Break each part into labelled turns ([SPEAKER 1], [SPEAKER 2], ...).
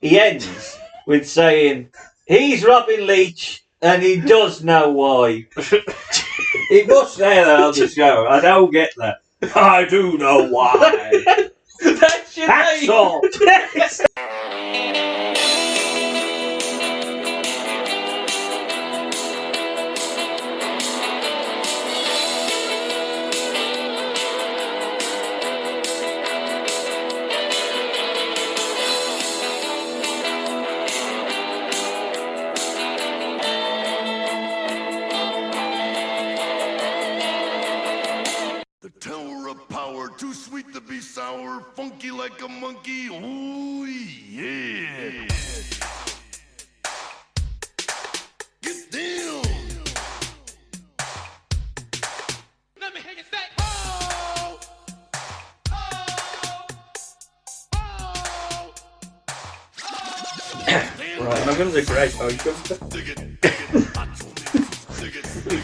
[SPEAKER 1] he ends with saying, he's Robin Leach and he does know why.
[SPEAKER 2] He must say that on the show. I don't get that. I do know why.
[SPEAKER 1] That's your
[SPEAKER 2] That's
[SPEAKER 1] name.
[SPEAKER 2] all.
[SPEAKER 3] Too sweet to be sour, funky like a monkey. Ooh, yeah. Get down. Let me hear you say, oh, oh, oh, oh.
[SPEAKER 2] Right, I'm going to do great.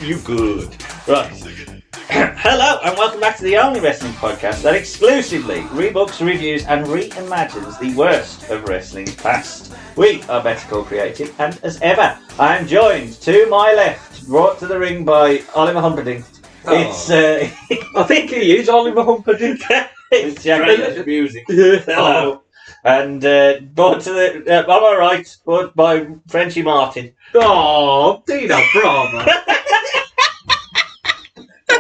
[SPEAKER 1] You good. Right. Hello and welcome back to the only wrestling podcast that exclusively rebooks, reviews and reimagines the worst of wrestling's past. We are Better Call Creative and as ever I am joined to my left, brought to the ring by Oliver Humperdinck. It's
[SPEAKER 2] I think he is Oliver Humperdinck.
[SPEAKER 1] It's Jack
[SPEAKER 2] music.
[SPEAKER 1] Hello. And brought to the on my right, brought by Frenchie Martin.
[SPEAKER 2] Oh, Dino Bravo.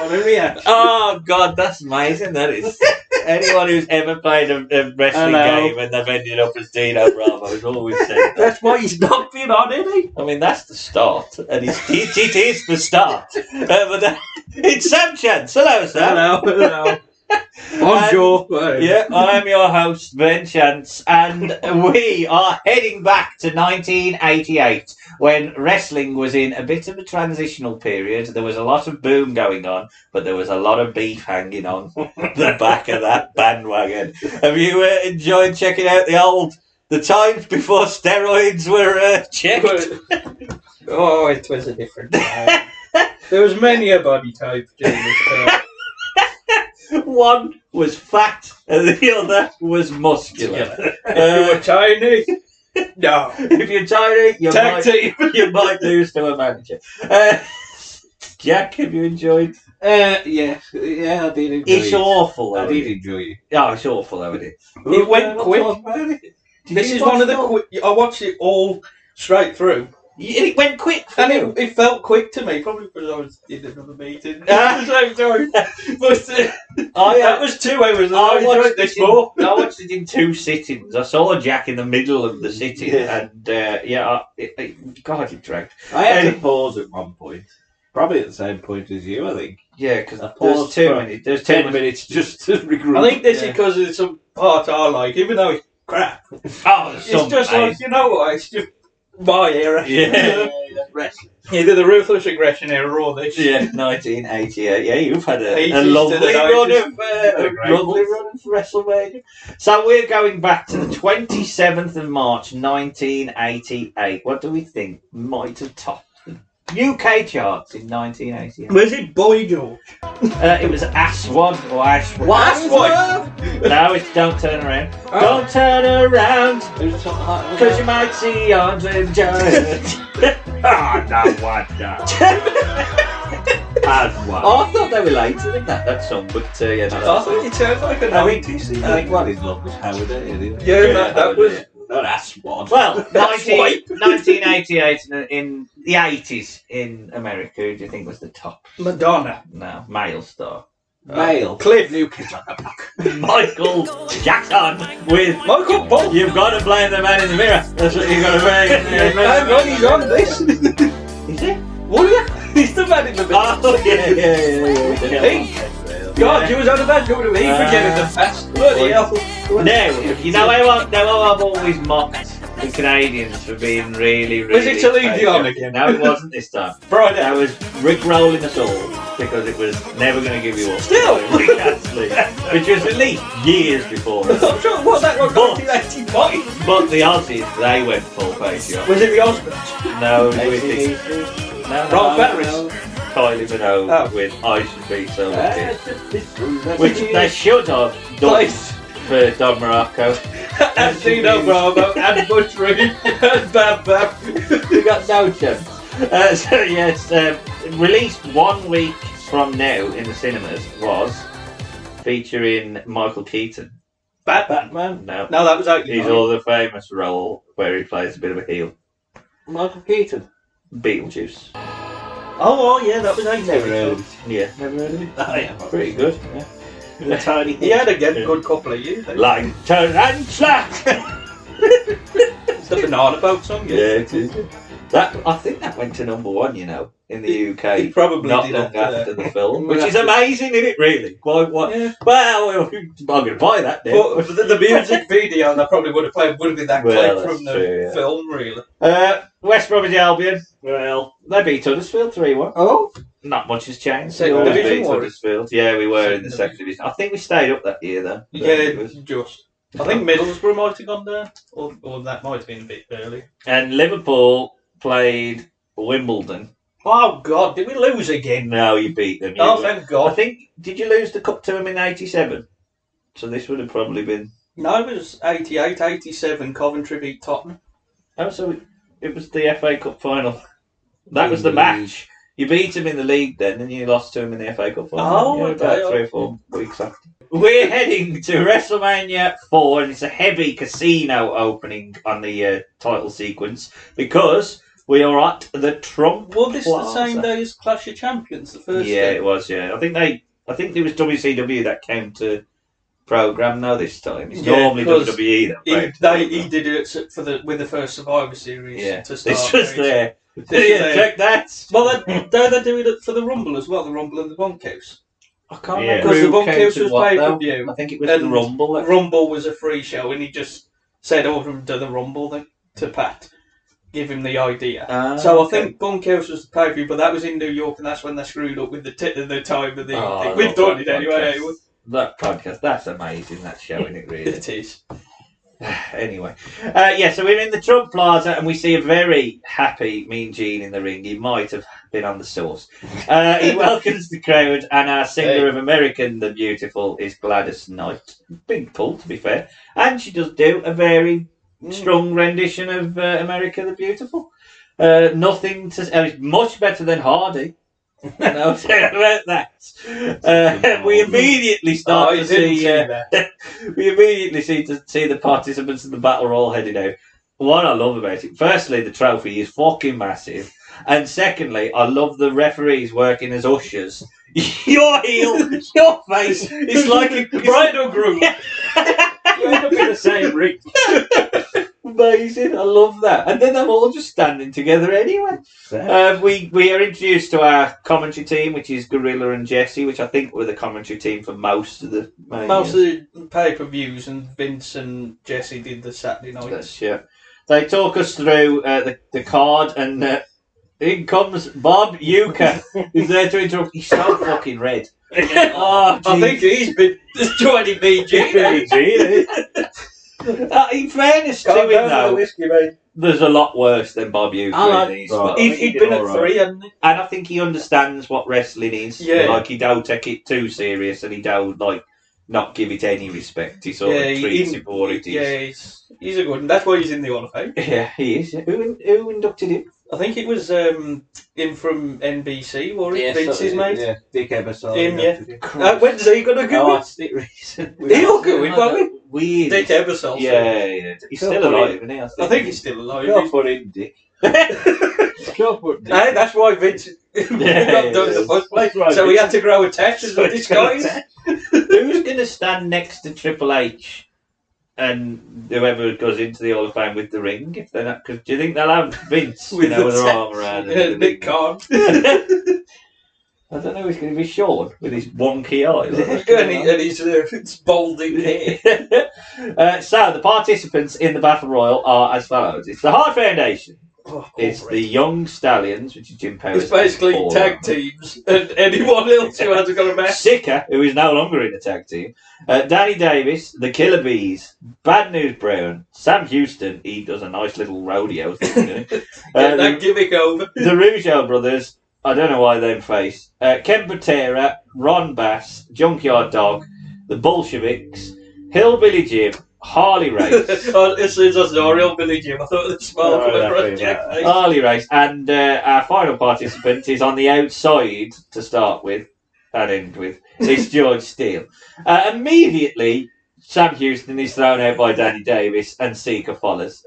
[SPEAKER 1] Oh God, that's amazing. That is. Anyone who's ever played a wrestling game and they've ended up as Dino Bravo has always said that.
[SPEAKER 2] That's why he's not been on, isn't he?
[SPEAKER 1] I mean, that's the start, and it is the start. But it's Sam Chance. Hello, Sam.
[SPEAKER 2] Hello. Bonjour.
[SPEAKER 1] Yeah, I am your host, Ben Chance, and we are heading back to 1988 when wrestling was in a bit of a transitional period. There was a lot of boom going on, but there was a lot of beef hanging on the back of that bandwagon. Have you enjoyed checking out the times before steroids were checked?
[SPEAKER 2] Oh, it was a different time. There was many a body type during this time.
[SPEAKER 1] One was fat and the other was muscular.
[SPEAKER 2] If you were tiny, no.
[SPEAKER 1] If you're tiny, you might lose to a manager. Jack, have you enjoyed?
[SPEAKER 2] Yeah, I did enjoy it.
[SPEAKER 1] It's awful.
[SPEAKER 2] I did enjoy it.
[SPEAKER 1] Oh, it's awful, though, isn't it?
[SPEAKER 2] It went quick. This is one of the quick. I watched it all straight through.
[SPEAKER 1] It went quick for
[SPEAKER 2] and
[SPEAKER 1] you.
[SPEAKER 2] It felt quick to me, probably because I was in another meeting at the same time. But that was 2 hours.
[SPEAKER 1] I watched it in 2 sittings. I saw Jack in the middle of the sitting, and God, it dragged.
[SPEAKER 4] I had to pause at one point, probably at the same point as you, I think.
[SPEAKER 1] Yeah, because
[SPEAKER 4] I
[SPEAKER 1] there's
[SPEAKER 4] paused
[SPEAKER 1] 2
[SPEAKER 4] for
[SPEAKER 1] minutes. There's
[SPEAKER 4] 10 minutes just to regroup.
[SPEAKER 2] I think this is because of some part I like, even though it's crap.
[SPEAKER 1] Oh,
[SPEAKER 2] it's just like, you know what? It's just my era.
[SPEAKER 1] Yeah.
[SPEAKER 2] Wrestling. Either the Ruthless Aggression era or this.
[SPEAKER 1] Yeah, 1988. Yeah, you've had a
[SPEAKER 2] 80s to
[SPEAKER 1] lovely
[SPEAKER 2] the
[SPEAKER 1] run
[SPEAKER 2] 90s.
[SPEAKER 1] of Wrestlemania. So we're going back to the 27th of March, 1988. What do we think might have topped the UK charts in 1988?
[SPEAKER 2] Was it Boy George?
[SPEAKER 1] It was Aswad or Ashwad.
[SPEAKER 2] Aswad!
[SPEAKER 1] No, it's Don't Turn Around.
[SPEAKER 2] Oh.
[SPEAKER 1] Don't turn around, because you might see Andre Giant.
[SPEAKER 4] no wonder. Aswad.
[SPEAKER 1] Oh, I thought they were later than that song, but yeah.
[SPEAKER 2] I think it sounds like a 90s.
[SPEAKER 4] I think what his love was Howard anyway.
[SPEAKER 2] Yeah, that was...
[SPEAKER 4] Not Aswad.
[SPEAKER 1] Well, 1988 in the 80s in America, who do you think was the top?
[SPEAKER 2] Madonna.
[SPEAKER 1] No, male star.
[SPEAKER 4] Male.
[SPEAKER 2] Cliff New Kids on the Block.
[SPEAKER 1] Michael Jackson with
[SPEAKER 2] Michael Ball.
[SPEAKER 1] You've got to blame the man in the mirror. That's what you've got to blame.
[SPEAKER 2] Hang on, he's on this.
[SPEAKER 1] Is it?
[SPEAKER 2] What? He's the man in the mirror.
[SPEAKER 1] Oh, yeah.
[SPEAKER 2] Pink. God, you was on about doing me forgetting the past. Bloody hell.
[SPEAKER 1] No, you know how I've always mocked the Canadians for being really, really...
[SPEAKER 2] Was it Celine Dion again?
[SPEAKER 1] No, it wasn't this time.
[SPEAKER 2] Friday.
[SPEAKER 1] I was Rick rolling us all because it was Never Gonna Give You Up.
[SPEAKER 2] Still?
[SPEAKER 1] Rick Astley, which was released years before.
[SPEAKER 2] I'm sure it was that one 1985.
[SPEAKER 1] But the Aussies, they went full patriot.
[SPEAKER 2] Was it the Osmonds?
[SPEAKER 1] No, with
[SPEAKER 2] Rob Barris.
[SPEAKER 1] Kylie Minogue with I Should Be So Lucky. Which they should have done for Don Morocco.
[SPEAKER 2] And Dino Bravo, and Mushroom, and Bam Bam.
[SPEAKER 1] We got no chance. So yes, released 1 week from now in the cinemas was featuring Michael Keaton.
[SPEAKER 2] Batman?
[SPEAKER 1] No,
[SPEAKER 2] No, that was 89.
[SPEAKER 1] his other famous role where he plays a bit of a heel.
[SPEAKER 4] Michael Keaton.
[SPEAKER 1] Beetlejuice.
[SPEAKER 2] Oh, yeah, that was 89.
[SPEAKER 4] Never heard of it.
[SPEAKER 1] Yeah, never heard of it.
[SPEAKER 2] Oh, yeah.
[SPEAKER 1] Pretty good. Yeah.
[SPEAKER 4] The tiny
[SPEAKER 2] He had a good couple of years.
[SPEAKER 1] Like tarantula.
[SPEAKER 2] It's the Banana Boat song,
[SPEAKER 1] Yeah, it is. I think that went to #1, in the UK.
[SPEAKER 2] He probably
[SPEAKER 1] not
[SPEAKER 2] did
[SPEAKER 1] long after the film, which is
[SPEAKER 2] After-
[SPEAKER 1] amazing, isn't it? Really? Well,
[SPEAKER 2] Yeah.
[SPEAKER 1] I'm going to buy that now.
[SPEAKER 2] But the music video that probably would have been that
[SPEAKER 1] Well,
[SPEAKER 2] clip
[SPEAKER 1] that's
[SPEAKER 2] from the
[SPEAKER 1] true, yeah.
[SPEAKER 2] film, really.
[SPEAKER 1] West Bromwich Albion. Well, they beat Huddersfield 3-1.
[SPEAKER 4] Oh,
[SPEAKER 1] Not much has changed.
[SPEAKER 2] Second
[SPEAKER 1] We always
[SPEAKER 2] division,
[SPEAKER 1] beat
[SPEAKER 2] or-
[SPEAKER 1] Huddersfield. Yeah, we were in the
[SPEAKER 2] Second
[SPEAKER 1] second division. I think we stayed up that year though.
[SPEAKER 2] Yeah, just. I think Middlesbrough might have gone there, or that might have been a bit early.
[SPEAKER 1] And Liverpool played Wimbledon.
[SPEAKER 2] Oh, God, did we lose again?
[SPEAKER 1] No, you beat them.
[SPEAKER 2] Oh,
[SPEAKER 1] You-
[SPEAKER 2] thank
[SPEAKER 1] I
[SPEAKER 2] God.
[SPEAKER 1] think, did you lose the cup to them in 87? So this would have probably been...
[SPEAKER 2] No, it was 88, 87, Coventry beat Tottenham.
[SPEAKER 1] Oh, so it was the FA Cup final. That was the match. You beat them in the league then, and you lost to them in the FA Cup final.
[SPEAKER 2] Oh,
[SPEAKER 1] Yeah,
[SPEAKER 2] okay.
[SPEAKER 1] about 3 or 4 weeks after. We're heading to Wrestlemania 4, and it's a heavy casino opening on the title sequence because we are at the Trump
[SPEAKER 2] Well, this is the
[SPEAKER 1] Plaza.
[SPEAKER 2] same day as Clash of Champions, the first
[SPEAKER 1] Yeah,
[SPEAKER 2] day.
[SPEAKER 1] it was. Yeah, I think it was WCW that came to program now this time. It's
[SPEAKER 2] Yeah,
[SPEAKER 1] normally
[SPEAKER 2] because
[SPEAKER 1] WWE that
[SPEAKER 2] He
[SPEAKER 1] program.
[SPEAKER 2] did it with the first Survivor Series
[SPEAKER 1] Yeah,
[SPEAKER 2] to start.
[SPEAKER 1] this was there.
[SPEAKER 2] This was
[SPEAKER 1] Yeah,
[SPEAKER 2] there.
[SPEAKER 1] check that.
[SPEAKER 2] Well, they're doing it for the Rumble as well, the Rumble and the Bunkhouse.
[SPEAKER 1] I can't
[SPEAKER 4] Yeah.
[SPEAKER 1] remember
[SPEAKER 2] Because the
[SPEAKER 1] who
[SPEAKER 2] Bunkhouse
[SPEAKER 1] came to
[SPEAKER 2] was
[SPEAKER 1] what,
[SPEAKER 2] pay per
[SPEAKER 1] though.
[SPEAKER 2] view.
[SPEAKER 1] I think it was the Rumble. that-
[SPEAKER 2] Rumble was a free show, and he just said, "Oh, do the Rumble then," to Pat, give him the idea. So I think Bunkhouse was the pay per view, but that was in New York, and that's when they screwed up with the time of the
[SPEAKER 1] Oh, I
[SPEAKER 2] thing. We've
[SPEAKER 1] love
[SPEAKER 2] done
[SPEAKER 1] that
[SPEAKER 2] it anyway.
[SPEAKER 1] podcast. That podcast, that's amazing. That show, isn't it? Really.
[SPEAKER 2] It is.
[SPEAKER 1] Anyway, so we're in the Trump Plaza and we see a very happy Mean Gene in the ring. He might have been on the sauce. He welcomes the crowd, and our singer of American the Beautiful is Gladys Knight. Big pull, to be fair. And she does do a very strong rendition of America the Beautiful. Nothing to... much better than Hardy. And I'll say about that. We immediately start to see... we immediately see the participants in the battle royal heading out. What I love about it, firstly, the trophy is fucking massive, and secondly, I love the referees working as ushers. Your heel, your face, it's like a
[SPEAKER 2] bridal groom.
[SPEAKER 4] you end up in the same ring.
[SPEAKER 1] Amazing, I love that. And then they're all just standing together anyway. We are introduced to our commentary team, which is Gorilla and Jesse, which I think were the commentary team for most of the
[SPEAKER 2] Most of the pay-per-views, and Vince and Jesse did the Saturday nights.
[SPEAKER 1] Yeah. They talk us through the card, and in comes Bob Uecker, who's there to interrupt. He's so fucking red. Oh,
[SPEAKER 2] I think he's been joining BG.
[SPEAKER 1] In fairness to him, though, there's a lot worse than Bob Uecker in these.
[SPEAKER 4] Right.
[SPEAKER 2] He'd been at 3, hadn't he?
[SPEAKER 1] And I think he understands what wrestling is.
[SPEAKER 2] Yeah.
[SPEAKER 1] Like, he don't take it too serious, and he don't, not give it any respect. He sort of treats it for what it is.
[SPEAKER 2] Yeah, he's a good one. That's why he's in the Hall of Fame.
[SPEAKER 1] Yeah, he is. Who inducted him?
[SPEAKER 2] I think it was in from NBC, or Vince's mate.
[SPEAKER 4] Yeah, Dick Ebersol.
[SPEAKER 2] Him, yeah. When's he going to go?
[SPEAKER 4] Oh, that's it recent.
[SPEAKER 2] He'll go in, won't he?
[SPEAKER 1] Weird.
[SPEAKER 2] Dick Ebersol.
[SPEAKER 1] Yeah. He's still alive, isn't he?
[SPEAKER 2] I think he's still alive.
[SPEAKER 4] Go for it, Dick. Go for it, Dick.
[SPEAKER 2] Hey, that's why Vince got done in the first place.
[SPEAKER 4] Right,
[SPEAKER 2] So he had to grow a test as a disguise.
[SPEAKER 1] Who's going to stand next to Triple H and whoever goes into the Hall of Fame with the ring? If they're not, because do you think they'll have Vince with their arm around him?
[SPEAKER 2] Big card.
[SPEAKER 1] I don't know. He's going to be Sean with his wonky eye.
[SPEAKER 2] and his balding hair.
[SPEAKER 1] So the participants in the Battle Royal are as follows: it's the Hart Foundation. It's the Young Stallions, which is Jim Powers.
[SPEAKER 2] It's basically tag teams and anyone else who hasn't got a match.
[SPEAKER 1] Sika, who is no longer in the tag team. Danny Davis, the Killer Bees, Bad News Brown, Sam Houston. He does a nice little rodeo thing.
[SPEAKER 2] Get that gimmick over.
[SPEAKER 1] The Rougeau brothers. I don't know why they're face. Ken Patera, Ron Bass, Junkyard Dog, the Bolsheviks, Hillbilly Jim, Harley Race.
[SPEAKER 2] As soon as I saw Hillbilly Jim, I thought the smile coming across Jack's face.
[SPEAKER 1] Harley Race, and our final participant is on the outside to start with and end with. It's George Steele. Immediately, Sam Houston is thrown out by Danny Davis and Seeker follows.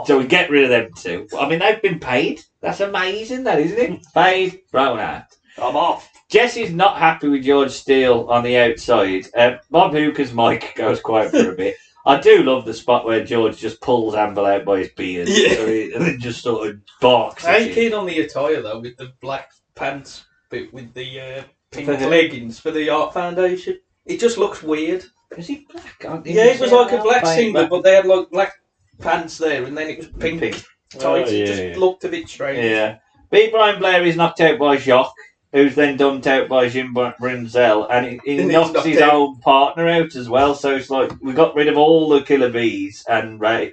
[SPEAKER 1] So we get rid of them two. I mean, they've been paid. That's amazing, that, isn't it? Paid, thrown out.
[SPEAKER 2] I'm off.
[SPEAKER 1] Jesse's not happy with George Steele on the outside. Bob Hooker's mic goes quiet for a bit. I do love the spot where George just pulls Anvil out by his beard and then just sort of barks.
[SPEAKER 2] I'm keen on the attire though, with the black pants bit with the pink leggings for the Art Foundation. It just looks weird.
[SPEAKER 1] Is he black?
[SPEAKER 2] Yeah, it was like a black singlet, but they had like black pants there, and then it was pink tights. It just looked a bit strange.
[SPEAKER 1] Yeah. B. Brian Blair is knocked out by Jacques, who's then dumped out by Jim Brunzel, and he knocks his own partner out as well. So it's like we got rid of all the Killer Bees and Ray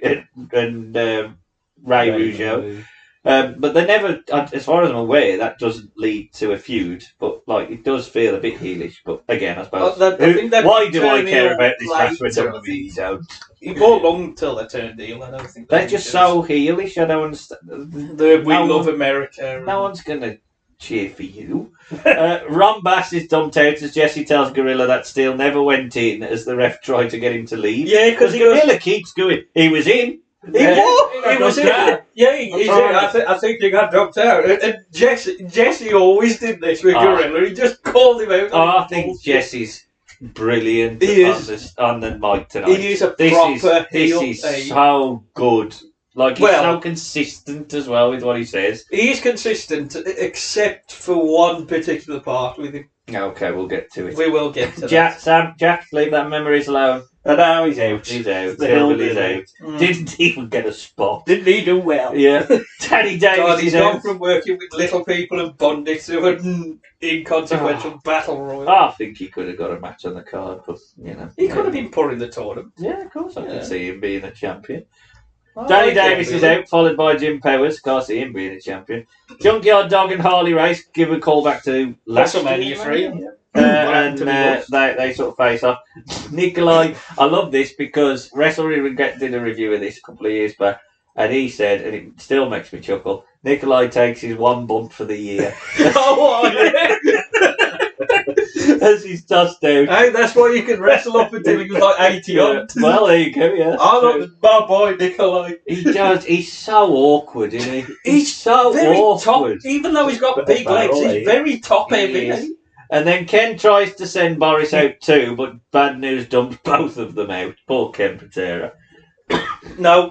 [SPEAKER 1] Rougeau. But they never, as far as I'm aware, that doesn't lead to a feud. But like, it does feel a bit heelish. But again, I suppose, why do I care about this match when WWE don't?
[SPEAKER 2] It won't long until they turn heel. I don't think
[SPEAKER 1] they're just so heelish. I don't understand.
[SPEAKER 2] We love America.
[SPEAKER 1] No one's gonna cheer for you. Ron Bass is dumped out as Jesse tells Gorilla that Steele never went in as the ref tried to get him to leave.
[SPEAKER 2] Yeah, because
[SPEAKER 1] Gorilla keeps going. He was in.
[SPEAKER 2] He was in. Yeah, he's in. I think he got dropped out. And Jesse always did this with Gorilla. He just called him out.
[SPEAKER 1] I think Jesse's brilliant on the mic tonight.
[SPEAKER 2] He is a proper heel.
[SPEAKER 1] This is so good. Like, he's so consistent as well with what he says.
[SPEAKER 2] He is consistent, except for one particular part with him.
[SPEAKER 1] Okay, we'll get to it.
[SPEAKER 2] We will get to
[SPEAKER 1] that. Jack, leave that memories alone.
[SPEAKER 4] And now he's out.
[SPEAKER 1] He's out. The Hillbilly's out. Didn't even get a spot.
[SPEAKER 2] Didn't he do well?
[SPEAKER 1] Yeah. Danny Davis
[SPEAKER 2] he's gone from working with little people and Bondit to an inconsequential battle royal.
[SPEAKER 1] I think he could have got a match on the card, but, you know.
[SPEAKER 2] He could have been put in the tournament.
[SPEAKER 1] Yeah, of course. I can see him being a champion. Danny Davis is out, followed by Jim Powers. Can't see him being a champion. Junkyard Dog and Harley Race give a call back to
[SPEAKER 2] Wrestlemania 3.
[SPEAKER 1] And they sort of face off. Nikolai, I love this because WrestleReview did a review of this a couple of years back, and he said, and it still makes me chuckle, Nikolai takes his one bump for the year. As he's tossed out.
[SPEAKER 2] Hey, that's why you can wrestle up until he was like 80 odd.
[SPEAKER 1] Well, there you go, yeah.
[SPEAKER 2] I love my boy Nikolai.
[SPEAKER 1] He's so awkward, isn't he? He's so
[SPEAKER 2] very
[SPEAKER 1] awkward.
[SPEAKER 2] Top, even though he's got big legs, he's very top heavy.
[SPEAKER 1] And then Ken tries to send Boris out too, but Bad News dumps both of them out. Poor Ken Patera.
[SPEAKER 2] No,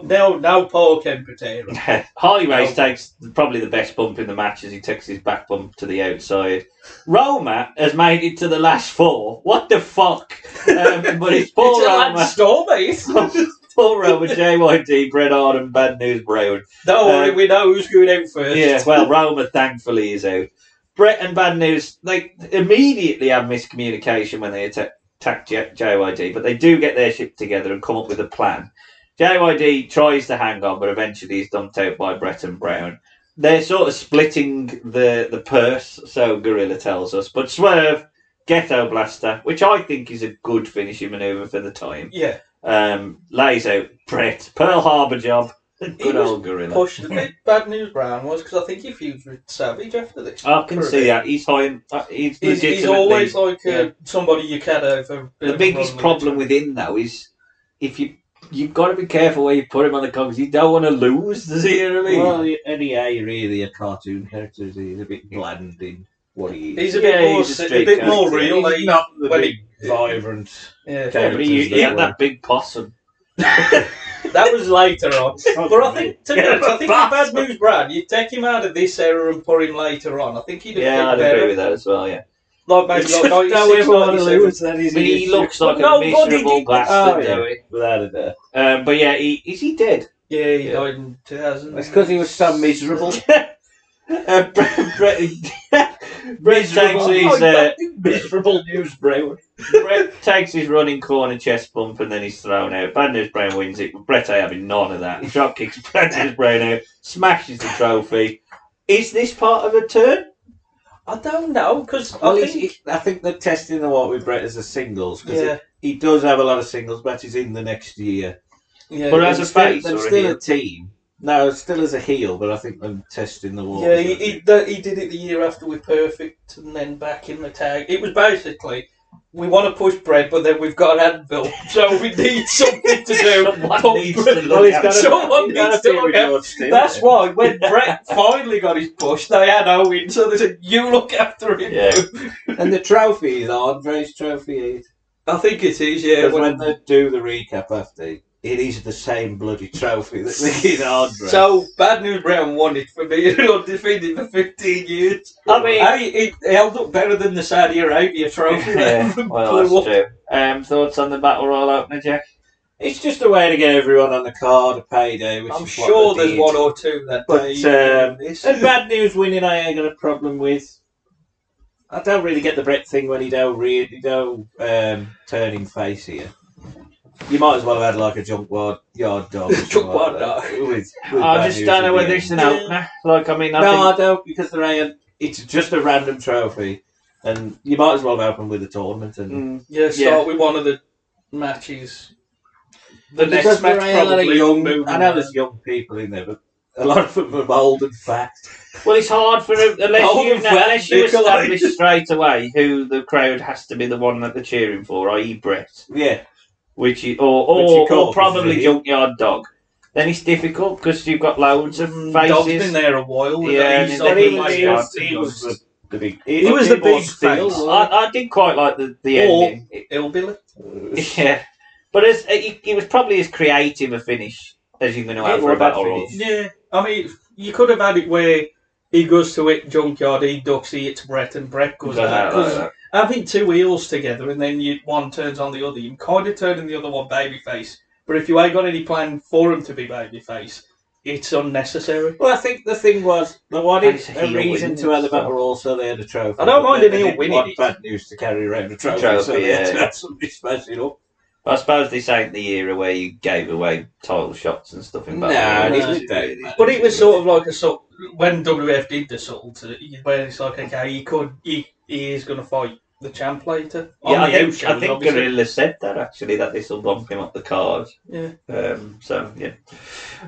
[SPEAKER 2] poor Ken Patera.
[SPEAKER 1] Harley Race takes probably the best bump in the match as he takes his back bump to the outside. Roma has made it to the last four. What the fuck? But it's poor Roma. Poor Roma, JYD, Bret Hart and Bad News Brown.
[SPEAKER 2] Don't worry, we know who's going out first.
[SPEAKER 1] Yeah, well, Roma thankfully is out. Bret and Bad News, they immediately have miscommunication when they attack JYD, but they do get their shit together and come up with a plan. JYD tries to hang on, but eventually he's dumped out by Bret and Brown. They're sort of splitting the purse, so Gorilla tells us. But Swerve, Ghetto Blaster, which I think is a good finishing manoeuvre for the time.
[SPEAKER 2] Yeah.
[SPEAKER 1] Lays out Bret. Pearl Harbor job. Good old Gorilla.
[SPEAKER 2] Pushed a bit. Bad News Brown was because I think he feuds with Savage after this.
[SPEAKER 1] I can see that. He's high.
[SPEAKER 2] He's always like somebody you can over.
[SPEAKER 1] The biggest problem with him though is if you've got to be careful where you put him on the card because you don't want to lose. Does he? You know what I mean?
[SPEAKER 4] Well, Eddie really a cartoon character. He's a bit bland in what he is.
[SPEAKER 2] He's a bit more real.
[SPEAKER 4] He's not the big vibrant.
[SPEAKER 1] Yeah, but he had that big possum.
[SPEAKER 2] That was later on. But I think, with Bad News Brad, you take him out of this era and put him later on. I think he'd have
[SPEAKER 1] I'd agree with that as well, yeah.
[SPEAKER 2] Like maybe like 96, 97.
[SPEAKER 1] But he looks like a miserable bastard, doesn't he?
[SPEAKER 4] Without a doubt.
[SPEAKER 1] But yeah, is he dead?
[SPEAKER 2] Yeah, he died in 2000.
[SPEAKER 4] It's because he was so miserable.
[SPEAKER 1] Brett takes his
[SPEAKER 4] miserable news, Brown.
[SPEAKER 1] Brett takes his running corner chest bump and then he's thrown out. Bad News Brown wins it. Brett ain't having none of that. He drop kicks Bad News Brown out, smashes the trophy. Is this part of a turn?
[SPEAKER 2] I don't know because
[SPEAKER 4] I think they're testing the water with Brett as a singles because he does have a lot of singles matches in the next year.
[SPEAKER 2] Yeah,
[SPEAKER 1] But as a face,
[SPEAKER 4] they're
[SPEAKER 1] or
[SPEAKER 4] still
[SPEAKER 1] heel?
[SPEAKER 4] a team. No, still as a heel, but I think they're testing the waters.
[SPEAKER 2] yeah, he did it the year after with Perfect, and then back in the tag. It was basically, we want to push Brett, but then we've got Anvil, so we need something to do.
[SPEAKER 1] Someone needs to look
[SPEAKER 4] Well, he's
[SPEAKER 1] at
[SPEAKER 4] got
[SPEAKER 1] it.
[SPEAKER 2] Someone needs to look at. That's why when Brett finally got his push, they had Owen, so they said, "You look after him."
[SPEAKER 1] Yeah.
[SPEAKER 4] And the trophy is Andre's trophy.
[SPEAKER 2] I think it is. Yeah,
[SPEAKER 4] Because when they do the recap after, it is the same bloody trophy that they did Andre.
[SPEAKER 2] So, Bad News Brown won it for being undefeated for 15 years.
[SPEAKER 1] I mean,
[SPEAKER 2] It held up better than the Saudi Arabia trophy.
[SPEAKER 1] yeah, well, that's true. Thoughts on the Battle Royal opener, Jack?
[SPEAKER 4] It's just a way to get everyone on the card, a payday, which
[SPEAKER 2] I'm
[SPEAKER 4] is
[SPEAKER 2] sure
[SPEAKER 4] what they
[SPEAKER 2] there's
[SPEAKER 4] did.
[SPEAKER 2] one or two that
[SPEAKER 4] But
[SPEAKER 2] they
[SPEAKER 4] and Bad News winning, I ain't got a problem with. I don't really get the Brett thing when he don't turn him face here. You might as well have had like a junkyard dog.
[SPEAKER 2] Junkyard dog.
[SPEAKER 1] I just don't know whether it's an opener. Like, I mean,
[SPEAKER 4] I don't, because there ain't. It's just a random trophy, and you might as well have opened with a tournament. And
[SPEAKER 2] start with one of the matches. The
[SPEAKER 4] because
[SPEAKER 2] next match
[SPEAKER 4] there ain't a lot of
[SPEAKER 2] probably.
[SPEAKER 4] young. I know there's young people in there, but a lot of them are old and fat.
[SPEAKER 1] well, it's hard for unless you
[SPEAKER 2] Nikolai.
[SPEAKER 1] establish straight away who the crowd has to be the one that they're cheering for, i.e. Brett,
[SPEAKER 4] Yeah.
[SPEAKER 1] which you,
[SPEAKER 4] Which you can't
[SPEAKER 1] or probably
[SPEAKER 4] see.
[SPEAKER 1] Junkyard Dog. Then it's difficult because you've got loads of faces.
[SPEAKER 2] Dog's been there a while.
[SPEAKER 1] Yeah,
[SPEAKER 2] he's
[SPEAKER 1] and
[SPEAKER 2] on
[SPEAKER 1] then
[SPEAKER 2] the
[SPEAKER 1] he
[SPEAKER 2] last
[SPEAKER 1] was
[SPEAKER 4] the big.
[SPEAKER 2] He was the big
[SPEAKER 4] face.
[SPEAKER 2] face.
[SPEAKER 1] I did quite like the ending.
[SPEAKER 2] Hillbilly.
[SPEAKER 1] Yeah, but it was probably as creative a finish as you're going to have for a battle royal.
[SPEAKER 2] Yeah, I mean, you could have had it where he goes to hit Junkyard, he ducks, he hits Brett, and Brett goes out. Because having two heels together and then one turns on the other, you kind of turning the other one babyface. But if you ain't got any plan for him to be babyface, it's unnecessary.
[SPEAKER 4] Well, I think the thing was they wanted
[SPEAKER 1] It's a
[SPEAKER 4] a
[SPEAKER 1] heel
[SPEAKER 4] reason
[SPEAKER 1] winning,
[SPEAKER 4] to have the
[SPEAKER 1] so-
[SPEAKER 4] battle royal, so they had a trophy.
[SPEAKER 2] I don't mind
[SPEAKER 4] But
[SPEAKER 2] an
[SPEAKER 4] they
[SPEAKER 2] heel
[SPEAKER 4] didn't
[SPEAKER 2] winning
[SPEAKER 4] want
[SPEAKER 2] it.
[SPEAKER 4] Bad News to carry around a trophy,
[SPEAKER 1] Trophy,
[SPEAKER 4] so they had to
[SPEAKER 1] yeah.
[SPEAKER 4] have somebody smash it up.
[SPEAKER 1] I suppose this ain't the era where you gave away title shots and stuff in battle
[SPEAKER 4] No,
[SPEAKER 1] royals.
[SPEAKER 4] it didn't.
[SPEAKER 2] But it was sort of like when WF did the subtle, where it's like, okay, he is going to fight the champ later.
[SPEAKER 1] Yeah,
[SPEAKER 2] On the
[SPEAKER 1] I
[SPEAKER 2] house
[SPEAKER 1] think
[SPEAKER 2] shows, obviously.
[SPEAKER 1] Gorilla said that actually, that this will bump him up the card.
[SPEAKER 2] Yeah.
[SPEAKER 1] So yeah.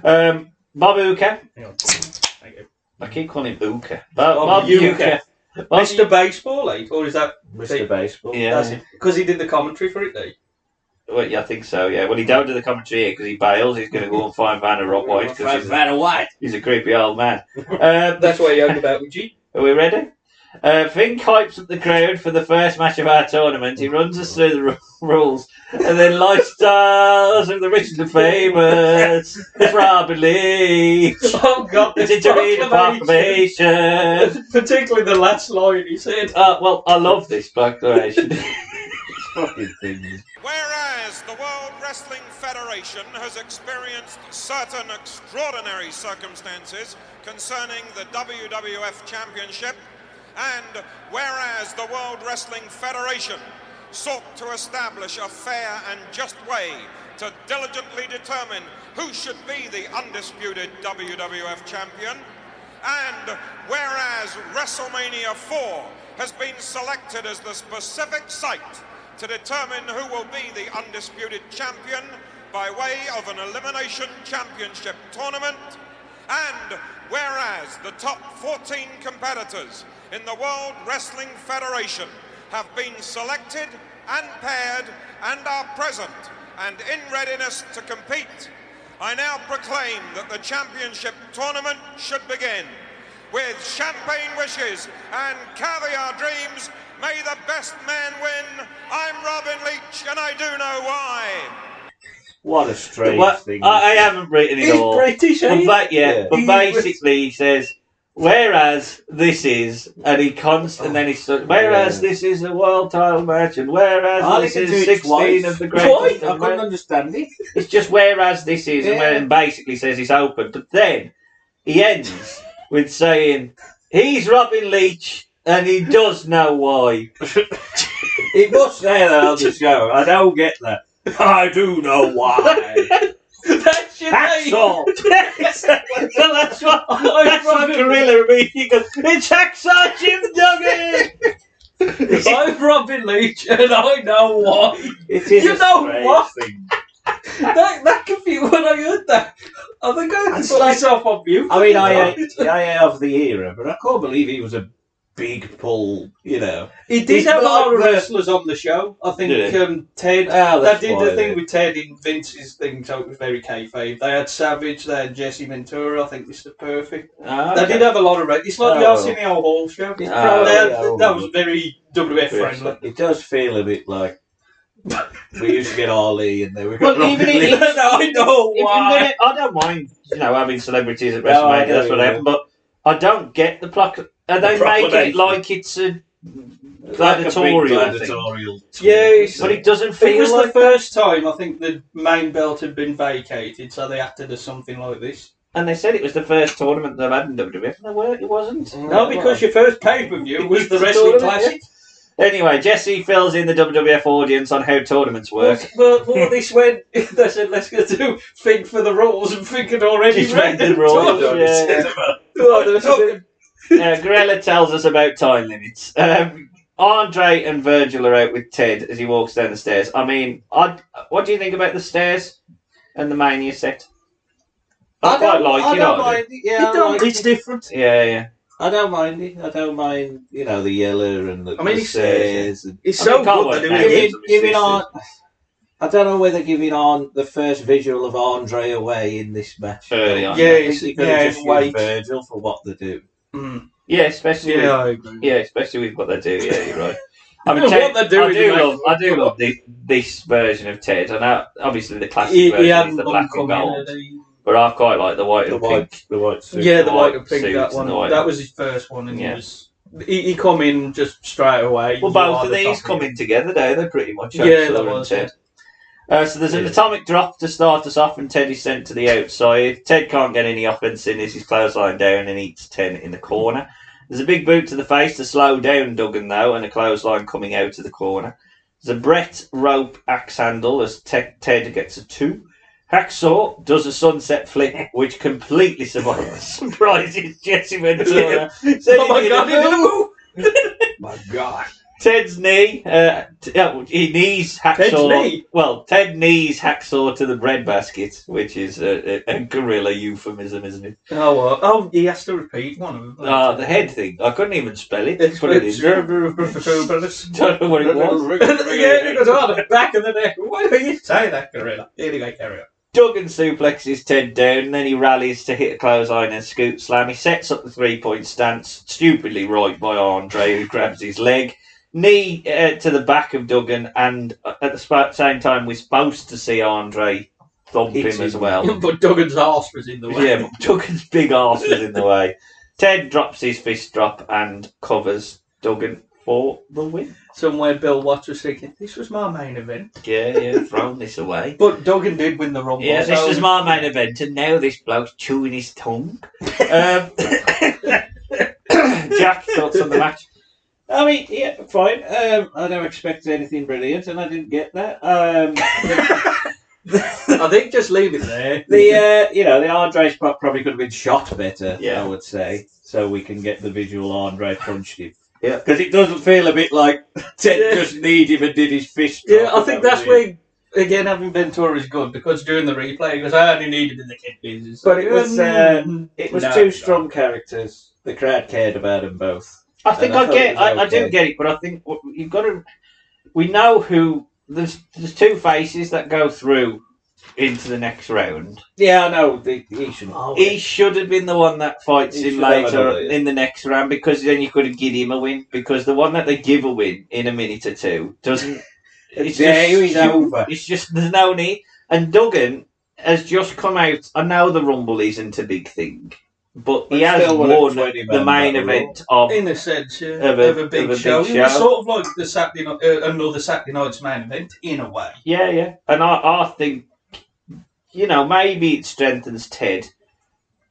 [SPEAKER 1] Bob Uecker.
[SPEAKER 2] Hang on. Thank you.
[SPEAKER 1] I keep calling him Uecker.
[SPEAKER 2] Bob Uecker.
[SPEAKER 1] Bob
[SPEAKER 2] Mr. Baseball, or is that
[SPEAKER 4] Mr. Baseball.
[SPEAKER 1] Yeah.
[SPEAKER 2] That's it? Because he did the commentary for it, though.
[SPEAKER 1] Well, yeah, I think so. Yeah. Well, he don't do the commentary here because he bails. He's going to go and find Vanna Rottwhite because he's a creepy old man.
[SPEAKER 2] That's why he hung about with G.
[SPEAKER 1] Are we ready? Finn hypes up the crowd for the first match of our tournament. He runs us through the rules. And then lifestyles of the rich and the famous. It's Robin Lee.
[SPEAKER 2] Oh, God.
[SPEAKER 1] It's to read a proclamation.
[SPEAKER 2] Particularly the last line he said.
[SPEAKER 1] Well, I love this proclamation.
[SPEAKER 4] Fucking things.
[SPEAKER 5] Whereas the World Wrestling Federation has experienced certain extraordinary circumstances concerning the WWF Championship, and whereas the World Wrestling Federation sought to establish a fair and just way to diligently determine who should be the undisputed WWF champion, and whereas Wrestlemania 4 has been selected as the specific site to determine who will be the undisputed champion by way of an elimination championship tournament, and whereas the top 14 competitors in the World Wrestling Federation have been selected and paired and are present and in readiness to compete, I now proclaim that the championship tournament should begin. With champagne wishes and caviar dreams, may the best man win. I'm Robin Leach, and I do know why.
[SPEAKER 4] What a strange thing.
[SPEAKER 1] I haven't written it
[SPEAKER 4] He's
[SPEAKER 1] all.
[SPEAKER 4] British, ain't
[SPEAKER 1] But
[SPEAKER 4] he? Yeah.
[SPEAKER 1] But basically he says, whereas this is, and he and then he said, whereas this is a world title match, and whereas this is 16 of the greatest.
[SPEAKER 4] I couldn't understand it.
[SPEAKER 1] It's just whereas this is, and basically says it's open. But then he ends with saying, he's Robin Leach, and he does know why.
[SPEAKER 4] He must say that on the show. I don't get that. I do know why.
[SPEAKER 2] That's your
[SPEAKER 4] That's
[SPEAKER 2] name.
[SPEAKER 4] all.
[SPEAKER 1] So that's what Gorilla immediately goes, it's Hacksaw Jim Duggan!
[SPEAKER 2] I'm Robin Leach, and I know why.
[SPEAKER 4] It is
[SPEAKER 2] You
[SPEAKER 4] a
[SPEAKER 2] know
[SPEAKER 4] strange
[SPEAKER 2] what?
[SPEAKER 4] thing.
[SPEAKER 2] That confused when I heard that. I think I had to
[SPEAKER 4] It's
[SPEAKER 2] put
[SPEAKER 4] like-
[SPEAKER 2] myself on mute.
[SPEAKER 4] I mean, I have the era, but I can't believe he was a big pull, you know.
[SPEAKER 2] He did
[SPEAKER 4] He's
[SPEAKER 2] have a
[SPEAKER 4] not
[SPEAKER 2] lot of
[SPEAKER 4] the-
[SPEAKER 2] wrestlers on the show. I think
[SPEAKER 1] Did
[SPEAKER 2] Ted.
[SPEAKER 4] Oh,
[SPEAKER 2] That
[SPEAKER 4] that's
[SPEAKER 2] did
[SPEAKER 4] why
[SPEAKER 2] the thing
[SPEAKER 4] then.
[SPEAKER 2] with Ted in Vince's thing, so it was very kayfabe. They had Savage, they had Jesse Ventura. I think Mr. Perfect. They did have a lot of It's like the
[SPEAKER 4] Oh,
[SPEAKER 2] Arsenio Hall show.
[SPEAKER 4] It's
[SPEAKER 1] Oh,
[SPEAKER 4] probably
[SPEAKER 2] that was very WWF friendly.
[SPEAKER 4] It does feel a bit like we used to get Ali, and then we got
[SPEAKER 1] Well, even
[SPEAKER 4] Robin
[SPEAKER 1] if-
[SPEAKER 4] Leach.
[SPEAKER 2] I know
[SPEAKER 1] If you're
[SPEAKER 2] why.
[SPEAKER 1] gonna, I don't mind, having celebrities at
[SPEAKER 4] No,
[SPEAKER 1] WrestleMania.
[SPEAKER 4] I know
[SPEAKER 1] That's what
[SPEAKER 4] you
[SPEAKER 1] happened. But I don't get the Are they making it
[SPEAKER 4] proclamation.
[SPEAKER 1] like it's a
[SPEAKER 4] Like a big
[SPEAKER 1] gladiatorial thing?
[SPEAKER 4] gladiatorial tour.
[SPEAKER 2] Yes.
[SPEAKER 1] But it doesn't
[SPEAKER 2] It
[SPEAKER 1] feel
[SPEAKER 2] was
[SPEAKER 1] like
[SPEAKER 2] the first time I think the main belt had been vacated, so they had to do something like this.
[SPEAKER 1] And they said it was the first tournament they've had in WWF. No, it wasn't.
[SPEAKER 2] No, because your first pay-per-view was the Wrestling
[SPEAKER 1] Tournament,
[SPEAKER 2] Classic.
[SPEAKER 1] Anyway, Jesse fills in the WWF audience on how tournaments work.
[SPEAKER 2] But this went, they said, let's go do think for the rules, and Fink had already
[SPEAKER 1] Just
[SPEAKER 2] read
[SPEAKER 1] read the
[SPEAKER 2] the
[SPEAKER 1] rules,
[SPEAKER 2] rules.
[SPEAKER 1] yeah. Grella tells us about time limits. Andre and Virgil are out with Ted as he walks down the stairs. I mean, what do you think about the stairs and the Mania set? I quite like it.
[SPEAKER 4] don't mind it. Yeah, I like
[SPEAKER 2] It's
[SPEAKER 4] it.
[SPEAKER 2] different.
[SPEAKER 1] Yeah.
[SPEAKER 4] I don't mind it. I don't mind, the yellow and the,
[SPEAKER 2] I mean,
[SPEAKER 4] the
[SPEAKER 2] it's-
[SPEAKER 4] stairs. And
[SPEAKER 2] It's
[SPEAKER 1] I mean,
[SPEAKER 2] so
[SPEAKER 1] can't
[SPEAKER 2] good
[SPEAKER 1] work
[SPEAKER 2] they're
[SPEAKER 1] now.
[SPEAKER 2] doing it.
[SPEAKER 4] giving on. I don't know whether giving on the first visual of Andre away in this match.
[SPEAKER 1] Early on.
[SPEAKER 2] Yeah,
[SPEAKER 4] I think you could have just
[SPEAKER 2] wait.
[SPEAKER 4] used Virgil for what they do.
[SPEAKER 2] Mm.
[SPEAKER 1] Yeah, especially
[SPEAKER 2] Yeah, I agree.
[SPEAKER 1] especially with what they do. Yeah, you're right. I mean,
[SPEAKER 2] What
[SPEAKER 1] Ted,
[SPEAKER 2] they do
[SPEAKER 1] I
[SPEAKER 2] is
[SPEAKER 1] do
[SPEAKER 2] like-
[SPEAKER 1] love this version of Ted. I know, obviously, the classic
[SPEAKER 2] He
[SPEAKER 1] version is
[SPEAKER 2] hadn't
[SPEAKER 1] the
[SPEAKER 2] long
[SPEAKER 1] black
[SPEAKER 2] come
[SPEAKER 1] and
[SPEAKER 2] in,
[SPEAKER 1] gold,
[SPEAKER 2] had he?
[SPEAKER 1] but I quite like the white
[SPEAKER 4] The
[SPEAKER 1] and pink.
[SPEAKER 4] white suit.
[SPEAKER 2] Yeah, the
[SPEAKER 1] the
[SPEAKER 2] white
[SPEAKER 1] white
[SPEAKER 2] and pink,
[SPEAKER 1] suits
[SPEAKER 2] that
[SPEAKER 1] and
[SPEAKER 2] one.
[SPEAKER 1] the white-
[SPEAKER 2] That was his first one, and
[SPEAKER 1] Yeah.
[SPEAKER 2] he come in just straight away.
[SPEAKER 1] Well,
[SPEAKER 2] You
[SPEAKER 1] both
[SPEAKER 2] are
[SPEAKER 1] of
[SPEAKER 2] the
[SPEAKER 1] these
[SPEAKER 2] top
[SPEAKER 1] come
[SPEAKER 2] of it.
[SPEAKER 1] in together, don't they? Pretty much.
[SPEAKER 2] Yeah,
[SPEAKER 1] Hacksaw
[SPEAKER 2] that
[SPEAKER 1] and
[SPEAKER 2] was,
[SPEAKER 1] Ted. So there's an
[SPEAKER 4] Yeah.
[SPEAKER 1] atomic drop to start us off, and Ted is sent to the outside. Ted can't get any offense in as he's clotheslined down and eats 10 in the corner. There's a big boot to the face to slow down Duggan, though, and a clothesline coming out of the corner. There's a Brett rope axe handle as Ted gets a 2. Hacksaw does a sunset flip, which completely surprises Jesse Ventura.
[SPEAKER 2] Oh my god, he didn't move!
[SPEAKER 4] My God.
[SPEAKER 1] Ted's knee, he knees Hacksaw.
[SPEAKER 2] Ted's knee?
[SPEAKER 1] Well, Ted knees Hacksaw to the breadbasket, which is a gorilla euphemism, isn't it?
[SPEAKER 2] Oh, he has to repeat one of them.
[SPEAKER 1] The head thing. I couldn't even spell it.
[SPEAKER 2] It's
[SPEAKER 1] Put it in there.
[SPEAKER 2] Brothers.
[SPEAKER 1] Don't know what it was.
[SPEAKER 2] Yeah, he goes, the back of the neck. Why don't you say that, gorilla? Anyway, carry on.
[SPEAKER 1] Duggan suplexes Ted down, and then he rallies to hit a clothesline and scoot slam. He sets up the 3-point stance, stupidly right by Andre, who grabs his leg. Knee to the back of Duggan, and at the same time, we're supposed to see Andre thump him as well.
[SPEAKER 2] But Duggan's arse was in the way.
[SPEAKER 1] Yeah, but Duggan's big arse was in the way. Ted drops his fist drop and covers Duggan for the win.
[SPEAKER 2] Somewhere Bill Watts was thinking, this was my main event.
[SPEAKER 1] Yeah, thrown this away.
[SPEAKER 2] But Duggan did win the Rumble.
[SPEAKER 1] Yeah, this
[SPEAKER 2] so-
[SPEAKER 1] was my main event, and now this bloke's chewing his tongue. Jack, thoughts on the match?
[SPEAKER 4] I mean, yeah, fine. I don't expect anything brilliant, and I didn't get that.
[SPEAKER 2] I think just leave it there.
[SPEAKER 4] The Andre's probably could have been shot better,
[SPEAKER 1] Yeah.
[SPEAKER 4] I would say, so we can get the visual Andre punched him.
[SPEAKER 1] Yeah.
[SPEAKER 4] Because it doesn't feel a bit like Ted
[SPEAKER 2] Yeah.
[SPEAKER 4] just kneed him and did his fist.
[SPEAKER 2] Yeah,
[SPEAKER 4] drop,
[SPEAKER 2] I think
[SPEAKER 4] that
[SPEAKER 2] that's
[SPEAKER 4] was it.
[SPEAKER 2] where, again, having Ventura is good, because during the replay, he goes, I only needed in the kid business.
[SPEAKER 4] But it was
[SPEAKER 2] No,
[SPEAKER 4] two
[SPEAKER 2] no.
[SPEAKER 4] strong characters. The crowd cared about them both.
[SPEAKER 1] I think
[SPEAKER 4] And I
[SPEAKER 1] I
[SPEAKER 4] thought
[SPEAKER 1] get,
[SPEAKER 4] it was
[SPEAKER 1] I do
[SPEAKER 4] okay.
[SPEAKER 1] get it, but I think you've got to. We know who there's two faces that go through into the next round.
[SPEAKER 4] Yeah, I know. He should.
[SPEAKER 1] He should have been the one that fights
[SPEAKER 4] He
[SPEAKER 1] him
[SPEAKER 4] should have
[SPEAKER 1] later
[SPEAKER 4] another, yeah.
[SPEAKER 1] in the next round, because then you could have given him a win. Because the one that they give a win in a minute or two doesn't. It's
[SPEAKER 4] Yeah,
[SPEAKER 1] just
[SPEAKER 4] he's over.
[SPEAKER 1] It's just there's no need. And Duggan has just come out. I know the Rumble isn't a big thing, but he
[SPEAKER 4] But
[SPEAKER 1] has
[SPEAKER 4] still won a
[SPEAKER 1] won
[SPEAKER 4] 20
[SPEAKER 1] the
[SPEAKER 4] man
[SPEAKER 1] main
[SPEAKER 4] battle
[SPEAKER 1] event of.
[SPEAKER 2] In a sense, yeah,
[SPEAKER 1] Of
[SPEAKER 2] of
[SPEAKER 1] a
[SPEAKER 2] a big
[SPEAKER 1] big
[SPEAKER 2] show. It was
[SPEAKER 1] show.
[SPEAKER 2] sort of like the Saturday night, another Saturday night's main event, in a way.
[SPEAKER 1] Yeah. And I think, maybe it strengthens Ted,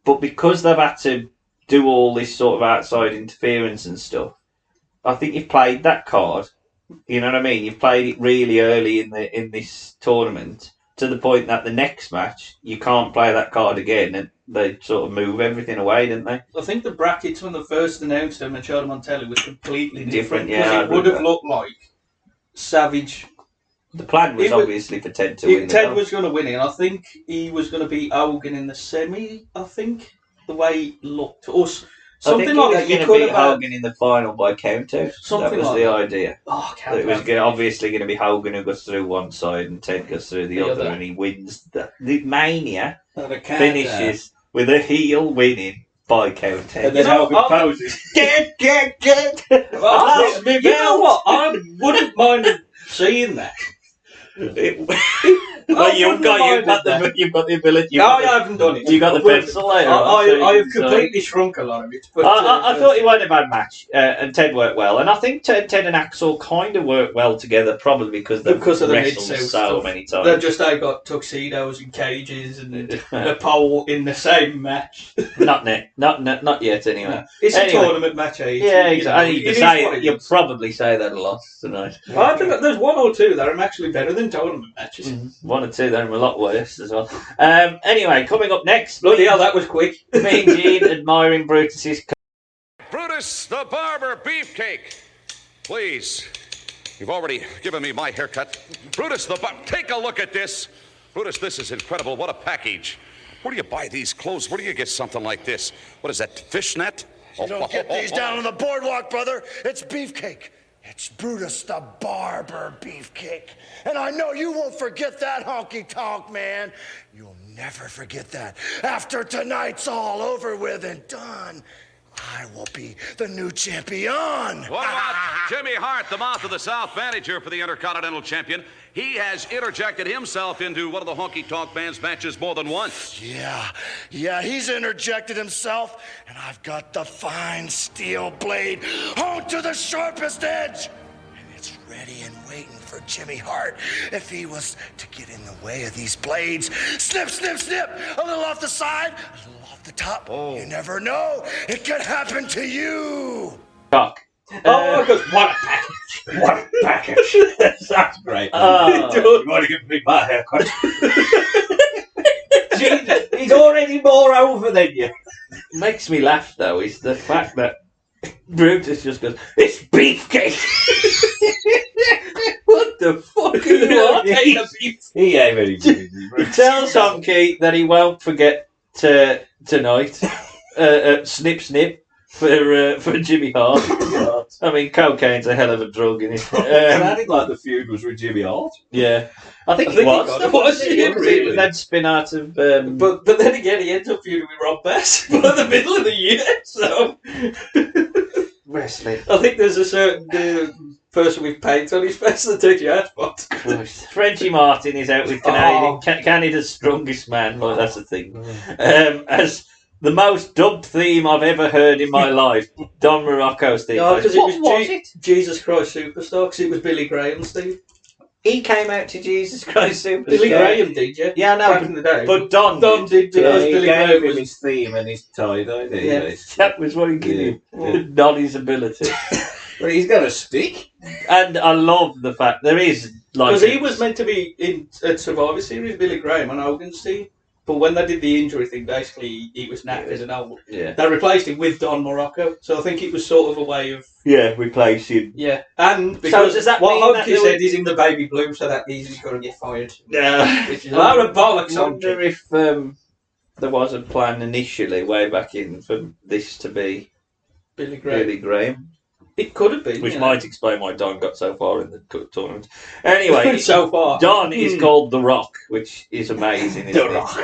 [SPEAKER 1] but because they've had to do all this sort of outside interference and stuff, I think you've played that card. You know what I mean? You've played it really early in this tournament. to the point that the next match you can't play that card again, and they sort of move everything away, didn't they?
[SPEAKER 2] I think the brackets when they first announced them and showed them on telly was completely different.
[SPEAKER 1] Yeah,
[SPEAKER 2] because it would have looked like Savage.
[SPEAKER 1] The plan was obviously for Ted to win.
[SPEAKER 2] Ted was going to win it, and I think he was going to beat Hogan in the semi. I think the way it looked, or something like that.
[SPEAKER 1] You could have beat Hogan in the final by count out. That was the idea.
[SPEAKER 2] Oh,
[SPEAKER 1] it was obviously going to be Hogan who goes through one side and Ted goes through the other, and he wins the Mania. Finishes with a heel winning by count out.
[SPEAKER 4] And then Hogan poses.
[SPEAKER 1] Get.
[SPEAKER 2] You know what? I wouldn't mind seeing that.
[SPEAKER 1] Well, you've got the ability.
[SPEAKER 2] No, I haven't done it.
[SPEAKER 1] You got the pencil later.
[SPEAKER 2] I have completely shrunk a lot of it. But,
[SPEAKER 1] I thought it wasn't a bad match, and Ted worked well, and I think Ted and Axel kind of worked well together, probably because they've wrestled so many times.
[SPEAKER 2] They got tuxedos and cages and a pole in the same match.
[SPEAKER 1] Not yet, anyway.
[SPEAKER 2] It's a tournament match,
[SPEAKER 1] Yeah, exactly. You'll probably say that a lot tonight.
[SPEAKER 2] I think there's one or two that are actually better than tournament matches.
[SPEAKER 1] One or two that are a lot worse as well. Anyway, coming up next.
[SPEAKER 2] Bloody hell, that was quick.
[SPEAKER 1] Me and Gene admiring Brutus's.
[SPEAKER 6] Brutus the Barber Beefcake. Please. You've already given me my haircut. Brutus the Barber. Take a look at this. Brutus, this is incredible. What a package. Where do you buy these clothes? Where do you get something like this? What is that, fishnet?
[SPEAKER 3] You don't get these down on the boardwalk, brother. It's beefcake. It's Brutus the Barber Beefcake. And I know you won't forget that honky-tonk, man. You'll never forget that. After tonight's all over with and done, I will be the new champion.
[SPEAKER 6] What about Jimmy Hart, the mouth of the South, manager for the Intercontinental Champion? He has interjected himself into one of the Honky Tonk Man's matches more than once.
[SPEAKER 3] Yeah, he's interjected himself, and I've got the fine steel blade honed to the sharpest edge. And it's ready and waiting for Jimmy Hart if he was to get in the way of these blades. Snip, snip, snip. A little off the side, a little off the top. You never know. It could happen to you.
[SPEAKER 1] Doc.
[SPEAKER 4] What a package! What a package! That's great. You want to give me my haircut? He's already more over than you.
[SPEAKER 1] Makes me laugh though is the fact that Brutus just goes, "It's beefcake." What the fuck are you on?
[SPEAKER 4] He ain't very good.
[SPEAKER 1] He tells Honky that he won't forget tonight. Snip, snip. For Jimmy Hart. I mean, cocaine's a hell of a drug, isn't it?
[SPEAKER 4] I think like the feud was with Jimmy Hart.
[SPEAKER 1] Yeah, I think it was. It was that spin out of.
[SPEAKER 2] But then again, he ends up feuding with Rob Bass by the middle of the year. So
[SPEAKER 1] wrestling.
[SPEAKER 2] I think there's a certain person with paint on his face that takes your spot.
[SPEAKER 1] Frenchie Martin is out with Canada's strongest man. Well, that's the thing. As the most dubbed theme I've ever heard in my life, Don Morocco's theme.
[SPEAKER 2] No, because it was Jesus Christ Superstar, because it was Billy Graham's theme.
[SPEAKER 1] He came out to Jesus Christ Superstar.
[SPEAKER 2] Billy Graham did, yeah?
[SPEAKER 1] Yeah, no,
[SPEAKER 2] back in the day.
[SPEAKER 1] But Don
[SPEAKER 2] did because Billy Graham
[SPEAKER 4] gave him his theme and his tie-dye.
[SPEAKER 1] Yeah, that was what he gave him. Donny's ability.
[SPEAKER 4] But he's got a stick.
[SPEAKER 1] And I love the fact there is like...
[SPEAKER 2] Because he was meant to be in Survivor Series, Billy Graham on Hogan's team. But when they did the injury thing, basically he was knackered and old.
[SPEAKER 1] Yeah.
[SPEAKER 2] They replaced him with Don Morocco. So I think it was sort of a way of...
[SPEAKER 1] Yeah, replace him.
[SPEAKER 2] Yeah. And because
[SPEAKER 1] so does that
[SPEAKER 2] what
[SPEAKER 1] mean
[SPEAKER 2] Honky said is in the baby blue, so that means he's going to get fired.
[SPEAKER 1] Yeah.
[SPEAKER 2] Which is a lot of bollocks.
[SPEAKER 1] I wonder if there was a plan initially, way back in, for this to be
[SPEAKER 2] Billy Graham.
[SPEAKER 1] It could have been. Which might explain why Don got so far in the tournament. Anyway,
[SPEAKER 2] so far.
[SPEAKER 1] Don is called The Rock, which is amazing.
[SPEAKER 2] The Rock.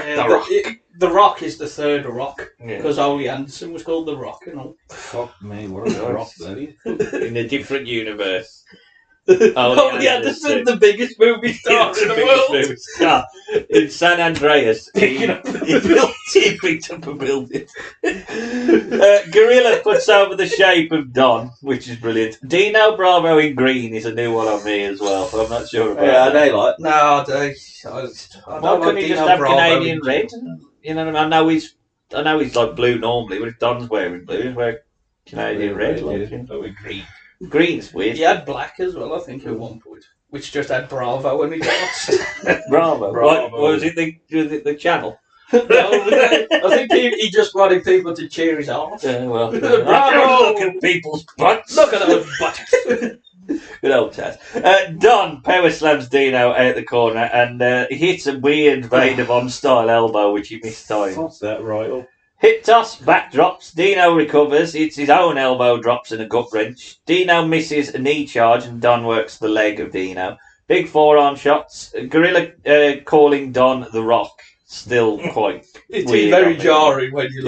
[SPEAKER 2] The Rock is the third Rock, because Ole Anderson was called The Rock and all.
[SPEAKER 4] Fuck me, what a rock that is.
[SPEAKER 1] In a different universe.
[SPEAKER 2] Ole Anderson, the biggest movie star in the world.
[SPEAKER 1] In San Andreas, he picked up a building. Gorilla puts over the shape of Don, which is brilliant. Dino Bravo in green is a new one on me as well. I'm not sure about that.
[SPEAKER 4] They like.
[SPEAKER 2] No, I don't
[SPEAKER 1] couldn't he just have Canadian red? You know what I mean? I know he's like blue normally, but if Don's wearing blue, he's wearing Canadian red. Like,
[SPEAKER 4] green.
[SPEAKER 1] Green's weird.
[SPEAKER 2] He had black as well, I think, at one point. which just had Bravo when he lost.
[SPEAKER 1] Bravo.
[SPEAKER 2] Bravo.
[SPEAKER 1] What was it? The channel.
[SPEAKER 2] No, I think he just wanted people to cheer his arse.
[SPEAKER 1] Well,
[SPEAKER 2] Bravo!
[SPEAKER 1] look at people's butts.
[SPEAKER 2] Look at those buttocks.
[SPEAKER 1] Good old Taz. Don power slams Dino out the corner and hits a weird Vader Bomb style elbow, which he mistimed.
[SPEAKER 4] What's that right up?
[SPEAKER 1] Hip toss, back drops. Dino recovers. It's his own elbow drops and a gut wrench. Dino misses a knee charge and Don works the leg of Dino. Big forearm shots. Gorilla calling Don the Rock. Still quite
[SPEAKER 2] It's
[SPEAKER 1] weird.
[SPEAKER 2] very jarring when you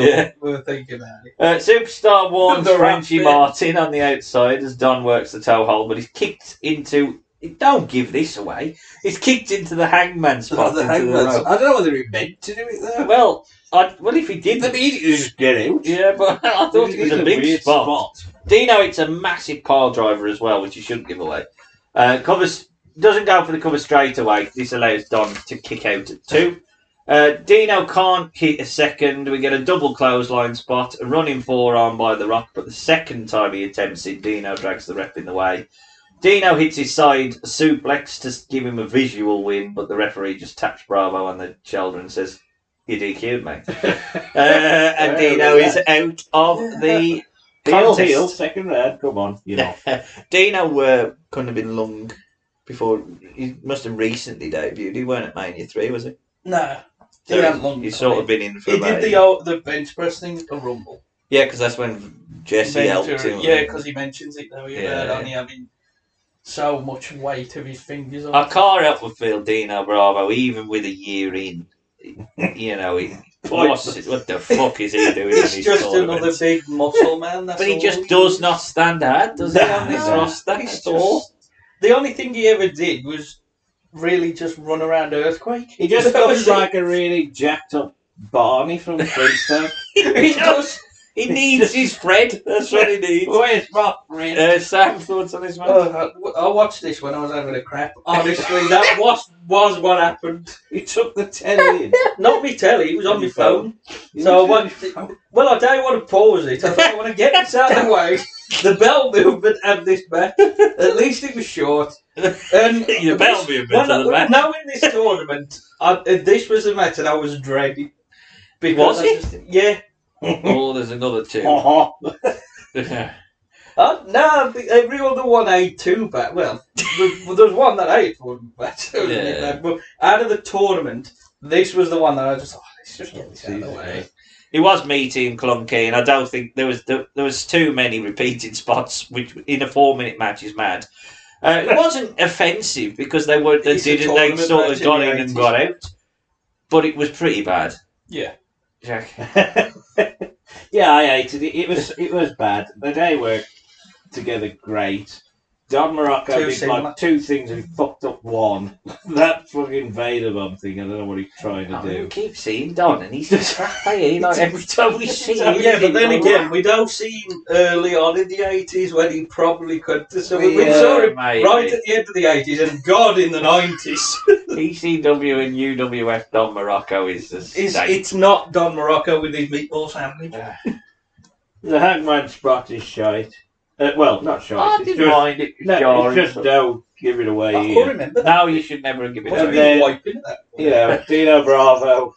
[SPEAKER 2] think about it.
[SPEAKER 1] Superstar warns
[SPEAKER 2] The
[SPEAKER 1] Frenchie
[SPEAKER 2] Rock
[SPEAKER 1] Martin on the outside as Don works the toe hold, but he's kicked into... Don't give this away. He's kicked into the hangman spot.
[SPEAKER 4] The
[SPEAKER 1] into
[SPEAKER 4] hangman
[SPEAKER 1] the rope.
[SPEAKER 4] I don't know whether he meant to do it there.
[SPEAKER 1] Well, if he did...
[SPEAKER 4] The media just get out.
[SPEAKER 1] Yeah, but I thought it was a big
[SPEAKER 4] weird
[SPEAKER 1] spot. Dino, it's a massive pile driver as well, which you shouldn't give away. Covers doesn't go for the cover straight away. This allows Don to kick out at 2. Dino can't hit a second. We get a double clothesline spot, a running forearm by The Rock, but the second time he attempts it, Dino drags the ref in the way. Dino hits his side suplex to give him a visual win, but the referee just taps Bravo on the shoulder and says, "You DQ'd, mate." And Dino is out of the contest.
[SPEAKER 4] Heel, second round. Come on, you know.
[SPEAKER 1] Dino couldn't have been long before. He must have recently debuted. He weren't at Mania 3, was he?
[SPEAKER 2] No. He
[SPEAKER 1] So
[SPEAKER 2] hadn't long
[SPEAKER 1] he's
[SPEAKER 2] time.
[SPEAKER 1] sort of been in for
[SPEAKER 2] He
[SPEAKER 1] about
[SPEAKER 2] did the bench press thing at the Rumble.
[SPEAKER 1] Yeah, because that's when Jesse helped him.
[SPEAKER 2] Yeah, because he mentions it though.
[SPEAKER 1] Yeah.
[SPEAKER 2] Only having so much weight of his fingers on.
[SPEAKER 1] I can't help but feel Dino Bravo, even with a year in, you know, what the fuck is he doing?
[SPEAKER 2] He's
[SPEAKER 1] in these
[SPEAKER 2] just
[SPEAKER 1] tournaments?
[SPEAKER 2] another big muscle man. That's
[SPEAKER 1] But he
[SPEAKER 2] all
[SPEAKER 1] just does not stand out, does he, on this roster?
[SPEAKER 2] He's just, the only thing he ever did was really just run around Earthquake.
[SPEAKER 4] He just
[SPEAKER 2] That
[SPEAKER 4] looks
[SPEAKER 2] was
[SPEAKER 4] like a really jacked up Barney from Flintstone.
[SPEAKER 1] He does. He needs his Fred. That's what he needs.
[SPEAKER 4] Where's my friend?
[SPEAKER 1] Sam, thoughts on this one?
[SPEAKER 2] I watched this when I was having a crap. Honestly, that was what happened.
[SPEAKER 4] He took the telly in.
[SPEAKER 2] Not me telly, it was on my phone. So I watched it. Well, I don't want to pause it. I thought I want to get this out of the way. The bell movement and this match. At least it was short. And
[SPEAKER 1] Your bell movement of the match.
[SPEAKER 2] Knowing this tournament, this was the match that I was dreading.
[SPEAKER 1] Was it?
[SPEAKER 2] Yeah.
[SPEAKER 1] Oh, there's another 2.
[SPEAKER 2] No, I think every other one ain't too bad. Well, there's one that ain't bad.
[SPEAKER 1] Yeah.
[SPEAKER 2] But out of the tournament, this was the one that I just thought, let's just get this out of the way.
[SPEAKER 1] It was meaty and clunky, and I don't think there was too many repeated spots, which in a 4-minute match is mad. It wasn't offensive because they sort of got in and got out, but it was pretty bad.
[SPEAKER 2] Yeah.
[SPEAKER 1] Jack.
[SPEAKER 4] Yeah, I hated it. It was bad. They worked together great. Don Morocco did like 2 things and he fucked up one. That fucking Vader Bomb thing, I don't know what he's trying to do.
[SPEAKER 1] We keep seeing Don and he's just crappy. Like every time we see him.
[SPEAKER 2] Yeah, but then again, we don't see him early on in the 80s when he probably could. So we saw him right at the end of the 80s and God in the 90s.
[SPEAKER 1] ECW and UWF Don Morocco is the same.
[SPEAKER 2] It's not Don Morocco with his meatball sandwich.
[SPEAKER 4] The Hangman spot is shite. Well, not shite.
[SPEAKER 1] I
[SPEAKER 4] it's
[SPEAKER 1] didn't
[SPEAKER 4] just,
[SPEAKER 1] mind it.
[SPEAKER 4] no, it's just don't give it away.
[SPEAKER 2] I can't remember that.
[SPEAKER 1] No, you should never give it
[SPEAKER 2] Wasn't
[SPEAKER 1] away.
[SPEAKER 2] he
[SPEAKER 4] then-
[SPEAKER 2] wiping at that point?
[SPEAKER 4] Yeah, Dino Bravo.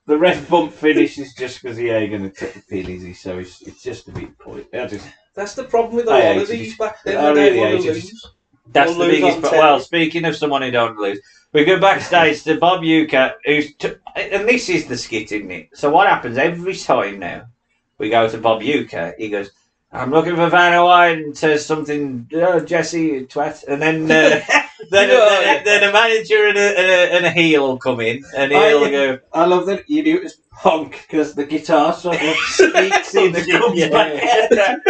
[SPEAKER 4] The ref bump finish is just because he ain't going to take the pin, is he? So it's just a big point.
[SPEAKER 2] That's the problem with a
[SPEAKER 4] I
[SPEAKER 2] lot of
[SPEAKER 4] hated
[SPEAKER 2] these back then.
[SPEAKER 4] I
[SPEAKER 2] They
[SPEAKER 4] really
[SPEAKER 2] want to
[SPEAKER 4] hated
[SPEAKER 2] lose.
[SPEAKER 1] That's
[SPEAKER 2] Or
[SPEAKER 1] the
[SPEAKER 2] lose
[SPEAKER 1] biggest.
[SPEAKER 2] on
[SPEAKER 1] Well,
[SPEAKER 2] telly.
[SPEAKER 1] speaking of someone who don't lose, we go backstage to Bob Uecker, and this is the skit, isn't it? So what happens every time now? We go to Bob Uecker. He goes, "I'm looking for Vanna White," and says something, "Jesse, you twat," and then then a manager and a heel will come in, and he'll go.
[SPEAKER 4] I love that you knew it was punk because the guitar sort of speaks in and comes back.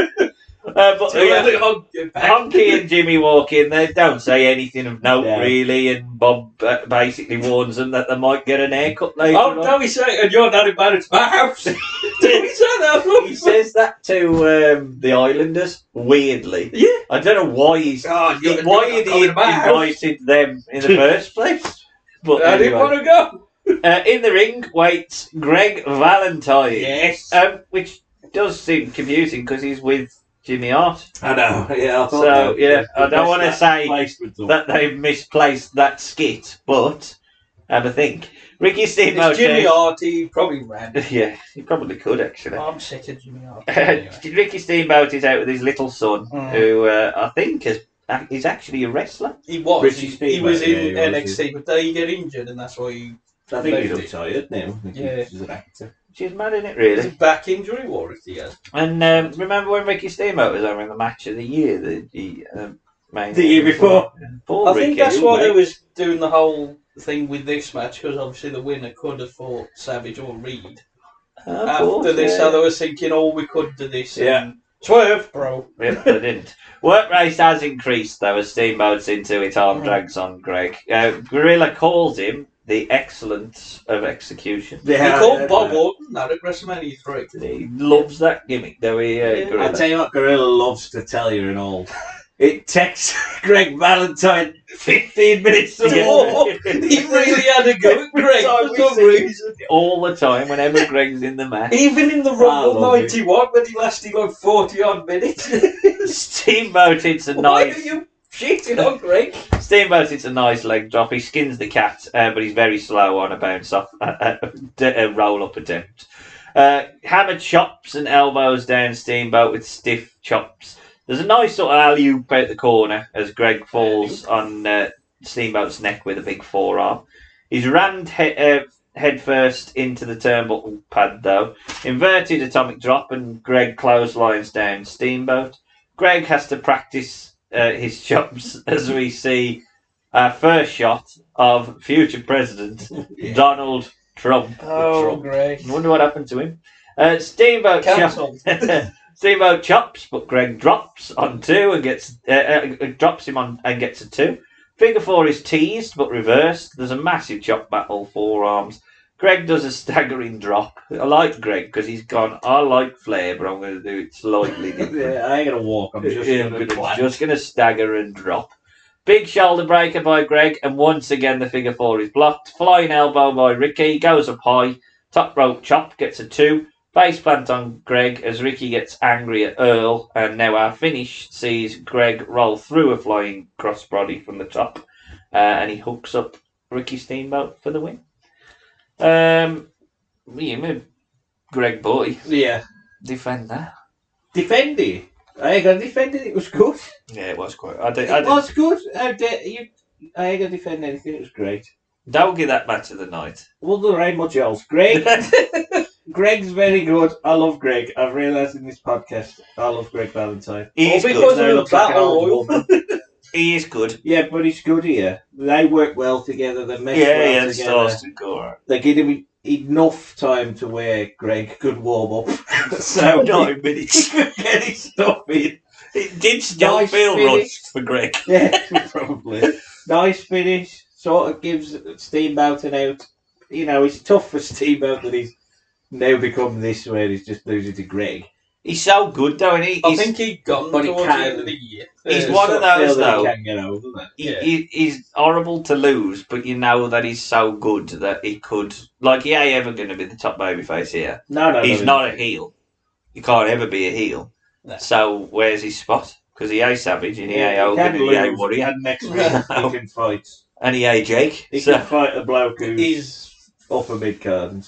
[SPEAKER 1] But Honky and Jimmy walk in. They don't say anything of note, really, and Bob basically warns them that they might get an haircut later.
[SPEAKER 2] Oh, no, he said, and you're not invited to my house. Did he say that?
[SPEAKER 1] He says that to the Islanders, weirdly.
[SPEAKER 2] Yeah.
[SPEAKER 1] I don't know why why had he invited them in the first place. But
[SPEAKER 2] I didn't want to go.
[SPEAKER 1] In the ring waits Greg Valentine.
[SPEAKER 2] Yes.
[SPEAKER 1] Which does seem confusing because he's with Jimmy Hart.
[SPEAKER 4] I know. Yeah. I thought
[SPEAKER 1] So,
[SPEAKER 4] they
[SPEAKER 1] I don't want to say
[SPEAKER 4] placed with them.
[SPEAKER 1] that they've misplaced that skit, but have a think. Ricky Steamboat.
[SPEAKER 2] It's Jimmy Hart, he probably ran.
[SPEAKER 1] Yeah, he probably could, actually.
[SPEAKER 2] I'm sick of Jimmy Hart. Anyway.
[SPEAKER 1] Ricky Steamboat is out with his little son, who I think is actually a wrestler.
[SPEAKER 2] He was.
[SPEAKER 4] Richie
[SPEAKER 2] He was
[SPEAKER 4] Steamboat,
[SPEAKER 2] in
[SPEAKER 4] yeah, he
[SPEAKER 2] NXT, but then he get injured, and that's why he.
[SPEAKER 4] I think he's retired now.
[SPEAKER 2] Yeah.
[SPEAKER 4] He's an actor.
[SPEAKER 1] She's mad in it,
[SPEAKER 2] Is
[SPEAKER 1] really.
[SPEAKER 2] it back injury or is he has?
[SPEAKER 1] And remember when Ricky Steamboat was having the match of the year? The
[SPEAKER 4] year before.
[SPEAKER 1] Poor
[SPEAKER 2] I think
[SPEAKER 1] Ricky,
[SPEAKER 2] that's why
[SPEAKER 1] mate.
[SPEAKER 2] they was doing the whole thing with this match, because obviously the winner could have fought Savage or Reed after this. So they were thinking, we could do this.
[SPEAKER 4] Yeah.
[SPEAKER 2] Swerve, bro.
[SPEAKER 1] Yep, they didn't. Work race has increased, though, as Steamboat's into it, arm drags on Greg. Gorilla calls him the excellence of execution.
[SPEAKER 2] He called Bob Orton that at Wrestlemania 3.
[SPEAKER 1] He loves that gimmick, though. Gorilla.
[SPEAKER 4] I tell you what, Gorilla loves to tell you and all. It takes Greg Valentine 15 minutes to walk.
[SPEAKER 2] He really had a go at Greg for some reason.
[SPEAKER 1] All the time, whenever Greg's in the match.
[SPEAKER 2] Even in the Rumble
[SPEAKER 4] love
[SPEAKER 2] 91, when he lasted like 40 odd minutes.
[SPEAKER 1] Steamboat hits a
[SPEAKER 2] Why
[SPEAKER 1] nice.
[SPEAKER 2] are you shitting on Greg?
[SPEAKER 1] Steamboat hits a nice leg drop. He skins the cat, but he's very slow on a bounce off, a roll up attempt. Hammered chops and elbows down Steamboat with stiff chops. There's a nice sort of alley-oop out the corner as Greg falls on Steamboat's neck with a big forearm. He's rammed head first into the turnbuckle pad, though. Inverted atomic drop, and Greg clotheslines down Steamboat. Greg has to practice his chops as we see our first shot of future President Donald Trump.
[SPEAKER 2] Oh, Greg.
[SPEAKER 1] I wonder what happened to him. Steamboat
[SPEAKER 2] Cancelled.
[SPEAKER 1] Steamboat chops, but Greg drops on two and gets drops him on and gets a 2. Figure 4 is teased but reversed. There's a massive chop battle, forearms. Greg does a staggering drop. I like Greg because he's gone. I like Flair, but I'm going to do it slightly different.
[SPEAKER 4] I ain't gonna walk. I'm
[SPEAKER 1] just going to stagger and drop. Big shoulder breaker by Greg, and once again the figure 4 is blocked. Flying elbow by Ricky, goes up high. Top rope chop gets a 2. Face plant on Greg as Ricky gets angry at Earl, and now our finish sees Greg roll through a flying crossbody from the top, and he hooks up Ricky Steamboat for the win. Greg boy.
[SPEAKER 4] Yeah.
[SPEAKER 1] Defend that.
[SPEAKER 4] Defend it. I ain't gonna defend it. It was good.
[SPEAKER 1] Yeah, it was quite.
[SPEAKER 4] It was good. How dare you? I ain't gonna defend anything. It was great.
[SPEAKER 1] Don't give that match of the night.
[SPEAKER 4] Well, there ain't much else. Greg's very good. I love Greg. I've realised in this podcast, I love Greg Valentine.
[SPEAKER 1] He is
[SPEAKER 2] because
[SPEAKER 1] good.
[SPEAKER 2] of the battle royal.
[SPEAKER 1] He is good.
[SPEAKER 4] Yeah, but he's good here. They work well together. They mesh well together.
[SPEAKER 1] Go.
[SPEAKER 4] They give him enough time to where Greg could warm up. So
[SPEAKER 1] 9 minutes.
[SPEAKER 4] he could get his stuff in.
[SPEAKER 1] It did still
[SPEAKER 4] Nice
[SPEAKER 1] feel
[SPEAKER 4] finish.
[SPEAKER 1] rushed for Greg.
[SPEAKER 4] Yeah, probably. Nice finish. Sort of gives Steamboat an out. You know, it's tough for Steamboat that he's now become this where he's just losing to Greg.
[SPEAKER 1] He's so good, though, and
[SPEAKER 2] I think he got
[SPEAKER 4] but he
[SPEAKER 2] towards
[SPEAKER 4] can.
[SPEAKER 2] the end of the year.
[SPEAKER 1] He's one of those, though.
[SPEAKER 4] He can get over that.
[SPEAKER 1] He's horrible to lose, but you know that he's so good that he could. Like, he ain't ever going to be the top babyface here.
[SPEAKER 4] No,
[SPEAKER 1] he's not a heel. He can't ever be a heel.
[SPEAKER 2] No.
[SPEAKER 1] So where's his spot? Because he ain't Savage, and he ain't Hogan, and he ain't Warrior,
[SPEAKER 4] And next week he can fight.
[SPEAKER 1] and he ain't Jake.
[SPEAKER 4] He
[SPEAKER 1] So
[SPEAKER 4] can fight a bloke who's
[SPEAKER 2] He's
[SPEAKER 4] upper mid card and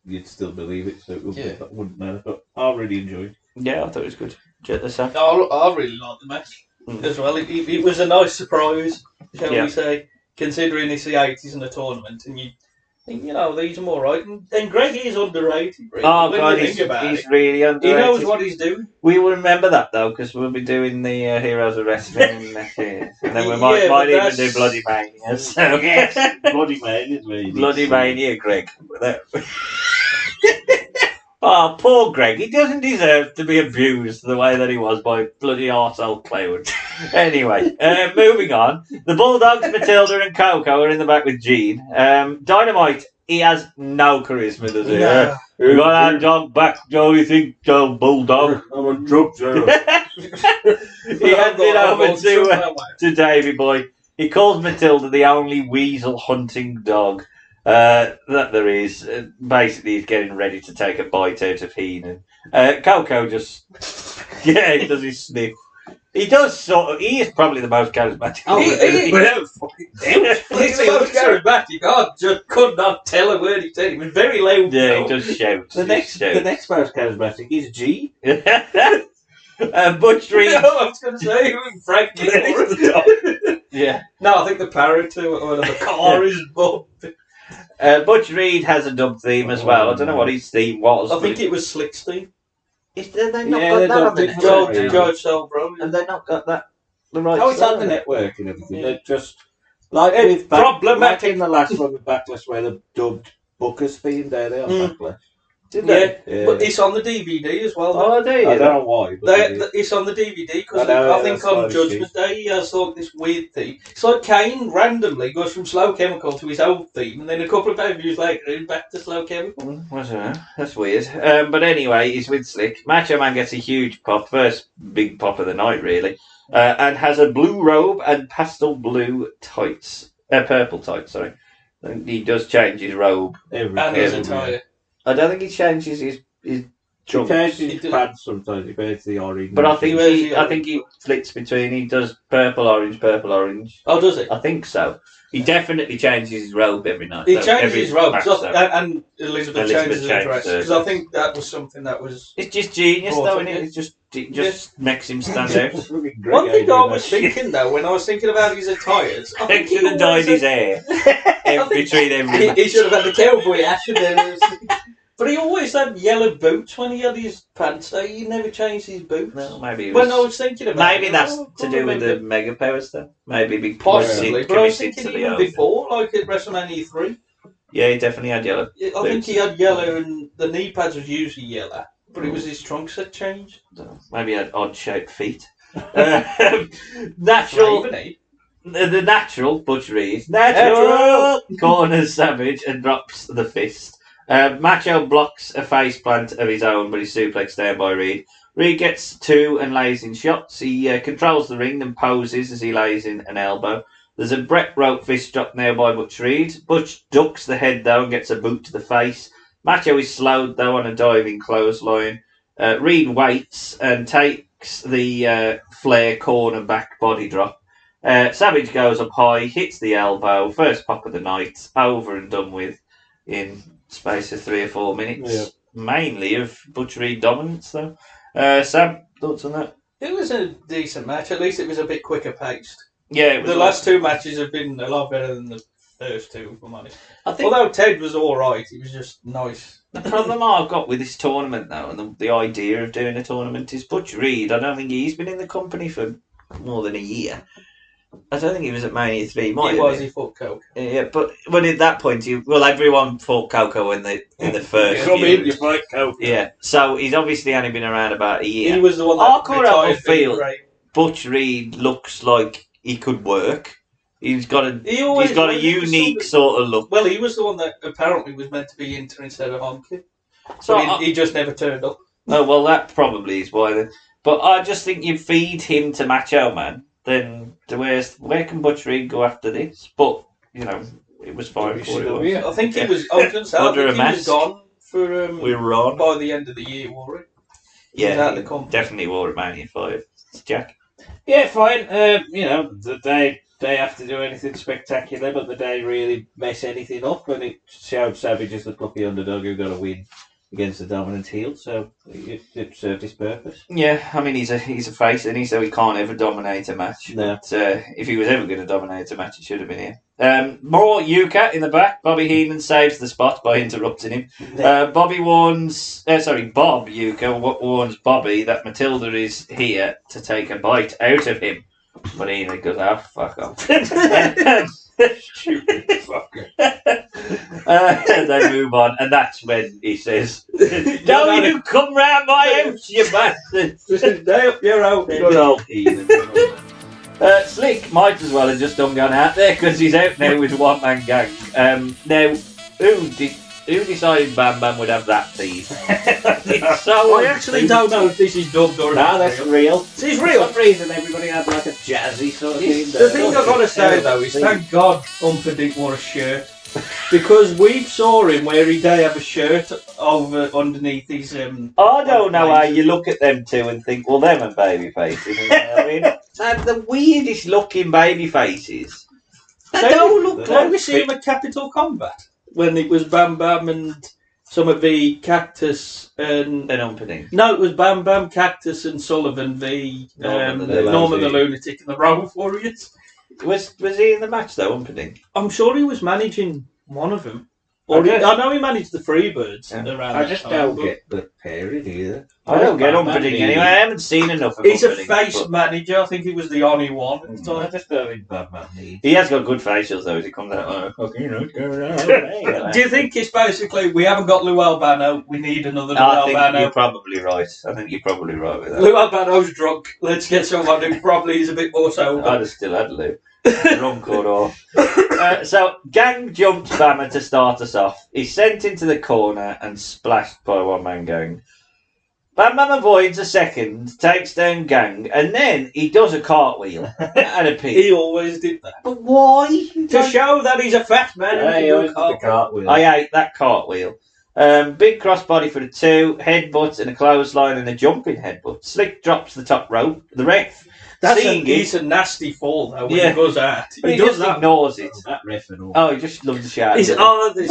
[SPEAKER 4] you'd still believe it. So that wouldn't matter. But I really enjoyed.
[SPEAKER 1] yeah, I thought it was good. Check this out.
[SPEAKER 2] I really liked the match as well. It was a nice surprise, shall we say, considering it's the 80s and the tournament, and you know, these are more right. And Greg is underrated. Really,
[SPEAKER 1] Oh
[SPEAKER 2] when
[SPEAKER 1] God,
[SPEAKER 2] you think about
[SPEAKER 1] he's
[SPEAKER 2] it.
[SPEAKER 1] really underrated.
[SPEAKER 2] He knows what he's doing.
[SPEAKER 1] We will remember that though, because we'll be doing the Heroes of Wrestling next year, and then we
[SPEAKER 2] Yeah,
[SPEAKER 1] might
[SPEAKER 2] but
[SPEAKER 1] even
[SPEAKER 2] that's-
[SPEAKER 1] do Bloody Mania. So
[SPEAKER 4] Yes, Bloody Man is really
[SPEAKER 1] Bloody Mania, Greg. Oh, poor Greg. He doesn't deserve to be abused the way that he was by bloody arsehole clown. Anyway, moving on. The Bulldogs, Matilda and Coco are in the back with Gene. Dynamite, he has no charisma, does he?
[SPEAKER 2] No.
[SPEAKER 1] You got that dog back, Joe, you think, Joe Bulldog?
[SPEAKER 4] I'm on drugs,
[SPEAKER 1] He hands it over to Davy Boy. He calls Matilda the only weasel hunting dog that there is. Basically, he's getting ready to take a bite out of Heenan. Coco just Yeah, he does his sniff. He does sort of. He is probably the most charismatic.
[SPEAKER 2] Oh, he
[SPEAKER 4] Without fucking doubt.
[SPEAKER 2] He's the most charismatic. I just could not tell a word he said. He was very loud.
[SPEAKER 1] Yeah,
[SPEAKER 2] though.
[SPEAKER 1] he does shout.
[SPEAKER 4] The next most charismatic is G.
[SPEAKER 1] Butch Reed.
[SPEAKER 2] No, I was going to say Frank Gilmore.
[SPEAKER 1] Yeah.
[SPEAKER 2] No, I think the parrot or the car is Bob.
[SPEAKER 1] Butch Reed has a dub theme as well. I don't know what his theme was.
[SPEAKER 2] I think it was Slick's theme.
[SPEAKER 1] They've not
[SPEAKER 4] Yeah,
[SPEAKER 1] got
[SPEAKER 4] they
[SPEAKER 1] that on
[SPEAKER 4] don't
[SPEAKER 1] the
[SPEAKER 4] think
[SPEAKER 1] network.
[SPEAKER 4] so.
[SPEAKER 2] George Selbro.
[SPEAKER 1] Have they not got that? The right
[SPEAKER 4] Oh, it's
[SPEAKER 1] side?
[SPEAKER 4] on the network and everything.
[SPEAKER 2] Yeah.
[SPEAKER 4] They're just like
[SPEAKER 2] It's
[SPEAKER 4] with
[SPEAKER 2] problematic.
[SPEAKER 4] like in the last one with Backlash where they dubbed Booker's theme there. They on Backlash.
[SPEAKER 1] Did
[SPEAKER 2] Yeah,
[SPEAKER 1] they?
[SPEAKER 2] but it's on the DVD as well.
[SPEAKER 1] Oh, there you
[SPEAKER 4] I
[SPEAKER 1] go.
[SPEAKER 4] don't know why. But
[SPEAKER 2] It's on the DVD because
[SPEAKER 4] I know,
[SPEAKER 2] I think
[SPEAKER 4] that's
[SPEAKER 2] on
[SPEAKER 4] what
[SPEAKER 2] Judgment Day he has like this weird theme. It's like Kane randomly goes from Slow Chemical to his old theme, and then a couple of pay-per-views later he's back to Slow Chemical.
[SPEAKER 1] I don't know. That's weird. But anyway, he's with Slick. Macho Man gets a huge pop, first big pop of the night, really, and has a blue robe and pastel blue tights. Purple tights, sorry. And he does change his robe.
[SPEAKER 2] And his
[SPEAKER 1] Yeah.
[SPEAKER 2] attire.
[SPEAKER 1] I don't think he changes his
[SPEAKER 4] he
[SPEAKER 1] trunks.
[SPEAKER 4] changes his pants sometimes. He wears the orange.
[SPEAKER 1] But I think
[SPEAKER 2] wears
[SPEAKER 1] he,
[SPEAKER 2] the
[SPEAKER 1] I think he flits between. He does purple, orange, purple, orange.
[SPEAKER 2] Oh, does he?
[SPEAKER 1] I think so. He definitely changes his robe every night.
[SPEAKER 2] He
[SPEAKER 1] though,
[SPEAKER 2] changes
[SPEAKER 1] every
[SPEAKER 2] his robe,
[SPEAKER 1] match,
[SPEAKER 2] so-
[SPEAKER 1] though.
[SPEAKER 2] and Elizabeth changes her
[SPEAKER 1] changed
[SPEAKER 2] dress
[SPEAKER 1] her
[SPEAKER 2] because I
[SPEAKER 1] dress.
[SPEAKER 2] think that was something that was.
[SPEAKER 1] It's just genius, though,
[SPEAKER 2] Awesome,
[SPEAKER 1] isn't
[SPEAKER 2] yeah.
[SPEAKER 1] it? It just makes him stand out.
[SPEAKER 2] One thing I was thinking though, when I was thinking about his attires, I
[SPEAKER 1] He
[SPEAKER 2] think
[SPEAKER 1] should have dyed his hair between every
[SPEAKER 2] He
[SPEAKER 1] match.
[SPEAKER 2] should have had the cowboy hat and then. But he always had yellow boots when he had his pants. He never changed his boots.
[SPEAKER 1] No, maybe it
[SPEAKER 2] When I
[SPEAKER 1] was.
[SPEAKER 2] was thinking about
[SPEAKER 1] Maybe
[SPEAKER 2] it,
[SPEAKER 1] that's
[SPEAKER 2] I
[SPEAKER 1] to
[SPEAKER 2] can't
[SPEAKER 1] do with the
[SPEAKER 2] remember.
[SPEAKER 1] mega powers, then. Maybe be
[SPEAKER 2] Possibly, but I was
[SPEAKER 1] committed
[SPEAKER 2] thinking
[SPEAKER 1] to the
[SPEAKER 2] even
[SPEAKER 1] old.
[SPEAKER 2] before, like at WrestleMania 3.
[SPEAKER 1] Yeah, he definitely had yellow.
[SPEAKER 2] I think he had yellow and the knee pads was usually yellow, but it was his trunks that changed.
[SPEAKER 1] Maybe he had odd-shaped feet. Natural.
[SPEAKER 2] Flavor,
[SPEAKER 1] The natural Butch Reed. Natural! Corners Savage and drops the fist. Macho blocks a face plant of his own, but he's suplexed down by Reed. Reed gets two and lays in shots. He controls the ring and poses as he lays in an elbow. There's a Brett rope fist drop now by Butch Reed. Butch ducks the head though and gets a boot to the face. Macho is slowed though on a diving clothesline. Reed waits and takes the Flair corner back body drop. Savage goes up high, hits the elbow, first pop of the night, over and done with in space of 3 or 4 minutes.
[SPEAKER 4] Yeah.
[SPEAKER 1] Mainly of Butch Reed dominance though. Sam, thoughts on that?
[SPEAKER 2] It was a decent match. At least it was a bit quicker paced.
[SPEAKER 1] Yeah, it was
[SPEAKER 2] The last two matches have been a lot better than the first two, if I'm honest.
[SPEAKER 1] I think
[SPEAKER 2] Although Ted was alright, it was just nice.
[SPEAKER 1] the problem I've got with this tournament though, and the idea of doing a tournament is Butch Reed. I don't think he's been in the company for more than a year. I don't think he was at Mania 3.
[SPEAKER 2] He fought Coke.
[SPEAKER 1] Yeah, but at that point, everyone fought Coco in the first.
[SPEAKER 4] Come
[SPEAKER 1] feud.
[SPEAKER 4] in, you fight Coke.
[SPEAKER 1] Yeah, so he's obviously only been around about a year.
[SPEAKER 2] He was the one that
[SPEAKER 1] I can't help
[SPEAKER 2] retired
[SPEAKER 1] but feel
[SPEAKER 2] Big Ray.
[SPEAKER 1] Butch Reed looks like he could work. He's got a
[SPEAKER 2] He always
[SPEAKER 1] he's got a
[SPEAKER 2] was. He was
[SPEAKER 1] unique
[SPEAKER 2] somebody-
[SPEAKER 1] sort of look.
[SPEAKER 2] Well, he was the one that apparently was meant to be Inter instead of Honky.
[SPEAKER 1] So
[SPEAKER 2] But he just never turned up.
[SPEAKER 1] oh well, that probably is why. Then. But I just think you feed him to Macho Man, then where can Butch Reed go after this? But it was fine before it was.
[SPEAKER 4] Yeah.
[SPEAKER 2] I think he was. I was going to say, I
[SPEAKER 1] Under
[SPEAKER 2] think
[SPEAKER 1] a
[SPEAKER 2] he was
[SPEAKER 1] mask.
[SPEAKER 2] gone for
[SPEAKER 1] We were on.
[SPEAKER 2] by the end of the year, Warwick.
[SPEAKER 1] Yeah,
[SPEAKER 2] Without
[SPEAKER 1] he
[SPEAKER 2] the company.
[SPEAKER 1] definitely wore at Mania 5. Jack.
[SPEAKER 4] Yeah, fine. They have to do anything spectacular, but they really mess anything up, and it showed Savage as the plucky underdog who got a win against the dominant heel, so it served its purpose.
[SPEAKER 1] Yeah, I mean he's a face, and so he can't ever dominate a match.
[SPEAKER 4] No.
[SPEAKER 1] But if he was ever going to dominate a match, it should have been here. More Yuka in the back. Bobby Heenan saves the spot by interrupting him. Bob Yuka warns Bobby that Matilda is here to take a bite out of him. But Heenan goes, fuck off.
[SPEAKER 4] Stupid fucker.
[SPEAKER 1] They move on, and that's when he says, "Don't you come round my house, you bastard!"
[SPEAKER 2] Day up your own.
[SPEAKER 1] Good old Heenan. Slick might as well have just gone out there because he's out now with one man gang. Now, who decided Bam Bam would have that teeth? It's so
[SPEAKER 2] I actually don't know if this is dubbed or
[SPEAKER 4] No, that's real.
[SPEAKER 2] It's
[SPEAKER 4] For
[SPEAKER 2] real.
[SPEAKER 4] some reason, everybody had like a jazzy sort of thing.
[SPEAKER 2] The thing I've got to say though is, thank God Umper didn't wear a shirt. Because we saw him where he did have a shirt over underneath his.
[SPEAKER 1] I don't know how you look at them two and think, well, them are baby faces. I mean, they're the weirdest looking baby faces. They don't look
[SPEAKER 2] Did we see him at Capital Combat when it was Bam Bam and some of the Cactus and
[SPEAKER 1] Humperdinck.
[SPEAKER 2] No, it was Bam Bam, Cactus and Sullivan v Norman the Lunatic and the Road Warriors.
[SPEAKER 1] Was he in the match though, Humperdinck?
[SPEAKER 2] I'm sure he was managing one of them. Or I know he managed the Freebirds around.
[SPEAKER 4] I just don't get the pairing either.
[SPEAKER 1] I don't get Humperdinck anyway. I haven't seen enough of
[SPEAKER 2] He's a
[SPEAKER 1] Humperdinck,
[SPEAKER 2] face manager. I think he was the only one.
[SPEAKER 4] I just don't think Batman needs.
[SPEAKER 1] He has got good facials though as he comes out.
[SPEAKER 2] Do you think it's basically we haven't got Lou Albano, we need another Lou
[SPEAKER 1] I think
[SPEAKER 2] Albano?
[SPEAKER 1] you're probably right. I think you're probably right with that.
[SPEAKER 2] Lou Albano's drunk. Let's get someone who probably is a bit more sober.
[SPEAKER 1] I'd have still had Lou. Drunk or off. So Gang jumps Bammer to start us off. He's sent into the corner and splashed by one man Gang. Bam Bam avoids a second, takes down Gang, and then he does a cartwheel and a pin.
[SPEAKER 2] He always did that.
[SPEAKER 1] But why?
[SPEAKER 2] To show that he's a fat man.
[SPEAKER 4] He always did the cartwheel.
[SPEAKER 1] I hate that cartwheel. Big crossbody for the 2, headbutt and a clothesline and a jumping headbutt. Slick drops the top rope. The ref,
[SPEAKER 2] He's a nasty fall though when he goes out.
[SPEAKER 1] He does that. Ignores it.
[SPEAKER 4] That ref and all.
[SPEAKER 1] Oh, he just loves the shout.
[SPEAKER 2] He's on this.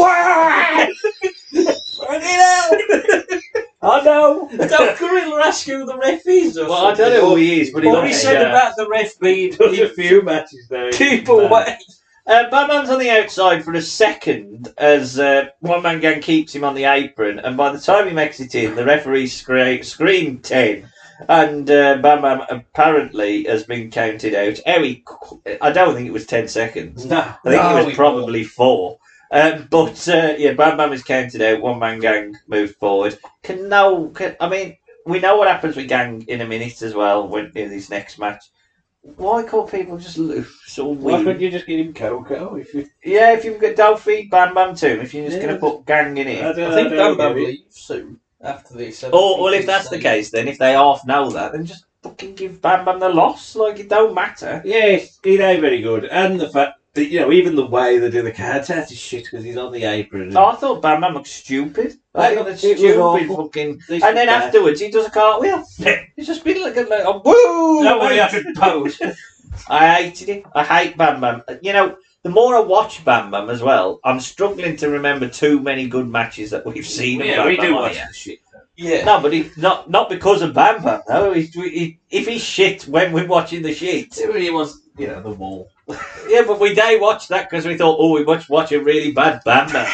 [SPEAKER 1] I know.
[SPEAKER 2] Don't Gorilla ask who the ref is. Or
[SPEAKER 1] well, I don't know who he is, but
[SPEAKER 2] what he said about the ref being
[SPEAKER 4] a few matches there.
[SPEAKER 2] Keep away.
[SPEAKER 1] Bam Bam's on the outside for a second as one man Gang keeps him on the apron, and by the time he makes it in, the referee screamed 10. And Bam Bam apparently has been counted out. I don't think it was 10 seconds.
[SPEAKER 2] No,
[SPEAKER 1] I think it was probably 4. Bam Bam is counted out. One man Gang moved forward. I mean, we know what happens with Gang in a minute as well when in this next match. Why can't people just lose or win?
[SPEAKER 4] Why couldn't you just give him Coco? If
[SPEAKER 1] you've got don't feed Bam Bam to him. If you're just going to put Gang in it,
[SPEAKER 2] I think Bam Bam leaves soon. After this,
[SPEAKER 1] well, if that's the case, then if they half know that, then just fucking give Bam Bam the loss. Like, it don't matter.
[SPEAKER 4] Yes, he ain't very good, and the fact that even the way they do the cards out is shit because he's on the apron.
[SPEAKER 1] I thought Bam Bam looked stupid. Like,
[SPEAKER 4] It was
[SPEAKER 1] stupid
[SPEAKER 4] awful.
[SPEAKER 1] fucking. And then afterwards, he does a cartwheel. He's just been like a woo.
[SPEAKER 2] pose.
[SPEAKER 1] I hated it. I hate Bam Bam. The more I watch Bam Bam as well, I'm struggling to remember too many good matches that we've seen.
[SPEAKER 4] Yeah, we do watch the shit.
[SPEAKER 2] Yeah.
[SPEAKER 1] No, but not because of Bam Bam. No, if he's shit when we're watching the shit.
[SPEAKER 4] He was, the wall.
[SPEAKER 1] Yeah, but we watch that because we thought, we must watch a really bad Bam Bam.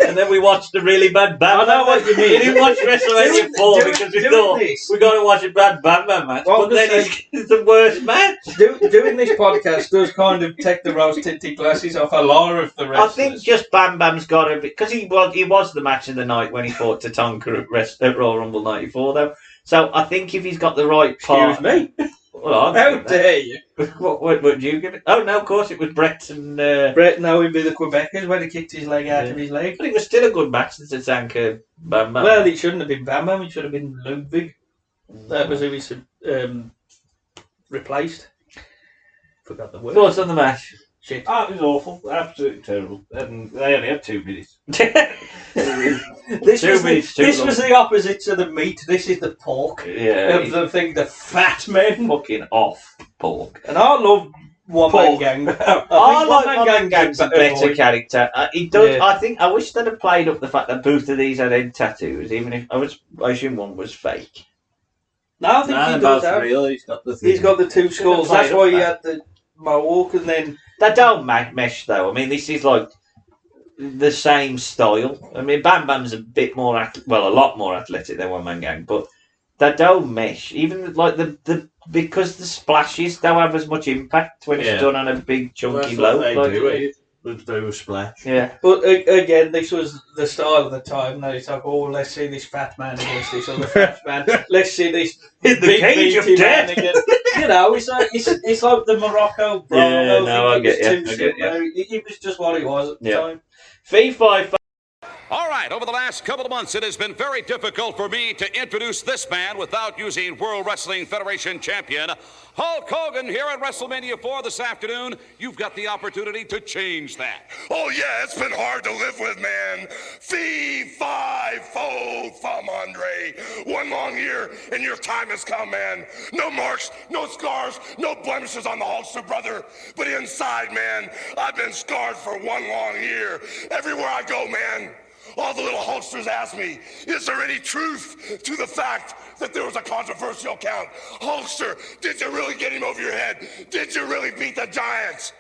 [SPEAKER 1] And then we watched a really bad Bam Bam.
[SPEAKER 2] I know what you mean.
[SPEAKER 1] We didn't watch Wrestlemania 4 because we thought we got to watch a bad Bam Bam match.
[SPEAKER 2] Well,
[SPEAKER 1] but then it's the worst match.
[SPEAKER 2] Doing this podcast does kind of take the rose-tinted glasses off a lot of the wrestlers.
[SPEAKER 1] I think just Bam Bam's got to be, because he was the match of the night when he fought Tatanka at Royal Rumble 94 though. So I think if he's got the right part.
[SPEAKER 2] Excuse me.
[SPEAKER 1] Well,
[SPEAKER 2] how dare you?
[SPEAKER 1] What would you give it? Oh no, of course it was Brett and
[SPEAKER 2] Brett. No, he'd be the Quebecers when he kicked his leg out of his leg.
[SPEAKER 1] But it was still a good match to Tatanka Bam Bam.
[SPEAKER 2] Well, it shouldn't have been Bam Bam. It should have been Ludwig. That was who he replaced. Forgot the word.
[SPEAKER 1] Thoughts on the match?
[SPEAKER 2] Shit.
[SPEAKER 4] Oh, it was awful. Absolutely terrible. And they only had 2 minutes.
[SPEAKER 2] This was the opposite to the meat. This is the pork.
[SPEAKER 1] Yeah.
[SPEAKER 2] Of the thing, the fat men.
[SPEAKER 1] Fucking off pork.
[SPEAKER 2] And I love One Man Gang.
[SPEAKER 1] I like One Man Gang's a better character. He does.
[SPEAKER 2] Yeah.
[SPEAKER 1] I wish they'd have played up the fact that both of these had head tattoos, even if I assume one was fake.
[SPEAKER 2] No, I think he does have.
[SPEAKER 4] Real. He's got the
[SPEAKER 2] 2 skulls. That's why he had the mohawk, and then
[SPEAKER 1] they don't mesh though. I mean, this is like the same style. I mean, Bam Bam's a bit more, a lot more athletic than One Man Gang, but they don't mesh. Even like because the splashes don't have as much impact when it's done on a big chunky bloke.
[SPEAKER 4] They were splash.
[SPEAKER 1] Yeah.
[SPEAKER 2] But again, this was the style of the time. Now it's like, let's see this fat man against this other fat man. Let's see this
[SPEAKER 1] in the cage of death.
[SPEAKER 2] It's like the Morocco Bro.
[SPEAKER 1] Yeah, no, I get you.
[SPEAKER 2] It was just what it was at the time.
[SPEAKER 1] Fee 5
[SPEAKER 6] All right, over the last couple of months, it has been very difficult for me to introduce this man without using World Wrestling Federation champion Hulk Hogan here at WrestleMania 4 this afternoon. You've got the opportunity to change that.
[SPEAKER 3] Oh, yeah, it's been hard to live with, man. Fee, fi, fo, fum, Andre. One long year, and your time has come, man. No marks, no scars, no blemishes on the Hulkster, brother. But inside, man, I've been scarred for one long year. Everywhere I go, man, all the little Hulksters ask me, is there any truth to the fact that there was a controversial count? Hulkster, did you really get him over your head? Did you really beat the Giants?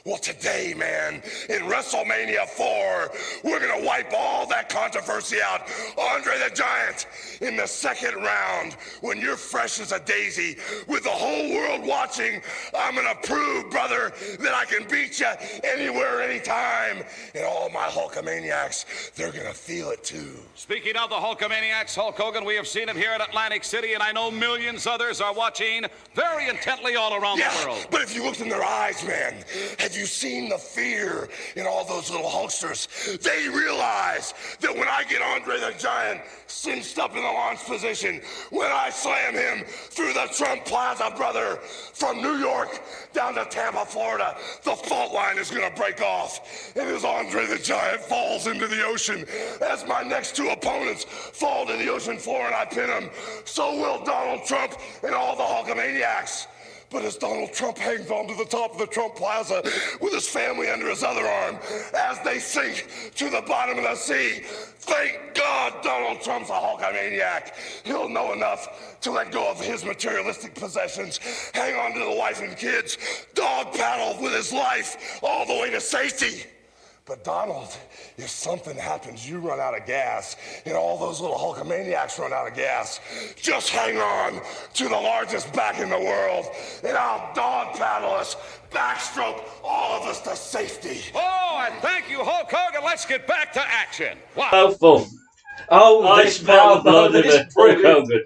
[SPEAKER 3] Well, today, man, in WrestleMania 4, we're going to wipe all that controversy out. Andre the Giant, in the second round, when you're fresh as a daisy, with the whole world watching, I'm going to prove, brother, that I can beat you anywhere, anytime. And all my Hulkamaniacs, they're going to feel it, too.
[SPEAKER 6] Speaking of the Hulkamaniacs, Hulk Hogan, we have seen him here at Atlantic City, and I know millions others are watching very intently all around the world.
[SPEAKER 3] But if you looked in their eyes, man, have you seen the fear in all those little Hulksters? They realize that when I get Andre the Giant cinched up in the launch position, when I slam him through the Trump Plaza, brother, from New York down to Tampa, Florida, the fault line is gonna break off. And as Andre the Giant falls into the ocean, as my next two opponents fall to the ocean floor and I pin them, so will Donald Trump and all the Hulkamaniacs. But as Donald Trump hangs onto the top of the Trump Plaza with his family under his other arm, as they sink to the bottom of the sea, thank God Donald Trump's a Hulkamaniac. He'll know enough to let go of his materialistic possessions, hang on to the wife and kids, dog paddle with his life all the way to safety. But Donald, if something happens, you run out of gas, and all those little Hulkamaniacs run out of gas, just hang on to the largest back in the world, and I'll dog paddle us, backstroke all of us to safety.
[SPEAKER 6] Oh, and thank you, Hulk Hogan. Let's get back to action. Wow.
[SPEAKER 4] Oh, fun.
[SPEAKER 2] Oh,
[SPEAKER 4] I smell the blood of Hulk Hogan.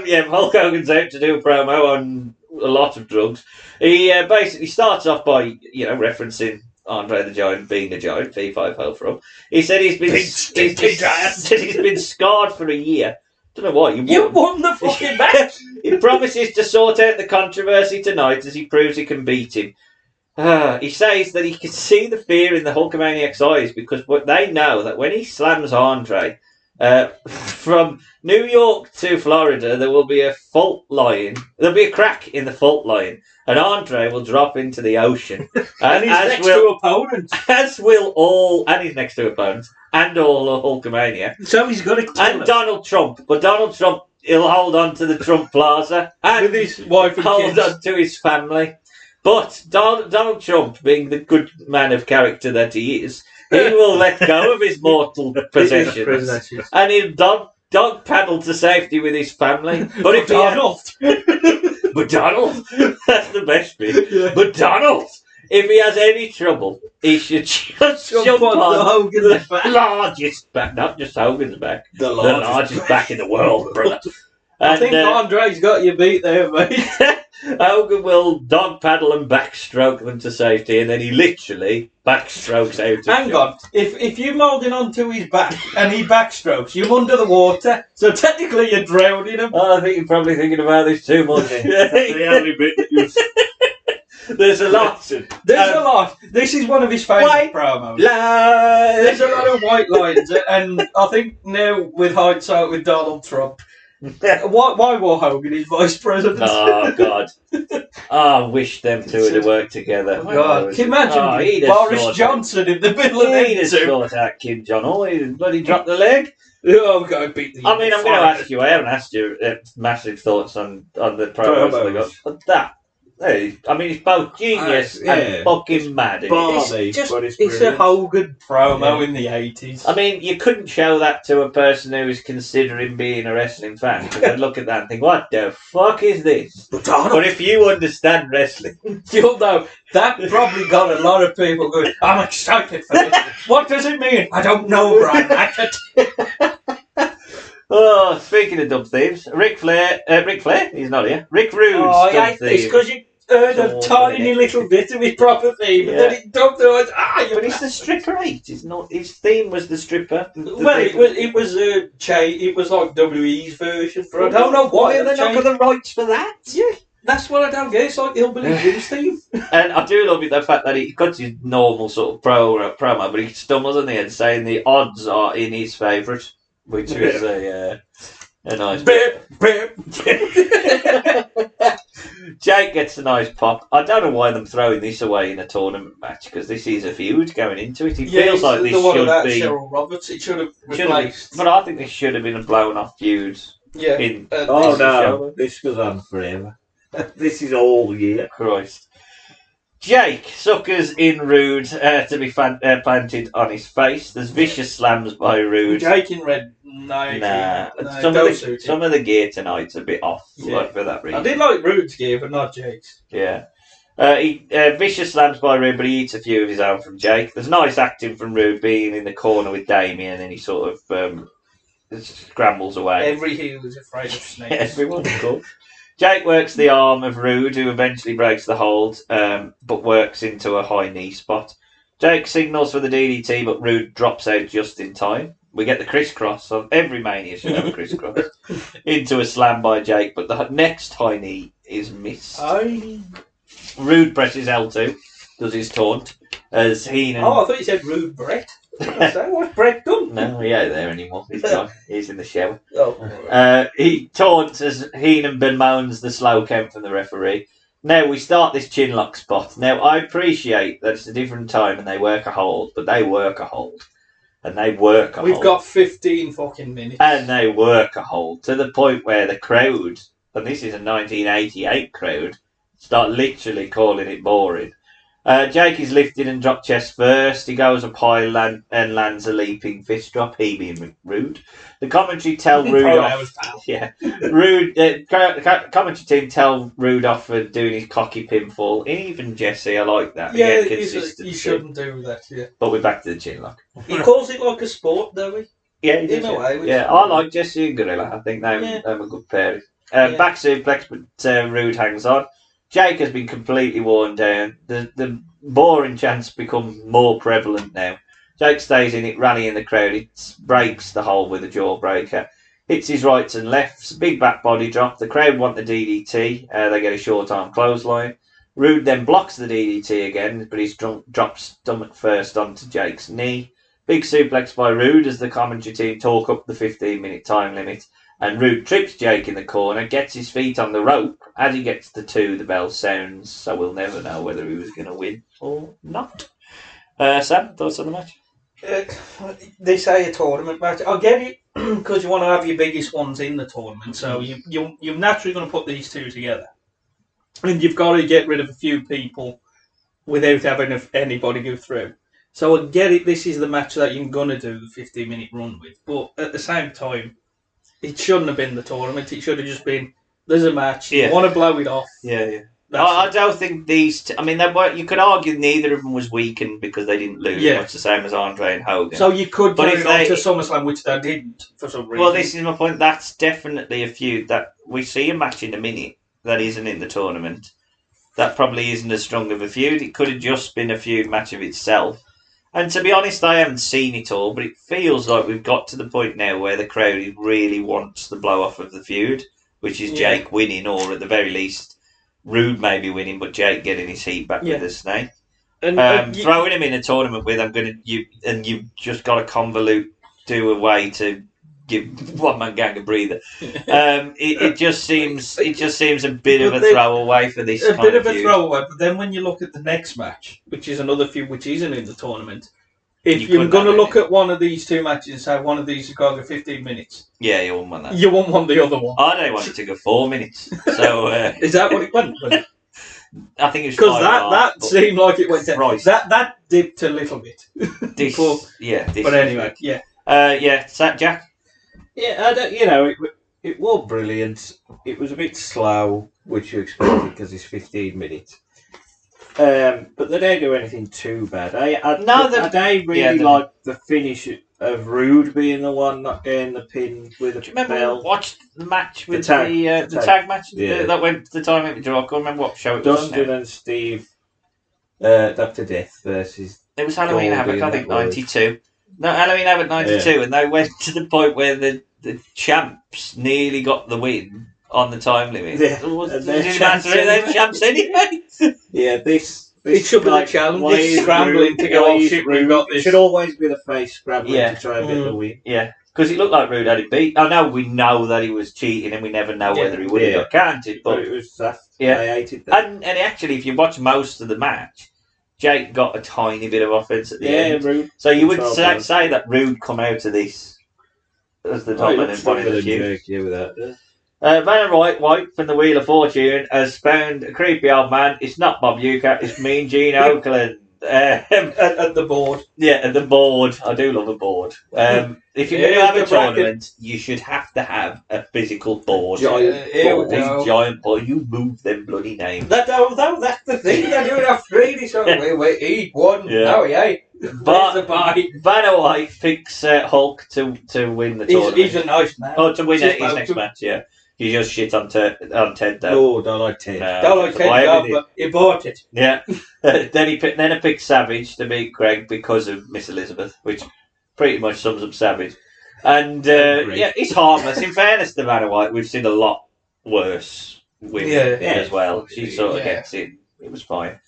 [SPEAKER 4] Yeah, Hulk Hogan's out to do a promo on a lot of drugs. He basically starts off by, referencing Andre the Giant being a giant, fee-fi-fo from. He said he's been scarred for a year. Don't know why.
[SPEAKER 2] You won the fucking match.
[SPEAKER 4] He promises to sort out the controversy tonight as he proves he can beat him. He says that he can see the fear in the Hulkamaniac's eyes because they know that when he slams Andre from New York to Florida, there will be a fault line. There'll be a crack in the fault line, and Andre will drop into the ocean.
[SPEAKER 2] And he's next to opponents.
[SPEAKER 4] As will all, and he's next to opponents, and all the Hulkamania.
[SPEAKER 2] So he's got to kill
[SPEAKER 4] And Donald Trump. But Donald Trump, he'll hold on to the Trump Plaza and
[SPEAKER 2] with his wife and
[SPEAKER 4] hold
[SPEAKER 2] kids.
[SPEAKER 4] on to his family. But Donald Trump, being the good man of character that he is, he will let go of his mortal possessions and he'll dog paddle to safety with his family. But if
[SPEAKER 2] Donald,
[SPEAKER 4] but Donald, that's the best bit.
[SPEAKER 2] Yeah.
[SPEAKER 4] But Donald, if he has any trouble, he should just jump on
[SPEAKER 2] Hogan's back.
[SPEAKER 4] Largest back, not just Hogan's back, the largest back in the world, brother.
[SPEAKER 2] I think Andre's got you beat there, mate.
[SPEAKER 4] Hogan will dog paddle and backstroke them to safety, and then he literally backstrokes out.
[SPEAKER 2] Hang on, if you're molding onto his back and he backstrokes, you're under the water, so technically you're drowning him.
[SPEAKER 4] Oh, I think you're probably thinking about this too much. That's the only bit that you. There's a lot.
[SPEAKER 2] There's a lot. This is one of his favourite promos. There's a lot of white lines, and I think now, with hindsight, with Donald Trump, why were Hogan his vice president?
[SPEAKER 4] Oh, God. I wish them two had worked together.
[SPEAKER 2] Oh, God. Can you imagine Boris Johnson in the middle of it?
[SPEAKER 4] He'd have thought out Kim Jong-un. He'd bloody dropped the leg.
[SPEAKER 2] Oh, I'm going to beat the
[SPEAKER 4] I'm going to ask you. I haven't asked you massive thoughts on the promos. But that. Hey, I mean, it's both genius and fucking mad.
[SPEAKER 2] It's a Hogan promo in the 80s.
[SPEAKER 4] I mean, you couldn't show that to a person who was considering being a wrestling fan because they'd look at that and think, what the fuck is this? But if you understand wrestling,
[SPEAKER 2] you'll know that probably got a lot of people going, I'm excited for this. What does it mean? I don't know, Brian Hackett.
[SPEAKER 4] Oh, speaking of dub thieves, Ric Flair, he's not here. Rick Rude's dub thief.
[SPEAKER 2] It's because heard a tiny little bit of his proper theme, and then it dubbed it.
[SPEAKER 1] But it's the stripper 8. It's not. His theme was the stripper.
[SPEAKER 2] Well, it was it was like WE's version. But I don't know why
[SPEAKER 1] they not got the rights for that.
[SPEAKER 2] Yeah, that's what I don't get. It's like the Hillbilly Jim's theme.
[SPEAKER 1] And I do love it, the fact that he cuts his normal sort of promo, but he stumbles on the end saying the odds are in his favourite, which was a nice
[SPEAKER 2] Bip.
[SPEAKER 1] Jake gets a nice pop. I don't know why they're throwing this away in a tournament match, because this is a feud going into it. It feels like this should be
[SPEAKER 2] Cheryl Roberts. It should have replaced.
[SPEAKER 1] But I think this should have been a blown off feud.
[SPEAKER 2] Yeah.
[SPEAKER 4] This goes on forever. This is all year.
[SPEAKER 1] Christ. Jake suckers in Rude to be planted on his face. There's vicious slams by Rude.
[SPEAKER 2] Jake in red.
[SPEAKER 1] Nah.
[SPEAKER 2] No,
[SPEAKER 1] some of the gear tonight's a bit off, like, for that reason.
[SPEAKER 2] I did like Rude's gear, but not Jake's.
[SPEAKER 1] Yeah. Vicious slams by Rude, but he eats a few of his own from Jake. There's nice acting from Rude being in the corner with Damien, and he sort of scrambles away.
[SPEAKER 2] Every heel is afraid of snakes.
[SPEAKER 1] Everyone's cool. Jake works the arm of Rude, who eventually breaks the hold, but works into a high knee spot. Jake signals for the DDT, but Rude drops out just in time. We get the crisscross of every Mania should have a crisscross into a slam by Jake, but the next high knee is missed. Rude presses L2, does his taunt as Heenan.
[SPEAKER 2] Oh, I thought you said Rude Brett. What's Brett done?
[SPEAKER 1] No, he ain't there anymore. He's gone. He's in the shower.
[SPEAKER 2] Oh.
[SPEAKER 1] He taunts as Heenan bemoans the slow count from the referee. Now we start this chinlock spot. Now I appreciate that it's a different time and they work a hold, but they work a hold. And they work a hold.
[SPEAKER 2] We've got 15 fucking minutes.
[SPEAKER 1] And they work a hold to the point where the crowd, and this is a 1988 crowd, start literally calling it boring. Jake is lifted and dropped chest first. He goes up high and lands a leaping fist drop. He being Rude. The commentary tell Rude off. Yeah, Rude. Commentary team tell Rude off for doing his cocky pinfall. Even Jesse, I like that.
[SPEAKER 2] Yeah, you shouldn't do that. Yeah,
[SPEAKER 1] but we're back to the chinlock.
[SPEAKER 2] He calls it like a sport, don't we?
[SPEAKER 1] Yeah, he does,
[SPEAKER 2] in a way.
[SPEAKER 1] Yeah, I like Jesse and Gorilla. I think they're a good pair. Back suplex, but Rude hangs on. Jake has been completely worn down. The boring chants become more prevalent now. Jake stays in it, rallying the crowd. It breaks the hold with a jawbreaker. Hits his rights and lefts. Big back body drop. The crowd want the DDT. They get a short arm clothesline. Rude then blocks the DDT again, but he's drops stomach first onto Jake's knee. Big suplex by Rude as the commentary team talk up the 15-minute time limit. And Rude trips Jake in the corner, gets his feet on the rope. As he gets to 2, the bell sounds, so we'll never know whether he was going to win or not. Sam, thoughts on the match?
[SPEAKER 2] They say a tournament match. I get it, because you want to have your biggest ones in the tournament, so you're naturally going to put these two together. And you've got to get rid of a few people without having anybody go through. So I get it, this is the match that you're going to do the 15-minute run with, but at the same time, it shouldn't have been the tournament. It should have just been, there's a match, you want to blow it off.
[SPEAKER 1] Yeah. I don't think these... I mean, you could argue neither of them was weakened because they didn't lose. Much the same as Andre and Hogan.
[SPEAKER 2] So you could carry it on to SummerSlam, which they didn't, for some reason.
[SPEAKER 1] Well, this is my point. That's definitely a feud that we see a match in a minute that isn't in the tournament. That probably isn't as strong of a feud. It could have just been a feud match of itself. And to be honest, I haven't seen it all, but it feels like we've got to the point now where the crowd really wants the blow-off of the feud, which is Jake winning, or at the very least, Rude maybe winning, but Jake getting his heat back with the snake. And throwing him in a tournament with, you've just got to do a way to give one man gang a breather. It just seems a bit of a throwaway for this.
[SPEAKER 2] A bit of a throwaway, but then when you look at the next match, which is another feud which isn't in the tournament, if you're going to look at one of these two matches and say one of these is going to go 15 minutes,
[SPEAKER 1] you won't want that.
[SPEAKER 2] You won't want the other one.
[SPEAKER 1] I don't want it to go 4 minutes. So
[SPEAKER 2] is that what it went?
[SPEAKER 1] I think it was
[SPEAKER 2] because that seemed like it went down. That dipped a little bit.
[SPEAKER 1] But
[SPEAKER 2] anyway,
[SPEAKER 1] Jack.
[SPEAKER 4] Yeah, it was brilliant. It was a bit slow, which you expected because it's 15 minutes. But they don't do anything too bad. I really like the finish of Rude being the one not getting the pin with a
[SPEAKER 1] Do you remember
[SPEAKER 4] bell.
[SPEAKER 1] we watched the match with
[SPEAKER 4] the
[SPEAKER 1] tag match
[SPEAKER 4] that
[SPEAKER 1] went to the time limit draw? I can't remember what show it was on
[SPEAKER 4] Dustin
[SPEAKER 1] now.
[SPEAKER 4] and Steve, Dr. Death versus.
[SPEAKER 1] It was Halloween
[SPEAKER 4] Goldie
[SPEAKER 1] Havoc, I
[SPEAKER 4] and
[SPEAKER 1] think,
[SPEAKER 4] that was-
[SPEAKER 1] 92. No, Halloween Havoc 92, and they went to the point where the champs nearly got the win on the time limit.
[SPEAKER 4] Yeah,
[SPEAKER 1] They're champs anyway.
[SPEAKER 4] Yeah, this
[SPEAKER 2] It should be the challenge. It's scrambling to go, oh shit, we've got this.
[SPEAKER 4] It should always be the face scrambling
[SPEAKER 1] Yeah.
[SPEAKER 4] to try and get the win.
[SPEAKER 1] Yeah, because it looked like Rude had it beat. I know we know that he was cheating, and we never know whether he would have got counted.
[SPEAKER 4] But
[SPEAKER 1] But
[SPEAKER 4] it was that.
[SPEAKER 1] Yeah.
[SPEAKER 4] I hated that.
[SPEAKER 1] and actually, if you watch most of the match, Jake got a tiny bit of offense at the end.
[SPEAKER 4] Rude.
[SPEAKER 1] So you would
[SPEAKER 4] Control
[SPEAKER 1] say that Rude come out of this as the
[SPEAKER 4] Oh,
[SPEAKER 1] top
[SPEAKER 4] he
[SPEAKER 1] man
[SPEAKER 4] looks
[SPEAKER 1] and one of
[SPEAKER 4] stronger
[SPEAKER 1] the
[SPEAKER 4] than
[SPEAKER 1] few.
[SPEAKER 4] Jake, yeah, with that.
[SPEAKER 1] Van White from the Wheel of Fortune has found a creepy old man. It's not Bob Uecker, it's Mean Gene Oakland.
[SPEAKER 2] At the board.
[SPEAKER 1] Yeah, at the board. I do love a board. If you're going to have a tournament, you should have to have a physical board. Giant board. You move them bloody names.
[SPEAKER 2] That's the thing. They're doing a 3D show. Wait, he won.
[SPEAKER 1] Yeah.
[SPEAKER 2] No, he ain't.
[SPEAKER 1] But Van White picks Hulk to win the tournament.
[SPEAKER 2] He's a nice man.
[SPEAKER 1] Oh, to win his next match, yeah. You just shit on Ted though.
[SPEAKER 4] No, don't like Ted.
[SPEAKER 2] Don't like Ted, but he bought it.
[SPEAKER 1] Yeah. then I picked Savage to beat Greg because of Miss Elizabeth, which pretty much sums up Savage. And it's harmless. In fairness to Van White, we've seen a lot worse women as well. She sort of gets in. It was fine.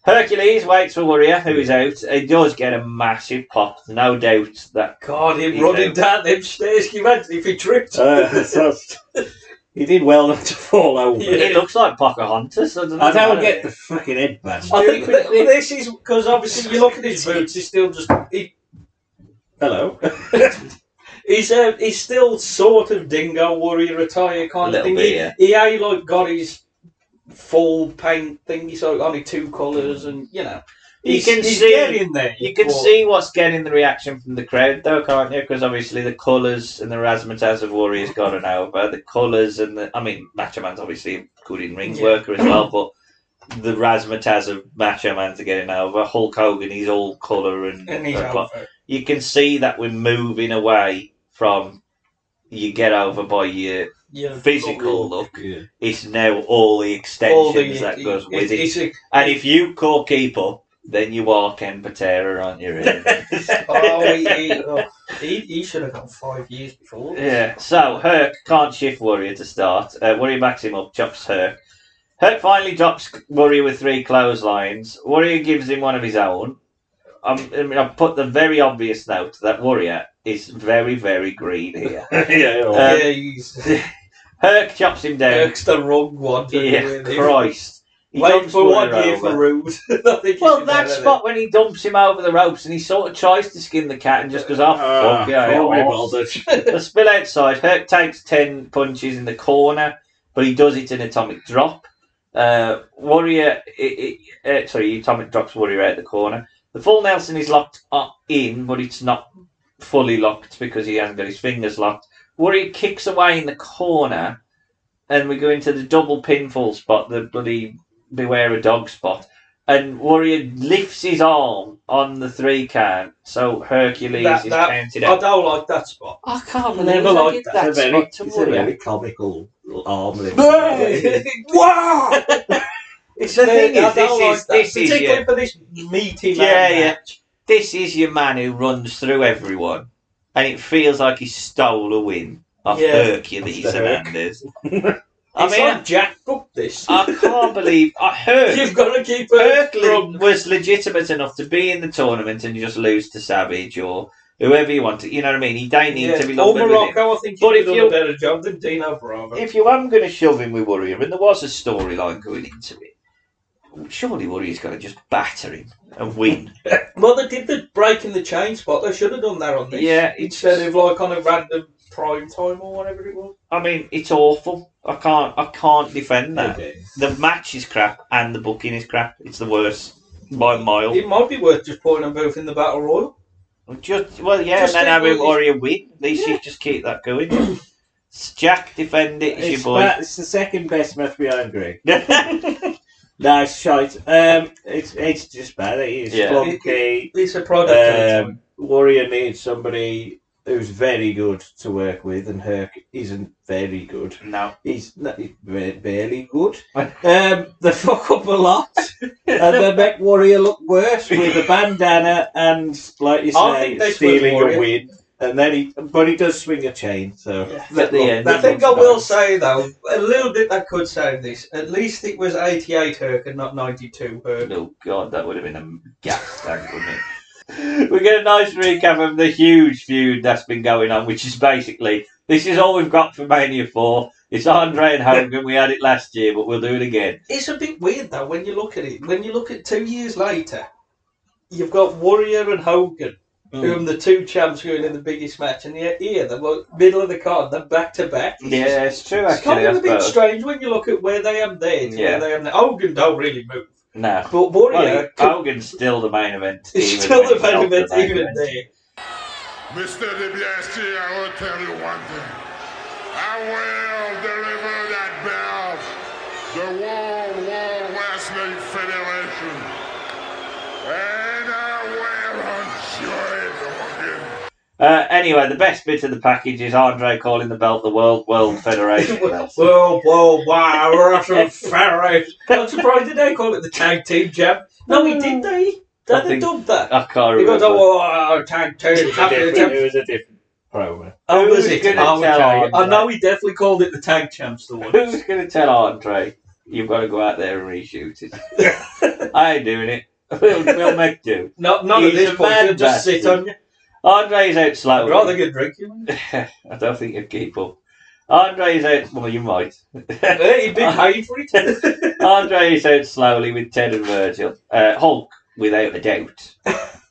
[SPEAKER 1] Hercules waits for Warrior, who is out. He does get a massive pop, no doubt. That
[SPEAKER 2] God, him running down them stairs. Can you imagine if he tripped?
[SPEAKER 4] He did well not to fall over.
[SPEAKER 1] It looks like Pocahontas. I
[SPEAKER 4] don't get the fucking headband.
[SPEAKER 2] I think this is because obviously you look at his boots. He's still just.
[SPEAKER 4] Hello.
[SPEAKER 2] He's still sort of Dingo Warrior attire kind of thing. He ain't like got his full paint thing. He's like only 2 colours, and he's getting there.
[SPEAKER 1] You can see what's getting the reaction from the crowd, though, can't you? Because obviously the colours and the razzmatazz of Warrior's gotten over. The colours and Macho Man's obviously good in ring worker as well, but the razzmatazz of Macho Man's are getting over. Hulk Hogan, he's all colour and
[SPEAKER 2] he's over.
[SPEAKER 1] You can see that we're moving away from you get over by your physical look. Yeah. It's now all the extensions that goes with it. And if you can't keep up, then you are Ken Patera, aren't you? Really?
[SPEAKER 2] He should have gone 5 years before.
[SPEAKER 1] Yeah. So Herc can't shift Warrior to start. Warrior backs him up, chops Herc. Herc finally drops Warrior with 3 clotheslines. Warrior gives him one of his own. I've put the very obvious note that Warrior is very, very green here. Herc chops him down.
[SPEAKER 2] Herc's the wrong one.
[SPEAKER 1] Christ.
[SPEAKER 2] Wait for 1 year for Rude.
[SPEAKER 1] Well, that spot when he dumps him over the ropes and he sort of tries to skin the cat and just goes, fuck yeah. The spill outside. Herc takes 10 punches in the corner, but he does it in atomic drop. Warrior, atomic drops Warrior out the corner. The full Nelson is locked in, but it's not fully locked because he hasn't got his fingers locked. Warrior kicks away in the corner, and we go into the double pinfall spot, the bloody Beware a Dog spot. And Warrior lifts his arm on the 3 count, so Hercules is counted out.
[SPEAKER 2] I don't like that spot.
[SPEAKER 1] I can't believe I did that spot to
[SPEAKER 4] It's
[SPEAKER 1] Warrior.
[SPEAKER 4] a very comical arm lift.
[SPEAKER 2] Wow!
[SPEAKER 1] It's the thing is, this is
[SPEAKER 2] particularly for this meaty
[SPEAKER 1] match. This is your man who runs through everyone, and it feels like he stole a win off Hercules Hernandez.
[SPEAKER 2] Like Jack booked this.
[SPEAKER 1] I can't believe I heard.
[SPEAKER 2] You've got to keep
[SPEAKER 1] Hercules was legitimate enough to be in the tournament and just lose to Savage or whoever you want to. You know what I mean? He don't need to be lumbered with him.
[SPEAKER 2] I think he's done a better job than Dino Bravo.
[SPEAKER 1] If you weren't going to shove him with Warrior, and there was a storyline going into it, surely Warrior's got to just batter him and win.
[SPEAKER 2] Well, they did the breaking the chain spot. They should have done that on this.
[SPEAKER 1] Yeah,
[SPEAKER 2] instead of like on a random prime time or whatever it was.
[SPEAKER 1] I mean, it's awful. I can't defend that. Okay. The match is crap and the booking is crap. It's the worst by a mile.
[SPEAKER 2] It might be worth just putting them both in the Battle Royal.
[SPEAKER 1] And then having Warrior win. At least you just keep that going. Jack, defend it. It's your boy.
[SPEAKER 4] It's the second best match behind Greg. Nice shite. It's just bad. It's clunky.
[SPEAKER 2] It's a product.
[SPEAKER 4] Warrior needs somebody who's very good to work with, and Herc isn't very good.
[SPEAKER 1] No.
[SPEAKER 4] He's barely good. They fuck up a lot, and they make Warrior look worse with a bandana and, like you say, stealing a win. And then he does swing a chain. So
[SPEAKER 2] at the end, I think I will say though, a little bit that could save this. At least it was 88 Herc and not 92 Herc.
[SPEAKER 1] Oh God, that would have been a gas tank, wouldn't it? We get a nice recap of the huge feud that's been going on, which is basically, this is all we've got for Mania 4. It's Andre and Hogan. We had it last year, but we'll do it again.
[SPEAKER 2] It's a bit weird though when you look at it. When you look at 2 years later, you've got Warrior and Hogan. Who are the two champs going in the biggest match, and yet here they're middle of the card, they're back to back.
[SPEAKER 1] Yeah, it's true.
[SPEAKER 2] It's
[SPEAKER 1] Actually,
[SPEAKER 2] kind of a bit strange when you look at where they am there to where they am there. Hogan don't really move.
[SPEAKER 1] No,
[SPEAKER 2] but Warrior,
[SPEAKER 1] Hogan's still the main event.
[SPEAKER 2] He's still the main event, even there.
[SPEAKER 7] Mr. DiBiase, I will tell you one thing. I will deliver that belt, the World Wrestling Federation, and I will enjoy it.
[SPEAKER 1] Anyway, the best bit of the package is Andre calling the belt the World Federation belt.
[SPEAKER 2] Wrestling Federation. I'm surprised did they call it the tag team champ? No, he did. They dubbed that.
[SPEAKER 1] I can't remember.
[SPEAKER 2] He goes, tag team.
[SPEAKER 4] It was a different program.
[SPEAKER 2] Oh, was it? I know he definitely called it the tag champs. The one.
[SPEAKER 1] Who's going to tell Andre you've got to go out there and reshoot it? I ain't doing it. We'll make do.
[SPEAKER 2] Not at this point. He'll just sit on you.
[SPEAKER 1] Andre's out slowly.
[SPEAKER 2] I'd rather get drinking.
[SPEAKER 1] I don't think you'd keep up. Andre's out. Well, you might.
[SPEAKER 2] You'd be paid for it.
[SPEAKER 1] Andre is out slowly with Ted and Virgil. Hulk, without a doubt,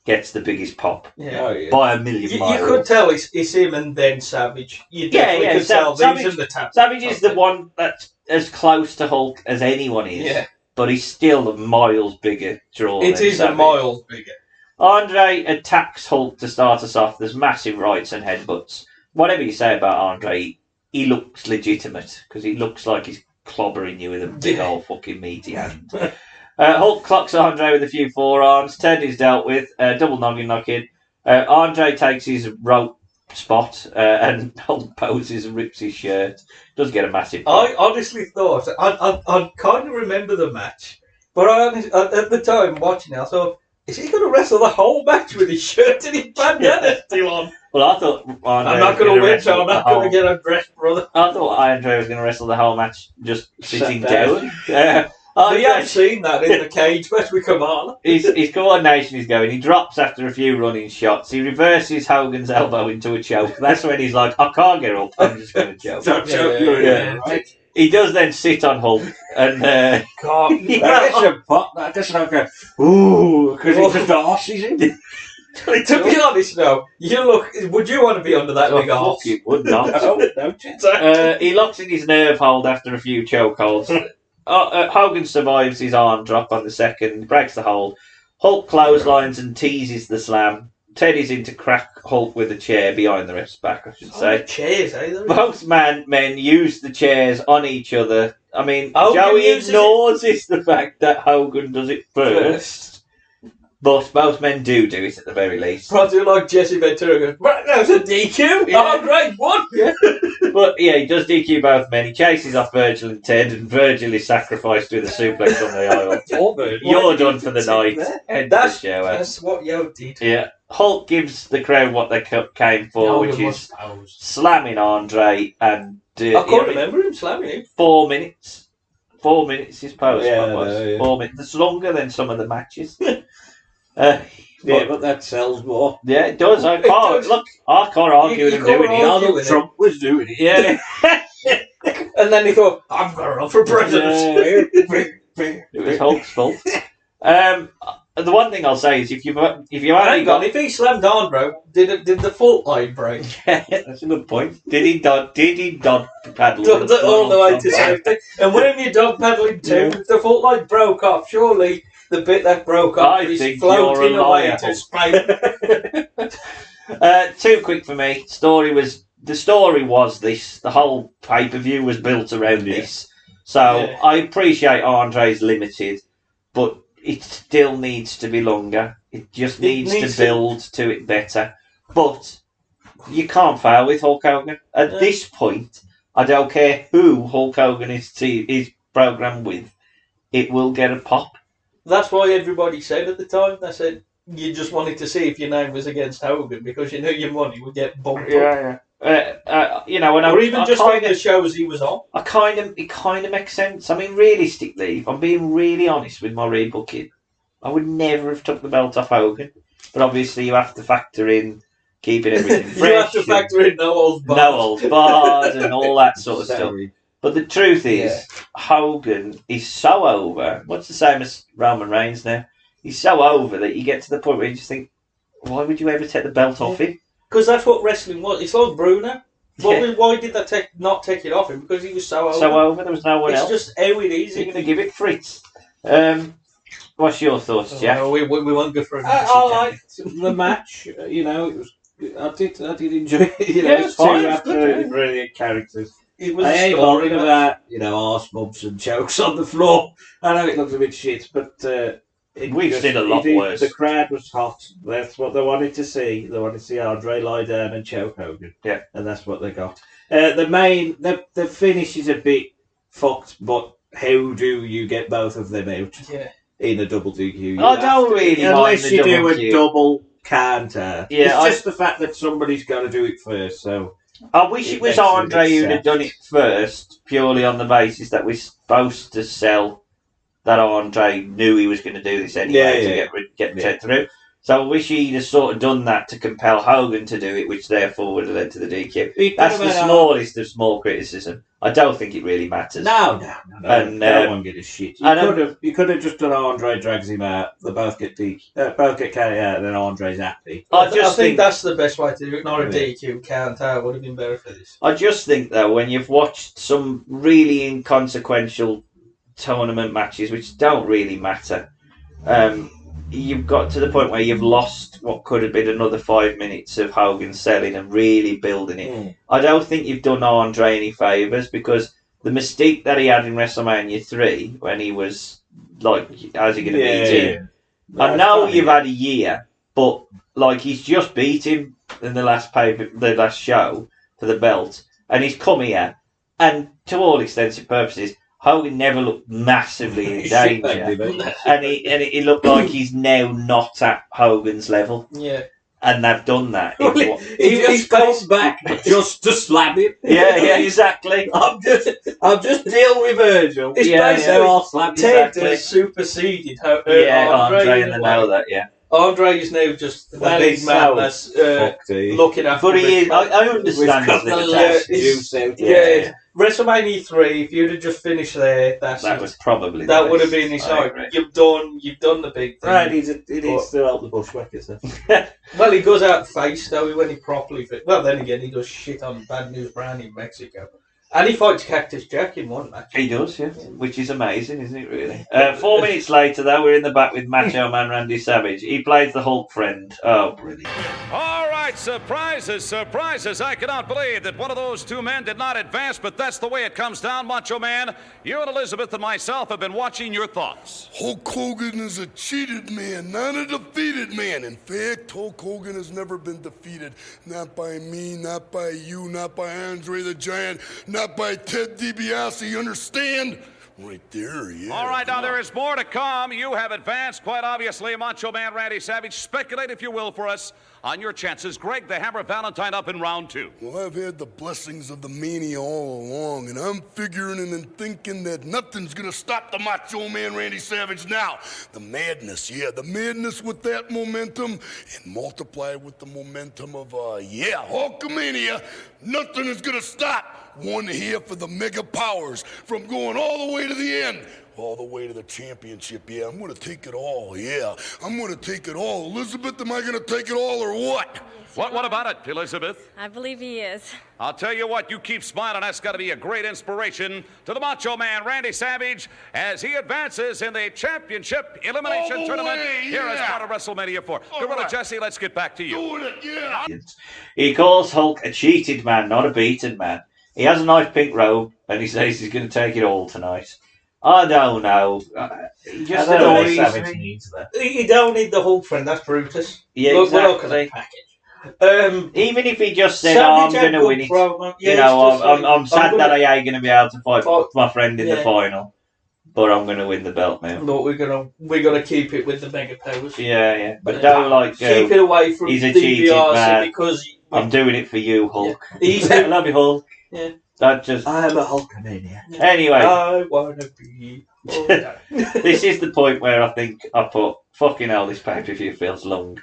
[SPEAKER 1] gets the biggest pop by a million miles.
[SPEAKER 2] You could tell it's him and then Savage. You definitely could tell
[SPEAKER 1] Savage,
[SPEAKER 2] these are the tap.
[SPEAKER 1] Savage is the one that's as close to Hulk as anyone is.
[SPEAKER 2] Yeah.
[SPEAKER 1] But he's still a miles bigger draw.
[SPEAKER 2] It is
[SPEAKER 1] Savage.
[SPEAKER 2] a miles bigger.
[SPEAKER 1] Andre attacks Hulk to start us off. There's massive rights and headbutts. Whatever you say about Andre, he looks legitimate because he looks like he's clobbering you with a big old fucking meaty hand. Hulk clocks Andre with a few forearms. Ted is dealt with. Double noggin knocking. Andre takes his rope spot and Hulk poses and rips his shirt. Does get a massive pop.
[SPEAKER 2] I honestly thought, I kind of remember the match, but at the time watching it, I thought, is he going to wrestle the whole match with his shirt and his bandana still on?
[SPEAKER 1] Well, I thought Andre
[SPEAKER 2] I'm not going to win, so I'm not going to get undressed, brother.
[SPEAKER 1] I thought Andre was going to wrestle the whole match just sitting down.
[SPEAKER 2] You haven't seen that in the cage match with Kamala.
[SPEAKER 1] His coordination is going. He drops after a few running shots. He reverses Hogan's elbow into a choke. That's when he's like, I can't get up. I'm just going to choke.
[SPEAKER 2] Right.
[SPEAKER 1] He does then sit on Hulk and
[SPEAKER 4] That's a pot. That's like a ooh, because it's just arses in.
[SPEAKER 2] To be honest, though, would you want to be under that big arse?
[SPEAKER 1] Fuck, it would not.
[SPEAKER 2] No,
[SPEAKER 1] he locks in his nerve hold after a few chokeholds. Hogan survives his arm drop on the second, breaks the hold. Hulk clotheslines and teases the slam. Teddy's in to crack Hulk with a chair behind the ref's back, I should say.
[SPEAKER 2] Chairs, eh?
[SPEAKER 1] Both men use the chairs on each other. I mean,
[SPEAKER 2] Hogan
[SPEAKER 1] Joey ignores the fact that Hogan does it first. But both men do it at the very least.
[SPEAKER 2] Probably like Jesse Ventura goes, right, that was a DQ?
[SPEAKER 1] Yeah.
[SPEAKER 2] Oh, great, one!
[SPEAKER 1] Yeah. But yeah, he does DQ both men. He chases off Virgil and Ted, and Virgil is sacrificed with a suplex on the aisle. You're done for the night.
[SPEAKER 2] That's what Yo did.
[SPEAKER 1] Yeah. Hulk gives the crowd what they came for, which is slamming Andre and...
[SPEAKER 2] I can't remember him slamming him.
[SPEAKER 1] 4 minutes. 4 minutes his post was.
[SPEAKER 4] Yeah.
[SPEAKER 1] 4 minutes. It's longer than some of the matches.
[SPEAKER 4] But that sells more.
[SPEAKER 1] Yeah, it does. I can't argue with him doing it.
[SPEAKER 4] Donald Trump was doing it.
[SPEAKER 1] Yeah.
[SPEAKER 2] And then he thought, I'm going to run for president.
[SPEAKER 1] It was Hulk's fault. The one thing I'll say is if you've only
[SPEAKER 2] if he slammed Andre, did the fault line break?
[SPEAKER 1] Yeah, that's a good point. Did he dog paddle
[SPEAKER 2] all the way to safety? And when you dog paddling too, if the fault line broke off, surely the bit that broke off is floating away to space.
[SPEAKER 1] Too quick for me. The story was this. The whole pay-per-view was built around this. So I appreciate Andre's limited, but it still needs to be longer. It just needs to build to it better. But you can't fail with Hulk Hogan. At this point, I don't care who Hulk Hogan is programmed with, it will get a pop.
[SPEAKER 2] That's why everybody said at the time, they said you just wanted to see if your name was against Hogan because you knew your money would get bumped up.
[SPEAKER 1] You know, and
[SPEAKER 2] or even just on the shows he was on.
[SPEAKER 1] It kind of makes sense. I mean, realistically, if I'm being really honest with my rebooking, I would never have took the belt off Hogan. But obviously, you have to factor in keeping everything fresh.
[SPEAKER 2] You have to factor in no holds
[SPEAKER 1] barred and all that sort of stuff. But the truth is, Hogan is so over. What's the same as Roman Reigns now? He's so over that you get to the point where you just think, why would you ever take the belt off him?
[SPEAKER 2] Because that's what wrestling was. It's like Bruno. Why did they not take it off him? Because he was so over.
[SPEAKER 1] So over, there was no one else.
[SPEAKER 2] It's just how it is.
[SPEAKER 1] You're going to give it Fritz. What's your thoughts, Jack?
[SPEAKER 2] We won't go for it.
[SPEAKER 4] I liked the match. You know, it was. I did enjoy it. You know, it's two absolutely brilliant characters.
[SPEAKER 2] It was
[SPEAKER 4] I ain't boring about, you know, arse bumps and chokes on the floor. I know it looks a bit shit, but
[SPEAKER 1] we've seen a lot worse.
[SPEAKER 4] The crowd was hot. That's what they wanted to see. They wanted to see Andre lie down and choke Hogan.
[SPEAKER 1] Yeah,
[SPEAKER 4] and that's what they got. The finish is a bit fucked, but how do you get both of them out?
[SPEAKER 2] Yeah.
[SPEAKER 4] In a double DQ.
[SPEAKER 1] I don't really
[SPEAKER 4] unless
[SPEAKER 1] mind
[SPEAKER 4] you
[SPEAKER 1] the
[SPEAKER 4] do a
[SPEAKER 1] Q.
[SPEAKER 4] double counter.
[SPEAKER 1] Yeah,
[SPEAKER 4] it's just the fact that somebody's got to do it first. So
[SPEAKER 1] I wish it was Andre who'd have done it first, purely on the basis that we're supposed to sell that Andre knew he was going to do this anyway to get through. So I wish he'd have sort of done that to compel Hogan to do it, which therefore would have led to the DQ. That's the smallest of small criticism. I don't think it really matters.
[SPEAKER 4] No.
[SPEAKER 1] And
[SPEAKER 4] no one give a shit. You could have just done Andre drags him out. They both get carried out, and then Andre's happy.
[SPEAKER 2] I think that's the best way to do it. Not a DQ count out would have been better for this.
[SPEAKER 1] I just think though, when you've watched some really inconsequential tournament matches, which don't really matter, you've got to the point where you've lost what could have been another 5 minutes of Hogan selling and really building it. I don't think you've done Andre any favours, because the mystique that he had in WrestleMania 3 when he was like, how's he going to beat him? I know you've had a year, but like he's just beat him in the last show for the belt, and he's come here, and to all extents and purposes, Hogan never looked massively in danger, and he looked like he's now not at Hogan's level.
[SPEAKER 2] Yeah,
[SPEAKER 1] and they've done that.
[SPEAKER 4] He's come back just to slap him.
[SPEAKER 1] Yeah, exactly.
[SPEAKER 4] I'm just dealing with Virgil.
[SPEAKER 2] It's basically Ted has superseded
[SPEAKER 1] Andre, and they know that. Yeah.
[SPEAKER 2] Andre is now just the big man that's looking after.
[SPEAKER 1] But he is. I understand his
[SPEAKER 2] limitations. WrestleMania 3. If you'd have just finished there, that
[SPEAKER 1] was probably
[SPEAKER 2] that would have been his side. You've done the big thing.
[SPEAKER 4] Right, he needs to help the bushwhackers.
[SPEAKER 2] Well, he goes out face though when he properly fit. Well, then again, he does shit on Bad News Brown in Mexico. And he fights Cactus Jack in one match.
[SPEAKER 1] He does, yeah. Which is amazing, isn't it, really? 4 minutes later, though, we're in the back with Macho Man Randy Savage. He plays the Hulk friend. Oh, brilliant.
[SPEAKER 6] All right, surprises, surprises. I cannot believe that one of those two men did not advance, but that's the way it comes down, Macho Man. You and Elizabeth and myself have been watching your thoughts.
[SPEAKER 3] Hulk Hogan is a cheated man, not a defeated man. In fact, Hulk Hogan has never been defeated. Not by me, not by you, not by Andre the Giant, not by Ted DiBiase, you understand? Right there, yeah.
[SPEAKER 6] All right, now there is more to come. You have advanced, quite obviously, Macho Man Randy Savage. Speculate, if you will, for us on your chances. Greg the Hammer Valentine up in round 2.
[SPEAKER 3] Well, I've had the blessings of the Mania all along, and I'm figuring and thinking that nothing's gonna stop the Macho Man Randy Savage now. The madness with that momentum, and multiplied with the momentum of, Hulkamania. Nothing is gonna stop one here for the mega powers from going all the way to the end. All the way to the championship, yeah. I'm going to take it all, yeah. I'm going to take it all. Elizabeth, am I going to take it all or what?
[SPEAKER 6] What about it, Elizabeth?
[SPEAKER 8] I believe he is.
[SPEAKER 6] I'll tell you what, you keep smiling. That's got to be a great inspiration to the Macho Man Randy Savage as he advances in the championship elimination tournament here as part of WrestleMania 4. Gorilla Jesse, let's get back to you.
[SPEAKER 3] Doing it, yeah.
[SPEAKER 1] He calls Hulk a cheated man, not a beaten man. He has a nice pink robe, and he says he's going to take it all tonight. I don't know. He just annoys me.
[SPEAKER 2] You don't need the Hulk friend. That's Brutus.
[SPEAKER 1] Yeah,
[SPEAKER 2] look
[SPEAKER 1] exactly.
[SPEAKER 2] at the package.
[SPEAKER 1] Even if he just said, "Oh, I'm going to win it," I'm sad that I ain't going to be able to fight my friend in the final, but I'm going to win the belt now.
[SPEAKER 2] But we're gonna keep it with the mega powers.
[SPEAKER 1] Yeah. But don't
[SPEAKER 2] keep it away from
[SPEAKER 1] he's a cheated man.
[SPEAKER 2] because
[SPEAKER 1] I'm doing it for you, Hulk.
[SPEAKER 2] Yeah.
[SPEAKER 1] I love you, Hulk.
[SPEAKER 2] Yeah.
[SPEAKER 1] That just.
[SPEAKER 4] I am a Hulkamania.
[SPEAKER 1] Yeah. Anyway,
[SPEAKER 2] I wanna be.
[SPEAKER 1] This is the point where I think I put fucking hell. This pay-per-view feels long.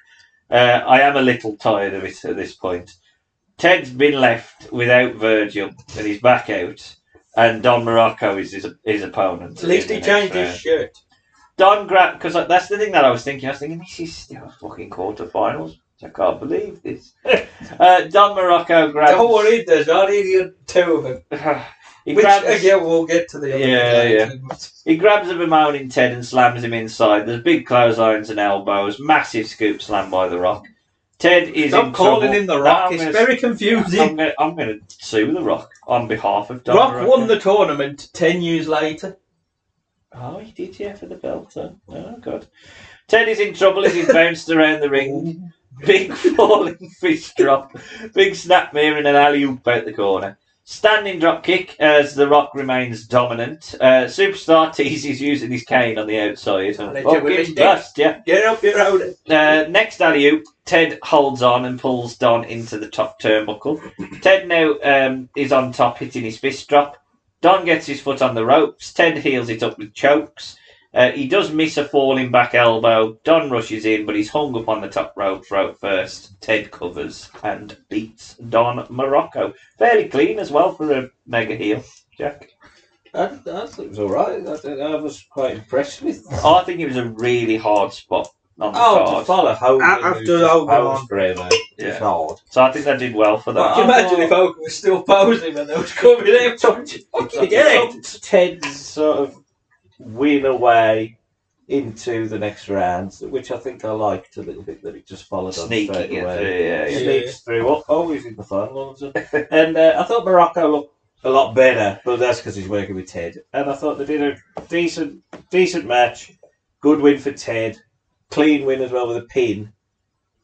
[SPEAKER 1] I am a little tired of it at this point. Ted's been left without Virgil, and he's back out. And Don Morocco is his opponent.
[SPEAKER 2] At least he changed his shirt.
[SPEAKER 1] Don grabbed, because that's the thing that I was thinking. This is still fucking quarterfinals. I can't believe this. Don Morocco grabs.
[SPEAKER 2] Don't worry, there's not even two of them. We'll get to the other.
[SPEAKER 1] Yeah. He grabs a bemoaning Ted and slams him inside. There's big clotheslines and elbows. Massive scoop slam by The Rock. Ted is
[SPEAKER 2] Stop
[SPEAKER 1] in
[SPEAKER 2] calling
[SPEAKER 1] trouble.
[SPEAKER 2] him The Rock. It's very confusing.
[SPEAKER 1] I'm going to sue The Rock on behalf of Don
[SPEAKER 2] Rock
[SPEAKER 1] Morocco.
[SPEAKER 2] won the tournament 10 years later.
[SPEAKER 1] Oh, he did, yeah, for the belt. Oh, God. Ted is in trouble as he's bounced around the ring. Big falling fist drop. Big snap mirror and an alley-oop out the corner. Standing drop kick as The Rock remains dominant. Superstar teases using his cane on the outside. Fucking bust, yeah.
[SPEAKER 2] Get up your own.
[SPEAKER 1] Next alley-oop, Ted holds on and pulls Don into the top turnbuckle. Ted now is on top, hitting his fist drop. Don gets his foot on the ropes. Ted heals it up with chokes. He does miss a falling back elbow. Don rushes in, but he's hung up on the top rope first. Ted covers and beats Don Morocco. Fairly clean as well for a mega heel, Jack.
[SPEAKER 4] I think it was alright. I was quite impressed with it.
[SPEAKER 1] I think it was a really hard spot on the card.
[SPEAKER 4] To follow Hogan
[SPEAKER 2] after Hogan
[SPEAKER 4] forever. It's hard.
[SPEAKER 1] So I think they did well for that.
[SPEAKER 2] Can you imagine if Hogan was still posing when they was coming out? Fucking get it!
[SPEAKER 4] Ted's sort of win away into the next round, which I think I liked a little bit, that it just followed
[SPEAKER 1] Sneaking
[SPEAKER 4] on straight away.
[SPEAKER 1] through,
[SPEAKER 4] Sneaks through. Always in the final. And I thought Morocco looked a lot better, but that's because he's working with Ted. And I thought they did a decent match. Good win for Ted. Clean win as well with a pin.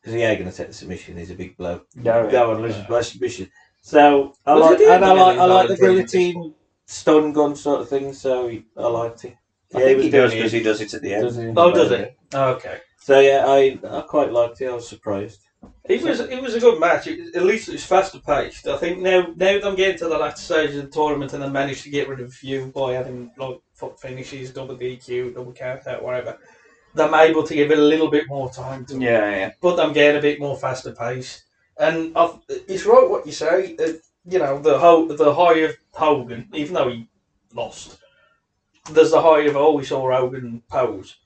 [SPEAKER 4] Because he ain't going to take the submission. He's a big bloke. Go on, lose submission. So I like the guillotine stun gun sort of thing. So I liked it.
[SPEAKER 1] I think he does because he does it at the end.
[SPEAKER 2] Does it? Okay.
[SPEAKER 4] So yeah, I quite liked it. I was surprised.
[SPEAKER 2] It was a good match. At least it was faster paced. I think now that I'm getting to the last stage of the tournament and I managed to get rid of a few by having like fuck finishes, double DQ, double count out, whatever. I'm able to give it a little bit more time to.
[SPEAKER 1] Yeah.
[SPEAKER 2] But I'm getting a bit more faster paced, and it's right what you say. The high of Hogan, even though he lost. There's the high of we saw Hogan pose,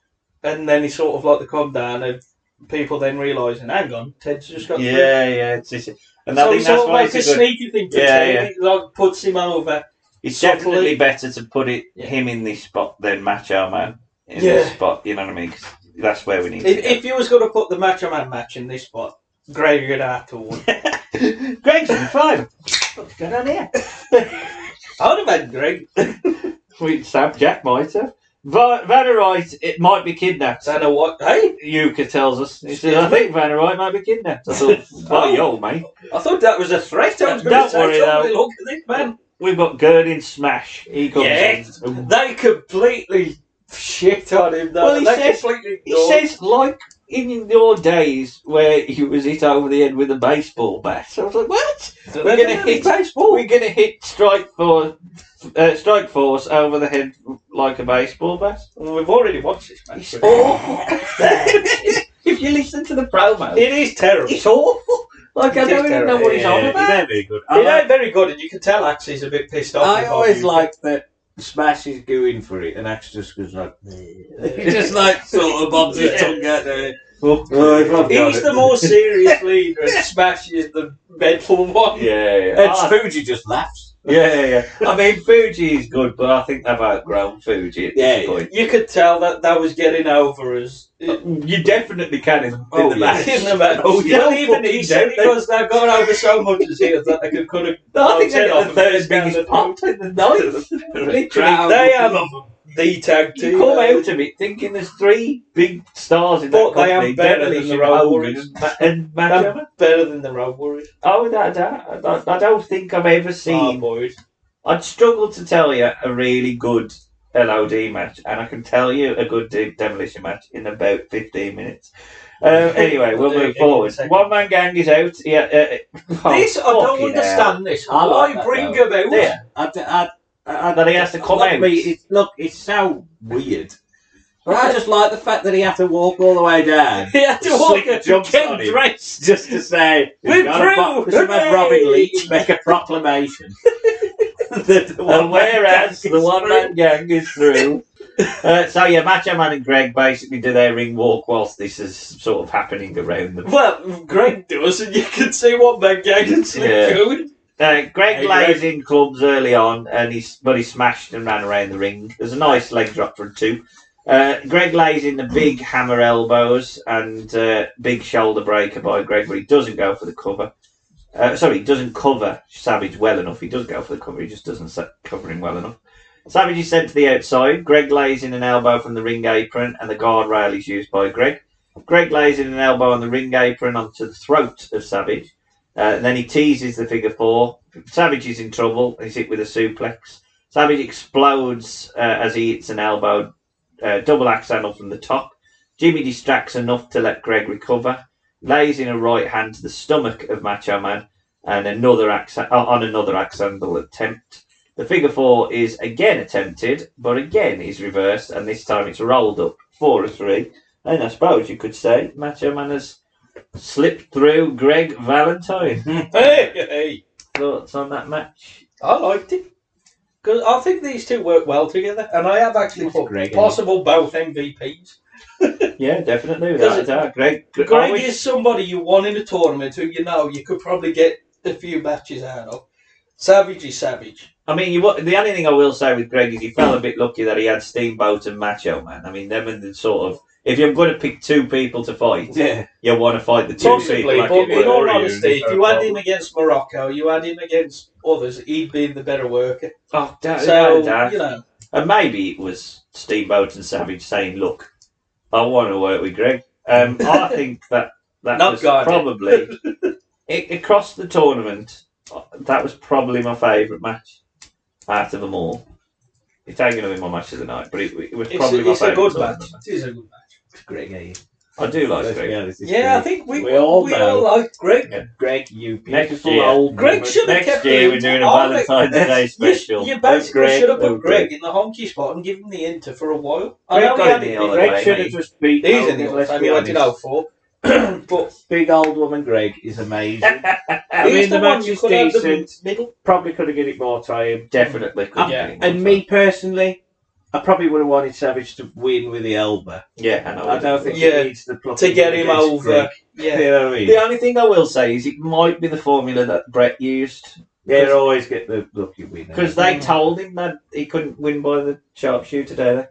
[SPEAKER 2] and then he sort of like the come down of people then realising, hang on, Ted's just got
[SPEAKER 1] It's and
[SPEAKER 2] so
[SPEAKER 1] I think that's why
[SPEAKER 2] like a sneaky thing to Ted. It like puts him over.
[SPEAKER 1] It's definitely better to put him in this spot than Macho Man in this spot. You know what I mean? 'Cause that's where we need.
[SPEAKER 2] If you was going to put the Macho Man match in this spot, Greg would have to win.
[SPEAKER 1] Greg's in 5. What's going on here?
[SPEAKER 2] I would have had Greg.
[SPEAKER 1] We Sam Jack might have. Vanna Wright, it might be kidnapped.
[SPEAKER 2] Vanna what? Hey?
[SPEAKER 1] Yuka tells us. He says, I think Vanna Wright might be kidnapped. I thought, yo, mate.
[SPEAKER 2] I thought that was a threat. I was going
[SPEAKER 1] Don't
[SPEAKER 2] to say,
[SPEAKER 1] worry, though.
[SPEAKER 2] Look at this man.
[SPEAKER 1] We've got Gerdin Smash. He comes in.
[SPEAKER 2] They completely shit on him, though.
[SPEAKER 1] Well, he says, like in your days where he was hit over the head with a baseball bat. I was like, what? We're going to hit Strike Force over the head like a baseball bat.
[SPEAKER 2] Well, we've already watched this match.
[SPEAKER 1] It's awful. If you listen to the promo,
[SPEAKER 2] it is terrible.
[SPEAKER 1] It's awful. Like, I don't even know what he's on about.
[SPEAKER 4] It ain't very good.
[SPEAKER 2] It ain't very good, and you can tell Axe is a bit pissed off.
[SPEAKER 4] I always liked that Smash is going for it, and Axe just goes like, he just like sort of bobs his tongue out there.
[SPEAKER 2] He's the more serious leader, and Smash is the mental one.
[SPEAKER 1] Yeah.
[SPEAKER 4] And Fuji just laughs.
[SPEAKER 1] Yeah. I mean, Fuji is good, but I think they've outgrown Fuji at this point.
[SPEAKER 2] You could tell that was getting over as.
[SPEAKER 1] You definitely can in the match.
[SPEAKER 2] In the match.
[SPEAKER 1] Oh,
[SPEAKER 2] Yeah,
[SPEAKER 1] well,
[SPEAKER 2] even he said because they've gone over so much as here that they could have.
[SPEAKER 1] I think they got the third biggest pop in the night. Literally,
[SPEAKER 2] they have the tag team.
[SPEAKER 1] You come out of it thinking there's 3 big stars in that company.
[SPEAKER 2] They am better than the Road Warriors.
[SPEAKER 1] And Macho Man.
[SPEAKER 2] Better than the Road Warriors.
[SPEAKER 1] Oh, I don't think I've ever seen. I'd struggle to tell you a really good LOD match, and I can tell you a good demolition match in about 15 minutes. Anyway, we'll move forward. One Man Gang is out. Yeah.
[SPEAKER 2] I don't understand this. Why bring him out?
[SPEAKER 1] Yeah. That he has to come out.
[SPEAKER 4] It's so weird. But I just like the fact that he had to walk all the way down.
[SPEAKER 2] He had to walk
[SPEAKER 4] and jump on him
[SPEAKER 2] dressed
[SPEAKER 4] just to say,
[SPEAKER 2] we're through.
[SPEAKER 4] Because had Robin Leach make a proclamation.
[SPEAKER 1] Whereas the One Man Gang is through. Macho Man and Greg basically do their ring walk whilst this is sort of happening around them.
[SPEAKER 2] Well, Greg does, and you can see what Man Gang and Slick doing.
[SPEAKER 1] Greg lays in clubs early on, and he smashed and ran around the ring. There's a nice leg drop from 2. Greg lays in the big hammer elbows and big shoulder breaker by Greg, but he doesn't go for the cover. He doesn't cover Savage well enough. He does go for the cover, he just doesn't cover him well enough. Savage is sent to the outside. Greg lays in an elbow from the ring apron, and the guardrail is used by Greg. Greg lays in an elbow on the ring apron onto the throat of Savage. Then he teases the figure 4. Savage is in trouble. He's hit with a suplex. Savage explodes as he hits an elbow, double axe handle from the top. Jimmy distracts enough to let Greg recover. Lays in a right hand to the stomach of Macho Man and another axe handle attempt. The figure 4 is again attempted, but again is reversed, and this time it's rolled up 4-3. And I suppose you could say Macho Man has slipped through Greg Valentine.
[SPEAKER 2] Hey!
[SPEAKER 1] Thoughts on that match?
[SPEAKER 2] I liked it. Because I think these two work well together, and I have actually put possible both MVPs.
[SPEAKER 1] Yeah, definitely. Greg
[SPEAKER 2] is somebody you want in a tournament who you could probably get a few matches out of. Savage is Savage.
[SPEAKER 1] I mean, the only thing I will say with Greg is he felt a bit lucky that he had Steamboat and Macho Man. I mean, them and the sort of... If you're going to pick 2 people to fight, you want to fight the 2 people.
[SPEAKER 2] But in all honesty, if you had him against Morocco, you had him against others, he'd be the better worker.
[SPEAKER 1] Oh,
[SPEAKER 2] so.
[SPEAKER 1] And maybe it was Steamboat and Savage saying, look, I want to work with Greg. I think that was probably... across the tournament, that was probably my favourite match out of them all. It's going to be my match of the night, but it was probably my favourite.
[SPEAKER 2] It's a good match. It is a good match.
[SPEAKER 4] Greg,
[SPEAKER 1] I do like Greg.
[SPEAKER 2] I think we all like Greg.
[SPEAKER 4] Yeah. Greg, you
[SPEAKER 1] beautiful old.
[SPEAKER 2] Greg should have kept
[SPEAKER 1] year we're doing a Valentine's Day special.
[SPEAKER 2] You basically should have put Greg in the honky spot and given him the Inter for a while.
[SPEAKER 4] Greg should have just beat.
[SPEAKER 2] He's in the let's be honest.
[SPEAKER 4] But big old woman Greg is amazing.
[SPEAKER 2] I mean, the match is decent.
[SPEAKER 4] Probably could have given it more time.
[SPEAKER 1] Definitely could.
[SPEAKER 4] And me personally, I probably would have wanted Savage to win with the elbow.
[SPEAKER 1] Yeah,
[SPEAKER 4] I don't think he needs the pluck
[SPEAKER 2] to get him over.
[SPEAKER 4] Greg. Yeah, you know what I mean?
[SPEAKER 1] The only thing I will say is it might be the formula that Brett used.
[SPEAKER 4] Yeah, they always get the lucky winner.
[SPEAKER 1] Because they told him that he couldn't win by the sharpshooter, did they?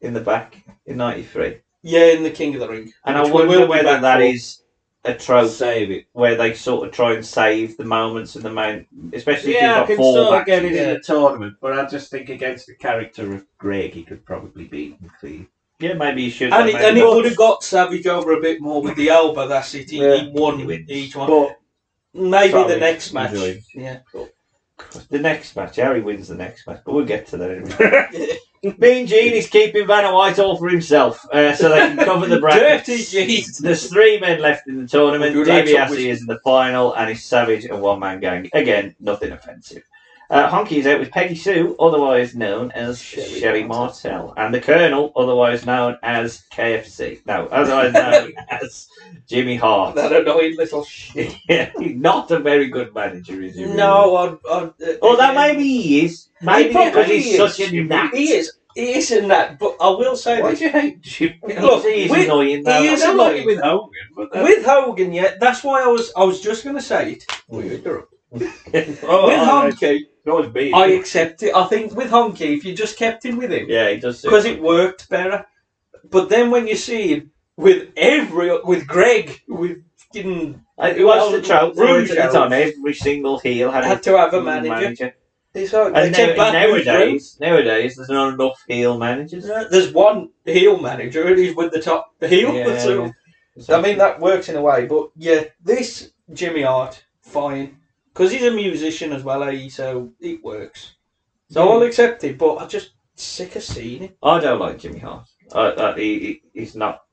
[SPEAKER 1] In the back in '93.
[SPEAKER 2] Yeah, in the King of the Ring.
[SPEAKER 1] And I wonder whether that is a trope,
[SPEAKER 4] save it,
[SPEAKER 1] where they sort of try and save the moments and the main, especially if
[SPEAKER 4] I
[SPEAKER 1] you've
[SPEAKER 4] can
[SPEAKER 1] got 4
[SPEAKER 4] sort of
[SPEAKER 1] backs.
[SPEAKER 4] get it in the tournament, but I just think against the character of Greg, he could probably beat him clean.
[SPEAKER 1] Yeah, maybe you should.
[SPEAKER 2] And he would have got Savage over a bit more with the elbow. That's it. He won with each one. But maybe the next match. Yeah.
[SPEAKER 1] The next match, Harry wins the next match, but we'll get to that anyway. Mean Gene is keeping Vanna White all for himself, so they can cover the brackets.
[SPEAKER 2] Dirty Gene.
[SPEAKER 1] There's 3 men left in the tournament. DiBiase is in the final, and it's Savage and One Man Gang. Again, nothing offensive. Honky is out with Peggy Sue, otherwise known as Sherry Martel, and the Colonel, otherwise known as KFC. No, otherwise known as Jimmy Hart.
[SPEAKER 2] That annoying little shit.
[SPEAKER 1] Yeah, he's not a very good manager, is he? Really?
[SPEAKER 2] No,
[SPEAKER 1] that maybe he is. Maybe because he's such a gnat.
[SPEAKER 2] He is a gnat, but I will say
[SPEAKER 1] Why
[SPEAKER 2] this.
[SPEAKER 1] do you hate Jimmy?
[SPEAKER 2] Look,
[SPEAKER 1] he is annoying.
[SPEAKER 2] He is annoying
[SPEAKER 4] with Hogan.
[SPEAKER 2] With Hogan, yeah. That's why I was just going to say it. With Honky, I accept it. I think with Honky, if you just kept him with him,
[SPEAKER 1] he does
[SPEAKER 2] because it worked better. But then when you see him with Greg, with
[SPEAKER 1] it was the trope for it at the time. Every single heel had
[SPEAKER 2] to have a manager.
[SPEAKER 1] And nowadays, there's not enough heel managers.
[SPEAKER 2] There's one heel manager, and he's with the top heel.
[SPEAKER 1] Yeah.
[SPEAKER 2] I mean, that works in a way, but yeah, this Jimmy Hart, fine. Because he's a musician as well, so it works. So I'll accept it, but I'm just sick of seeing it.
[SPEAKER 1] I don't like Jimmy Hart. He's not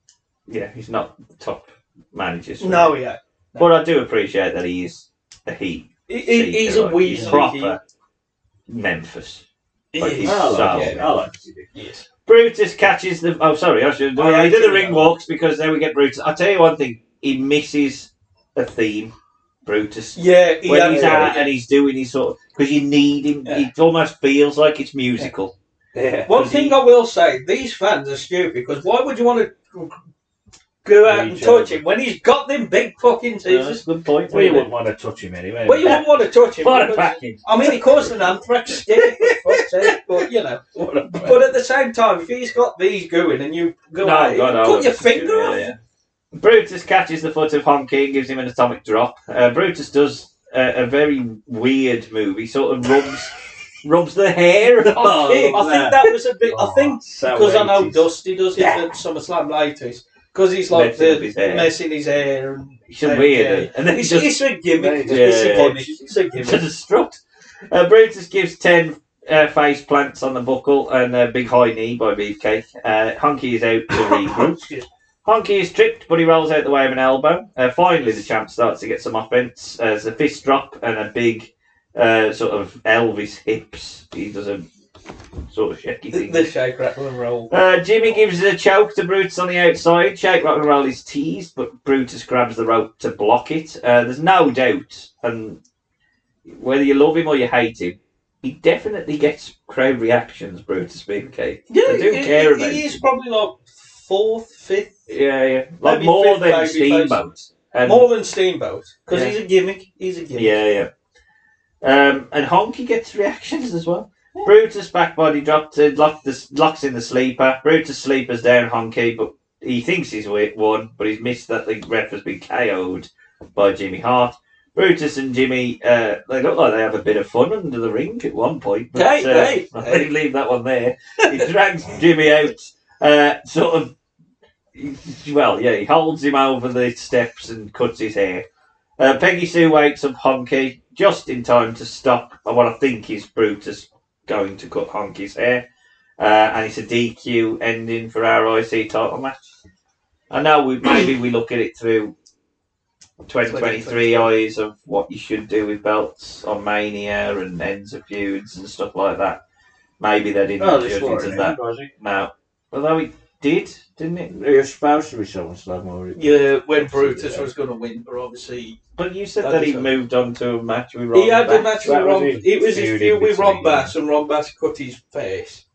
[SPEAKER 1] top managers.
[SPEAKER 2] No, yeah. No.
[SPEAKER 1] But I do appreciate that he is a heat.
[SPEAKER 2] He's a Weasley.
[SPEAKER 1] He's proper Memphis. Like he's
[SPEAKER 4] I like it.
[SPEAKER 2] Yes.
[SPEAKER 1] Brutus catches the. Oh, sorry, I should. I do the ring walks because then we get Brutus. I'll tell you one thing. He misses a theme, Brutus.
[SPEAKER 2] Yeah,
[SPEAKER 1] when he's out and he's doing his sort of because you need him. Yeah. It almost feels like it's musical.
[SPEAKER 2] Yeah. One thing I will say: these fans are stupid because why would you want to go out and touch him when he's got them big fucking teeth?
[SPEAKER 1] That's a good point.
[SPEAKER 4] Well, you wouldn't want to touch him anyway.
[SPEAKER 2] Well, you wouldn't want to touch him.
[SPEAKER 1] What a package!
[SPEAKER 2] I mean, he caused an anthrax stick, but you know. But at the same time, if he's got these going and you go out, cut your finger off.
[SPEAKER 1] Yeah. Brutus catches the foot of Honky and gives him an atomic drop. Brutus does a very weird move. He sort of rubs the hair of Honky.
[SPEAKER 2] I think that was a bit. I think because I know Dusty does it at SummerSlam latest. Because he's like messing his hair and
[SPEAKER 1] he's weird, and then
[SPEAKER 2] it's a gimmick.
[SPEAKER 1] It's a gimmick. It's a strut. Brutus gives 10 face plants on the buckle and a big high knee by Beefcake. Honky is out to regroup. Honky is tripped, but he rolls out the way of an elbow. Finally, the champ starts to get some offense. There's a fist drop and a big sort of Elvis hips. He does a sort of shaky thing.
[SPEAKER 2] The shake, rattle and roll.
[SPEAKER 1] Jimmy gives a choke to Brutus on the outside. Shake, rattle and roll is teased, but Brutus grabs the rope to block it. There's no doubt, and whether you love him or you hate him, he definitely gets crowd reactions, Brutus Beefcake.
[SPEAKER 2] Yeah,
[SPEAKER 1] I do care about
[SPEAKER 2] he is probably like 4th, 5th.
[SPEAKER 1] Yeah. Like more than Steamboat.
[SPEAKER 2] More than Steamboat. Because he's a gimmick.
[SPEAKER 1] Yeah. And Honky gets reactions as well. Yeah. Brutus back body drop to locks in the sleeper. Brutus sleepers down Honky, but he thinks he's won, but he's missed that the ref has been KO'd by Jimmy Hart. Brutus and Jimmy, they look like they have a bit of fun under the ring at one point. But,
[SPEAKER 2] hey.
[SPEAKER 1] Leave that one there. He drags Jimmy out, he holds him over the steps and cuts his hair. Peggy Sue wakes up Honky just in time to stop what I think is Brutus going to cut Honky's hair. And it's a DQ ending for our IC title match. I know maybe we look at it through 2023 eyes of what you should do with belts on Mania and ends of feuds and stuff like that. Maybe they didn't judge it as that. No. Although it did, didn't it?
[SPEAKER 4] It was supposed to be SummerSlam.
[SPEAKER 2] Yeah, when Brutus was going to win, but obviously...
[SPEAKER 1] But you said that he moved on to a match with Ron Bass.
[SPEAKER 2] He had a match with Ron... It was his feud with Ron Bass, and Ron Bass cut his face.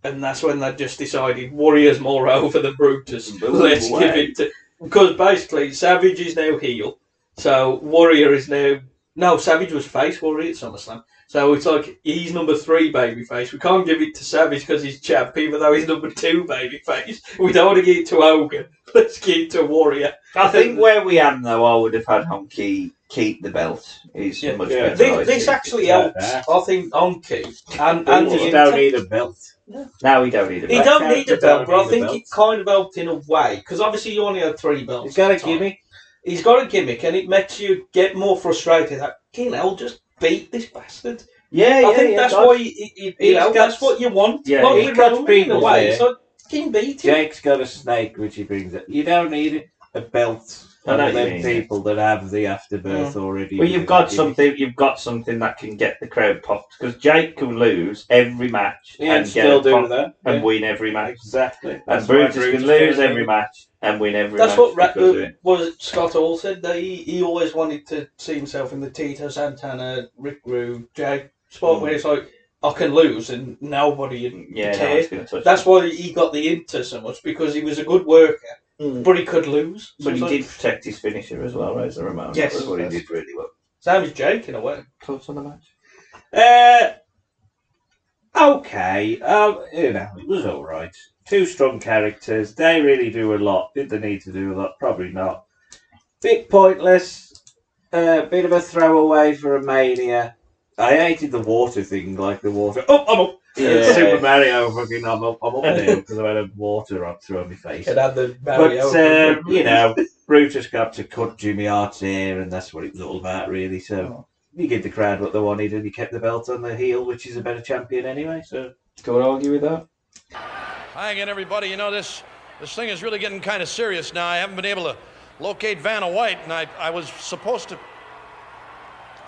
[SPEAKER 2] And that's when they just decided Warrior's more over than Brutus. Let's give it to... Because basically, Savage is now heel. So Warrior is now... No, Savage was face Warrior at SummerSlam. So it's like, he's number 3 babyface. We can't give it to Savage because he's champ, even though he's number 2 babyface. We don't want to give it to Hogan. Let's give it to Warrior.
[SPEAKER 1] I think where we am, though, I would have had Honky keep the belt. He's much better.
[SPEAKER 2] This actually helps, I think, Honky. And
[SPEAKER 4] he don't need a belt.
[SPEAKER 1] No, he don't need a belt.
[SPEAKER 2] He don't need a belt, but I think it kind of helped in a way. Because obviously you only had 3 belts.
[SPEAKER 4] He's got a gimmick.
[SPEAKER 2] He's got a gimmick, and it makes you get more frustrated. Like, just beat this bastard.
[SPEAKER 1] I think
[SPEAKER 2] that's why that's what you want.
[SPEAKER 4] Yeah,
[SPEAKER 2] like
[SPEAKER 4] he cuts people
[SPEAKER 2] away. So can beat him.
[SPEAKER 4] Jake's got a snake which he brings up. You don't need a belt. People that have the afterbirth already.
[SPEAKER 1] Well, you've got something that can get the crowd popped because Jake can lose every match and
[SPEAKER 4] still do that
[SPEAKER 1] and win every match.
[SPEAKER 4] Exactly.
[SPEAKER 1] And Brutus can lose every match and win every match.
[SPEAKER 2] That's what Scott Hall said. That he always wanted to see himself in the Tito Santana, Rick Rude, Jake spot where it's like, I can lose and nobody cares. That's why he got the Inter so much, because he was a good worker, but he could lose.
[SPEAKER 1] But he did protect his finisher as well, Razor Ramon.
[SPEAKER 2] Yes.
[SPEAKER 1] That was what he did really well.
[SPEAKER 2] Same as Jake in a way.
[SPEAKER 1] Thoughts on the match?
[SPEAKER 4] Okay. It was all right. Two strong characters. They really do a lot. Did they need to do a lot? Probably not. Bit pointless. Bit of a throwaway for a Mania. I hated the water thing, like the water. Oh, I'm up.
[SPEAKER 1] Yeah.
[SPEAKER 4] Super Mario fucking. I'm up now because I had water up through my face.
[SPEAKER 2] It had the Mario.
[SPEAKER 4] But Brutus got to cut Jimmy Hart's hair, and that's what it was all about, really. So you give the crowd what they wanted, and you kept the belt on the heel, which is a better champion anyway. So
[SPEAKER 1] Can't argue with that.
[SPEAKER 8] Hi again, everybody. You know, this thing is really getting kind of serious now. I haven't been able to locate Vanna White, and I was supposed to...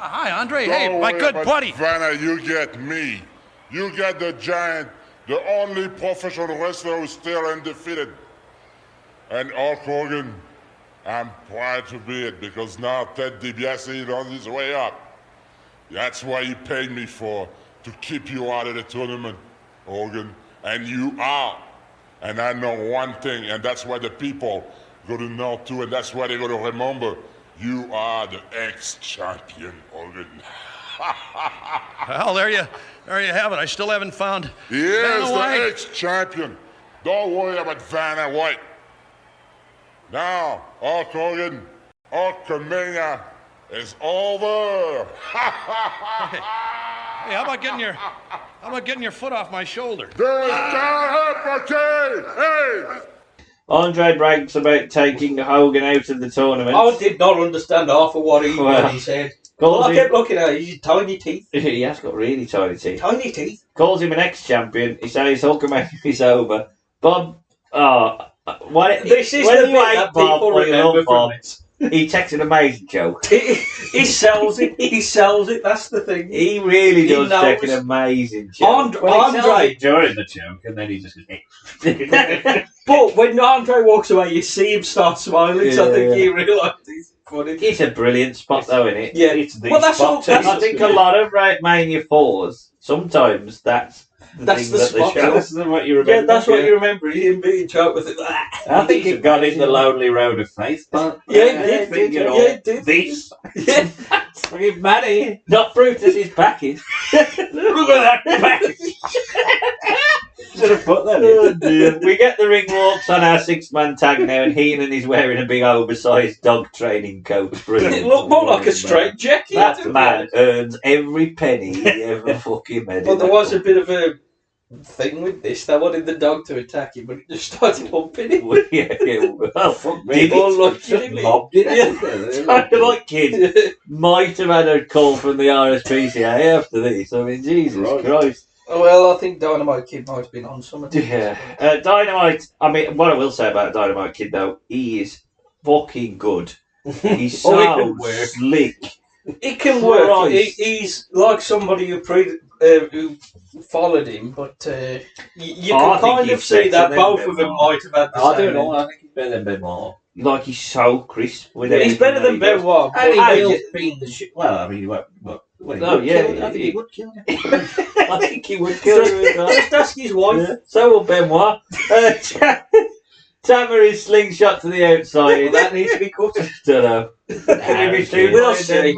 [SPEAKER 8] Hi, Andre.
[SPEAKER 7] Don't
[SPEAKER 8] Hey, my
[SPEAKER 7] worry
[SPEAKER 8] good
[SPEAKER 7] about
[SPEAKER 8] buddy.
[SPEAKER 7] Vanna, you get me. You get the Giant, the only professional wrestler who's still undefeated. And Hulk Hogan, I'm proud to be it because now Ted DiBiase is on his way up. That's why he paid me for, to keep you out of the tournament, Hogan. And you are. And I know one thing, and that's why the people go to know too, and that's why they're going to remember. You are the ex-champion, Hogan.
[SPEAKER 8] Well, there you have it. I still haven't found
[SPEAKER 7] He is
[SPEAKER 8] Vanna
[SPEAKER 7] the
[SPEAKER 8] White.
[SPEAKER 7] ex-champion. Don't worry about Vanna White. Now, Hulk Hogan, Wresltemania is over.
[SPEAKER 8] Hey, how about getting your foot off my shoulder?
[SPEAKER 7] There is no Hey!
[SPEAKER 1] Andre brags about taking Hogan out of the tournament.
[SPEAKER 2] I did not understand half of what he said. Well, I kept looking at his tiny teeth.
[SPEAKER 1] He has got really tiny teeth.
[SPEAKER 2] Tiny teeth.
[SPEAKER 1] Calls him an ex-champion. He says Hulkamania is over. Bob,
[SPEAKER 2] This is the bit that people remember from it.
[SPEAKER 1] He takes an amazing joke.
[SPEAKER 2] He sells it. He sells it. That's the thing.
[SPEAKER 1] He really
[SPEAKER 2] He
[SPEAKER 1] does
[SPEAKER 2] knows.
[SPEAKER 1] take an amazing joke.
[SPEAKER 2] Andre
[SPEAKER 4] during the joke, and then he just goes.
[SPEAKER 2] But when Andre walks away, you see him start smiling. So I think
[SPEAKER 1] Yeah.
[SPEAKER 2] he realised he's funny.
[SPEAKER 1] It's a brilliant spot, though, isn't it?
[SPEAKER 2] Yeah,
[SPEAKER 4] It's the
[SPEAKER 2] well, that's
[SPEAKER 4] spot.
[SPEAKER 2] all. That's,
[SPEAKER 1] I think a lot of Mania 4s, sometimes that's the
[SPEAKER 2] That's
[SPEAKER 1] thing
[SPEAKER 2] the
[SPEAKER 1] that they
[SPEAKER 2] spot.
[SPEAKER 1] show.
[SPEAKER 4] That's what you remember.
[SPEAKER 2] yeah, that's what you remember. Him being choked with it.
[SPEAKER 1] I think
[SPEAKER 4] He
[SPEAKER 1] it
[SPEAKER 4] got in the lonely road of faith. But
[SPEAKER 2] Yeah, he did.
[SPEAKER 4] thinking,
[SPEAKER 2] Yeah,
[SPEAKER 4] oh,
[SPEAKER 2] he did.
[SPEAKER 4] This.
[SPEAKER 2] Yeah.
[SPEAKER 1] Fucking Manny, not Brutus's package.
[SPEAKER 4] Look at that package. Should have put that in.
[SPEAKER 1] Oh dear. We get the ring walks on our 6-man tag now, and Heenan is wearing a big oversized dog training coat. Brilliant.
[SPEAKER 2] It looked more like a straight jacket.
[SPEAKER 1] That man earns every penny he ever fucking made.
[SPEAKER 2] But there was a bit of a thing with this. They wanted the dog to attack him, but it just started humping him.
[SPEAKER 1] yeah. Well, fuck me.
[SPEAKER 2] Did it? Unlucky.
[SPEAKER 1] Mobbed it. Dynamite Kid might have had a call from the RSPCA after this. I mean, Jesus Christ.
[SPEAKER 2] Well, I think Dynamite Kid might have been on something.
[SPEAKER 1] Yeah. Dynamite, I mean, what I will say about Dynamite Kid, though, he is fucking good. He's so
[SPEAKER 2] Oh, he can work.
[SPEAKER 1] slick.
[SPEAKER 2] It can work.
[SPEAKER 1] Christ.
[SPEAKER 2] He's like somebody who followed him, but you
[SPEAKER 1] I
[SPEAKER 2] can
[SPEAKER 1] think
[SPEAKER 2] kind of
[SPEAKER 1] he's
[SPEAKER 2] see
[SPEAKER 1] better
[SPEAKER 2] that
[SPEAKER 1] than
[SPEAKER 2] both of them
[SPEAKER 1] Benoit.
[SPEAKER 2] might have had the
[SPEAKER 4] I
[SPEAKER 2] same.
[SPEAKER 4] don't know. I think he's better than Benoit.
[SPEAKER 1] Like, he's so crisp with
[SPEAKER 2] He's
[SPEAKER 1] everything
[SPEAKER 2] better
[SPEAKER 1] that
[SPEAKER 2] than
[SPEAKER 1] he does.
[SPEAKER 2] Benoit.
[SPEAKER 4] And he
[SPEAKER 2] but
[SPEAKER 4] will
[SPEAKER 2] just-
[SPEAKER 4] beat the shit. Well, I mean, he won't. Well, he
[SPEAKER 1] No,
[SPEAKER 4] would
[SPEAKER 1] yeah,
[SPEAKER 4] kill you. I think he would kill you.
[SPEAKER 1] I think he would kill you as well.
[SPEAKER 2] Just ask his wife.
[SPEAKER 1] Yeah. So will Benoit. Tammer is slingshot to the outside.
[SPEAKER 4] That needs to be cut.
[SPEAKER 1] Don't know.
[SPEAKER 2] We'll see.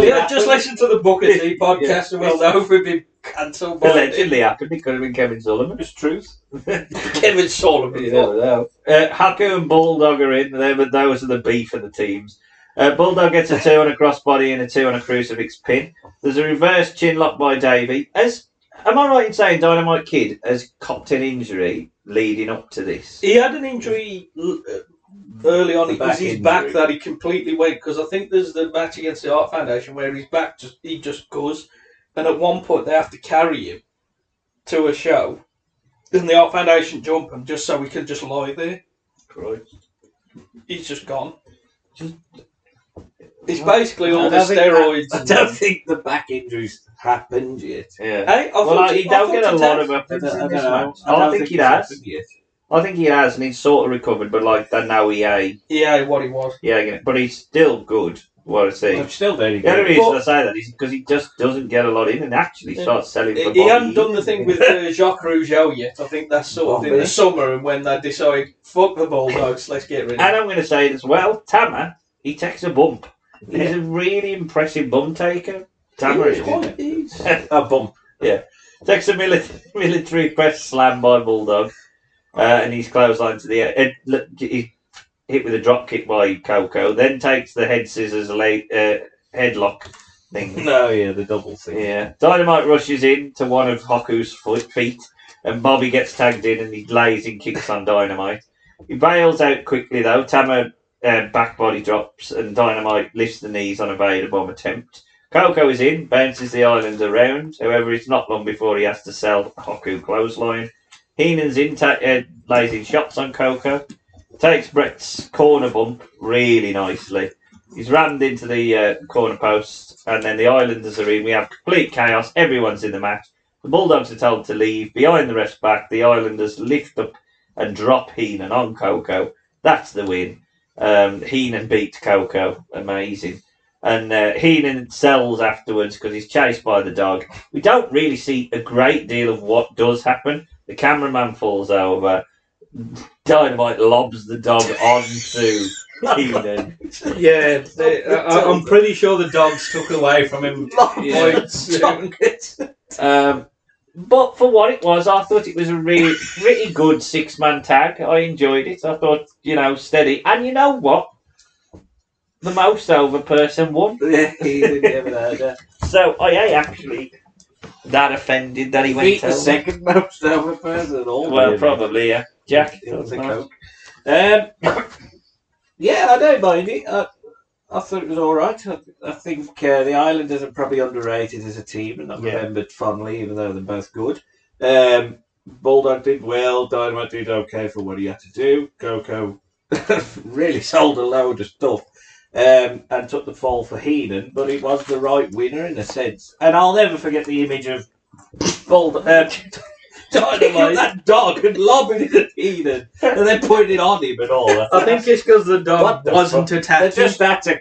[SPEAKER 2] Yeah, just listen to the Booker T podcast and we'll know if we've been cancelled by
[SPEAKER 1] Allegedly happened. It could have been Kevin Sullivan. It's truth.
[SPEAKER 2] Kevin Sullivan.
[SPEAKER 1] You never know. Haku and Bulldog are in. Those are the beef of the teams. Bulldog gets a 2 on a crossbody and a 2 on a crucifix pin. There's a reverse chin lock by Davey. Am I right in saying Dynamite Kid has copped an injury leading up to this?
[SPEAKER 2] He had an injury early on. It was his back
[SPEAKER 4] injury.
[SPEAKER 2] that he completely went, because I think there's the match against the Art Foundation where his back just goes, and at one point they have to carry him to a show, and the Art Foundation jump him just so he can just lie there.
[SPEAKER 1] Christ.
[SPEAKER 2] He's just gone. It's basically all the
[SPEAKER 4] I don't think
[SPEAKER 2] steroids.
[SPEAKER 4] I don't think the back injuries happened yet.
[SPEAKER 1] Yeah.
[SPEAKER 2] Hey,
[SPEAKER 1] He don't get a lot of weapons in this match. I think he has. I think he has, and he's sort of recovered, but like that now
[SPEAKER 2] Yeah, what he was.
[SPEAKER 1] but he's still good. What I see.
[SPEAKER 4] I'm still very
[SPEAKER 1] The only
[SPEAKER 4] good.
[SPEAKER 1] reason I say that is because he just doesn't get a lot in and actually starts selling for
[SPEAKER 2] He hadn't
[SPEAKER 1] body.
[SPEAKER 2] done the thing with Jacques Rougeau yet. I think that's sort of in the summer, and when they decide, fuck the Bulldogs, let's get rid of
[SPEAKER 1] And
[SPEAKER 2] him.
[SPEAKER 1] I'm going to say it as well, Tammer, he takes a bump. He's a really impressive bum taker. Tamara is.
[SPEAKER 4] A bump.
[SPEAKER 1] Yeah. Takes a military press slam by Bulldog. And he's clothesline to the head. He hit with a drop kick by Coco. Then takes the head scissors headlock thing.
[SPEAKER 4] No, yeah, the double thing.
[SPEAKER 1] Yeah. Dynamite rushes in to one of Haku's feet. And Bobby gets tagged in and he lays in kicks on Dynamite. He bails out quickly though. Tama back body drops and Dynamite lifts the knees on a Vader bomb attempt. Coco is in, bounces the island around. However, it's not long before he has to sell Haku clothesline. Heenan's in, lays in shots on Coco. Takes Brett's corner bump really nicely. He's rammed into the corner post and then the Islanders are in. We have complete chaos. Everyone's in the match. The Bulldogs are told to leave. Behind the ref's back, the Islanders lift up and drop Heenan on Coco. That's the win. Heenan beat Coco. Amazing. And Heenan sells afterwards because he's chased by the dog. We don't really see a great deal of what does happen. The cameraman falls over. Dynamite lobs the dog onto Heenan.
[SPEAKER 2] Yeah, I'm pretty sure the dogs took away from him.
[SPEAKER 1] But for what it was, I thought it was a really pretty good 6-man tag. I enjoyed it. I thought, steady. And you know what? The most over person won.
[SPEAKER 4] Yeah, he didn't have that.
[SPEAKER 1] So I actually that offended that he went
[SPEAKER 4] the second most over person at all.
[SPEAKER 1] Well, probably, yeah. Jack.
[SPEAKER 4] Yeah, I don't mind it. I thought it was all right. I think the Islanders are probably underrated as a team and not remembered fondly, even though they're both good. Bulldog did well. Dynamite did okay for what he had to do. Coco really sold a load of stuff. And took the fall for Heenan, but it was the right winner in a sense. And I'll never forget the image of Dynamite that dog and lobbing it at Heenan, and then putting it on him and all that.
[SPEAKER 2] I think it's because the dog wasn't attached.
[SPEAKER 4] They just had to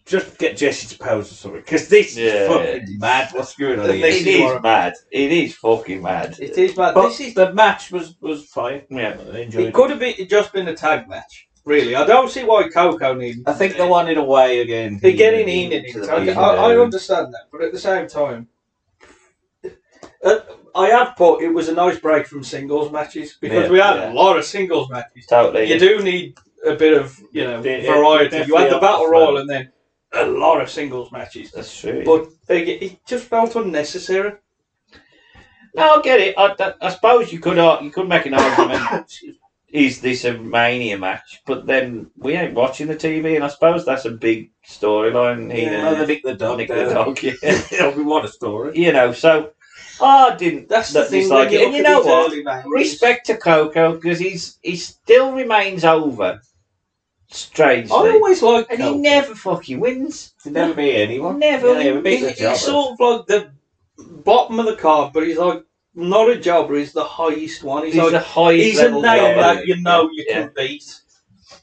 [SPEAKER 4] just get Jesse to pose or something, because this is fucking mad. What's going on here?
[SPEAKER 1] It is mad. It is fucking mad.
[SPEAKER 2] It is mad.
[SPEAKER 4] But the match was fine.
[SPEAKER 1] Yeah,
[SPEAKER 4] I enjoyed it.
[SPEAKER 2] It could have just been a tag match. Really, I don't see why Coco needed.
[SPEAKER 4] I think they wanted away again.
[SPEAKER 2] They're getting Heenan in. I understand that, but at the same time, I have put it was a nice break from singles matches because we had a lot of singles matches.
[SPEAKER 1] Totally.
[SPEAKER 2] You do need a bit of variety. You had the Battle Royal and then a lot of singles matches.
[SPEAKER 1] That's true.
[SPEAKER 2] But it just felt unnecessary.
[SPEAKER 1] No, I get it. I suppose you could make an argument. Is this a Mania match? But then we ain't watching the TV, and I suppose that's a big storyline.
[SPEAKER 4] They nick the dog. We want a story.
[SPEAKER 1] So I didn't.
[SPEAKER 2] That's the thing.
[SPEAKER 1] Dislike it. And you know what? Respect to Coco because he still remains over. Strangely,
[SPEAKER 2] I always like,
[SPEAKER 1] and he never fucking wins.
[SPEAKER 4] He never beat anyone.
[SPEAKER 1] Never.
[SPEAKER 2] He's sort of like the bottom of the card, but he's like. Not a jobber, he's the highest one. He's like,
[SPEAKER 1] the highest.
[SPEAKER 2] He's a name that you can beat.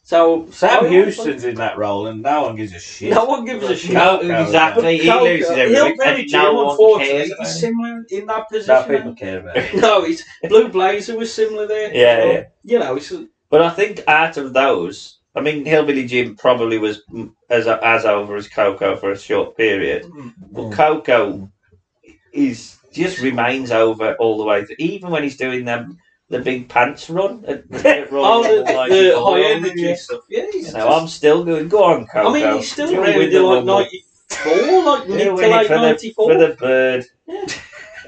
[SPEAKER 2] So
[SPEAKER 4] Sam Houston's in that role, and no one gives a shit.
[SPEAKER 2] No one gives a shit.
[SPEAKER 1] No, exactly. He loses every week.
[SPEAKER 2] Unfortunately, he's similar in that position.
[SPEAKER 4] No people care about it.
[SPEAKER 2] No, Blue Blazer was similar there.
[SPEAKER 1] Yeah. But I think out of those, I mean, Hillbilly Jim probably was as over as Coco for a short period, but Coco just remains over all the way. Even when he's doing the big pants run,
[SPEAKER 2] the high energy stuff. Yeah,
[SPEAKER 1] I'm still going. Go on, Coco.
[SPEAKER 2] I mean, he's still around in like 94, like mid to late 94
[SPEAKER 1] for the bird.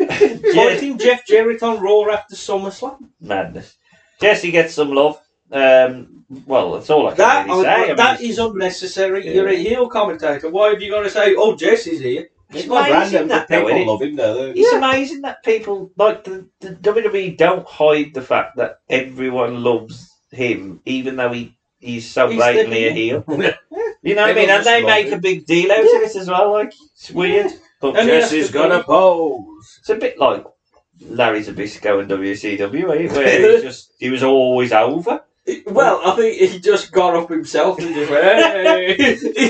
[SPEAKER 2] I think Jeff Jarrett on Raw after SummerSlam.
[SPEAKER 1] Madness. Jesse gets some love. Well, that's all I can really say.
[SPEAKER 2] That is unnecessary. You're a heel commentator. Why have you got to say, "Oh, Jesse's here"?
[SPEAKER 1] It's amazing that
[SPEAKER 4] people love him, though.
[SPEAKER 1] It's amazing that people like the WWE don't hide the fact that everyone loves him, even though he's so blatantly a heel. You know what I mean? And they make a big deal out of it as well. Like it's weird. But
[SPEAKER 4] Jesse's got a pose.
[SPEAKER 1] It's a bit like Larry Zbyszko in WCW, where he was always over.
[SPEAKER 2] Well, I think he just got up himself and just went, hey.
[SPEAKER 1] He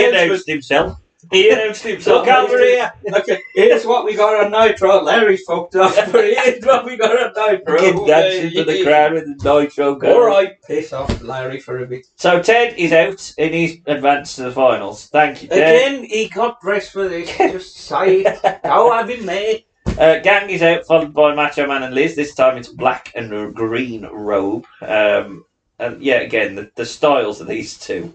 [SPEAKER 1] announced himself.
[SPEAKER 4] He announced himself.
[SPEAKER 1] Look over here.
[SPEAKER 2] Okay, here's what we got on Nitro. Larry's fucked up, but here's what we got on Nitro.
[SPEAKER 1] Kid dancing to the crowd with the Nitro gun.
[SPEAKER 2] Alright, piss off Larry for a bit.
[SPEAKER 1] So Ted is out and he's advanced to the finals. Thank you, Ted.
[SPEAKER 4] Again, he got dressed for this. Just say it. Go have him there.
[SPEAKER 1] Gang is out, followed by Macho Man and Liz. This time it's black and green robe. And yeah, again, the styles of these two.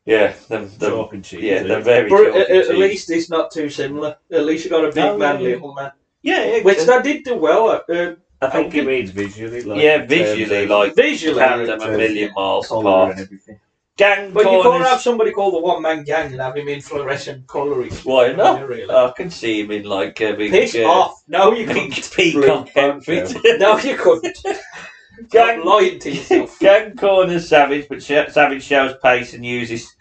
[SPEAKER 1] Yeah,
[SPEAKER 4] Chalk and cheese.
[SPEAKER 1] Yeah, they're very
[SPEAKER 2] But
[SPEAKER 1] chalk and
[SPEAKER 2] at
[SPEAKER 1] cheese.
[SPEAKER 2] least it's not too similar. At least you got a big man, little man.
[SPEAKER 1] Yeah,
[SPEAKER 2] Which they did do well.
[SPEAKER 4] I think he means visually. Like,
[SPEAKER 1] yeah, visually, like
[SPEAKER 2] Visually,
[SPEAKER 1] carried them a million miles
[SPEAKER 4] colour
[SPEAKER 1] apart.
[SPEAKER 4] and everything.
[SPEAKER 1] Gang
[SPEAKER 2] But you can't
[SPEAKER 1] corners.
[SPEAKER 2] have somebody called the One Man Gang and have him in fluorescent colouring.
[SPEAKER 1] Why not?
[SPEAKER 2] Really.
[SPEAKER 1] I can see him in like a big,
[SPEAKER 2] Piss off! No, you
[SPEAKER 1] big
[SPEAKER 2] couldn't.
[SPEAKER 1] peacock
[SPEAKER 4] Blue
[SPEAKER 1] outfit.
[SPEAKER 2] No, you couldn't.
[SPEAKER 1] Gang,
[SPEAKER 2] lying to yourself.
[SPEAKER 1] Gang corners Savage, but Savage shows pace and uses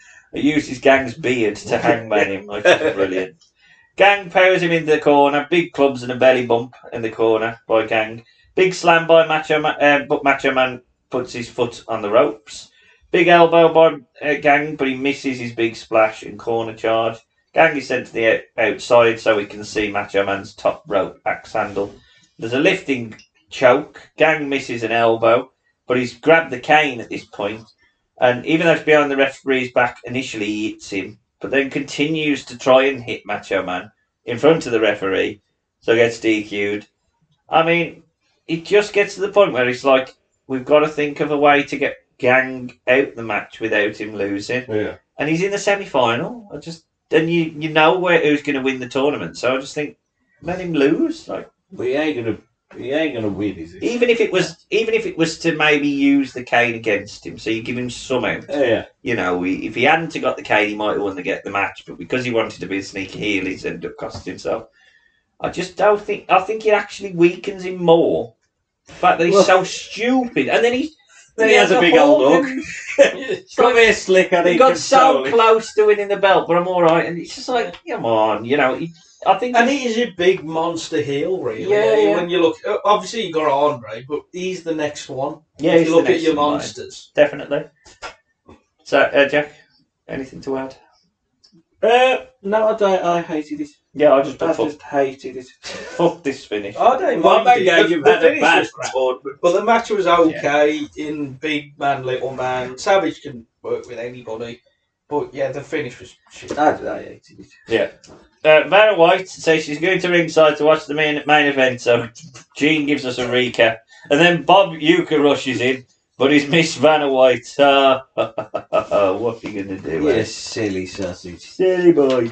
[SPEAKER 1] Gang's beard to hangman him, which is brilliant. Gang powers him into the corner, big clubs and a belly bump in the corner by Gang. Big slam by Macho Man, but Macho Man puts his foot on the ropes. Big elbow by Gang, but he misses his big splash and corner charge. Gang is sent to the outside so we can see Macho Man's top rope axe handle. There's a lifting choke. Gang misses an elbow, but he's grabbed the cane at this point. And even though it's behind the referee's back, initially he hits him, but then continues to try and hit Macho Man in front of the referee, so gets DQ'd. I mean, it just gets to the point where it's like, we've got to think of a way to get Gang out the match without him losing.
[SPEAKER 4] Yeah.
[SPEAKER 1] And he's in the semi-final. And you know who's going to win the tournament, so I just think, let him lose. Like,
[SPEAKER 4] But he ain't gonna win, is he?
[SPEAKER 1] even if it was to maybe use the cane against him, so you give him some out.
[SPEAKER 4] Yeah.
[SPEAKER 1] You know, if he hadn't got the cane, he might have won the match. But because he wanted to be a sneaky heel, he's ended up costing himself. I just don't think. I think it actually weakens him more. The fact that he's so stupid, and then he
[SPEAKER 4] has a big old dog. Come here, slick, and
[SPEAKER 1] he got so close to winning the belt, but I'm all right. And it's just like, come on, you know. I think,
[SPEAKER 2] And he's a big monster heel, really.
[SPEAKER 1] Yeah.
[SPEAKER 2] When you look, obviously you got Andre, but he's the next one.
[SPEAKER 1] yeah,
[SPEAKER 2] If
[SPEAKER 1] he's
[SPEAKER 2] you
[SPEAKER 1] the
[SPEAKER 2] look at
[SPEAKER 1] next
[SPEAKER 2] your
[SPEAKER 1] in line.
[SPEAKER 2] monsters.
[SPEAKER 1] Definitely. So, Jack, anything to add?
[SPEAKER 4] No, I don't. I hated it.
[SPEAKER 1] Yeah, I just
[SPEAKER 4] hated it.
[SPEAKER 1] fuck this finish.
[SPEAKER 2] I don't
[SPEAKER 4] One
[SPEAKER 2] mind
[SPEAKER 4] Man
[SPEAKER 2] it.
[SPEAKER 4] Gang,
[SPEAKER 2] The-
[SPEAKER 4] you've
[SPEAKER 2] the
[SPEAKER 4] had a
[SPEAKER 2] finish
[SPEAKER 4] bad
[SPEAKER 2] was crap.
[SPEAKER 4] tournament.
[SPEAKER 2] But the match was okay in big man, little man. Savage can work with anybody. But yeah, the finish was shit.
[SPEAKER 4] I hated it.
[SPEAKER 1] Yeah. Vanna White says she's going to ringside to watch the main event, so Gene gives us a recap. And then Bob Uecker rushes in, but he's missed Vanna White. What are you going to do?
[SPEAKER 4] You silly sausage.
[SPEAKER 1] Silly boy.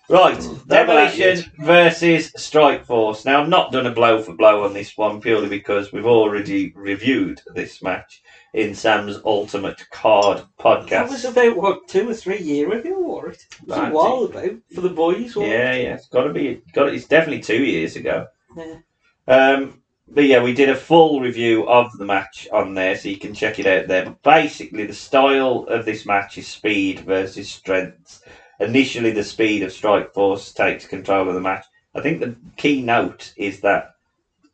[SPEAKER 1] Right, Demolition
[SPEAKER 4] yet.
[SPEAKER 1] versus Strike Force. Now, I've not done a blow for blow on this one purely because we've already reviewed this match in Sam's Ultimate Card podcast.
[SPEAKER 2] That was about, what, 2 or 3 years ago, or it? It was a while ago for the boys, wasn't
[SPEAKER 1] Yeah,
[SPEAKER 2] it?
[SPEAKER 1] yeah, it's got to be. It's definitely 2 years ago.
[SPEAKER 2] Yeah.
[SPEAKER 1] But yeah, we did a full review of the match on there, so you can check it out there. But basically, the style of this match is speed versus strength. Initially, the speed of Strike Force takes control of the match. I think the key note is that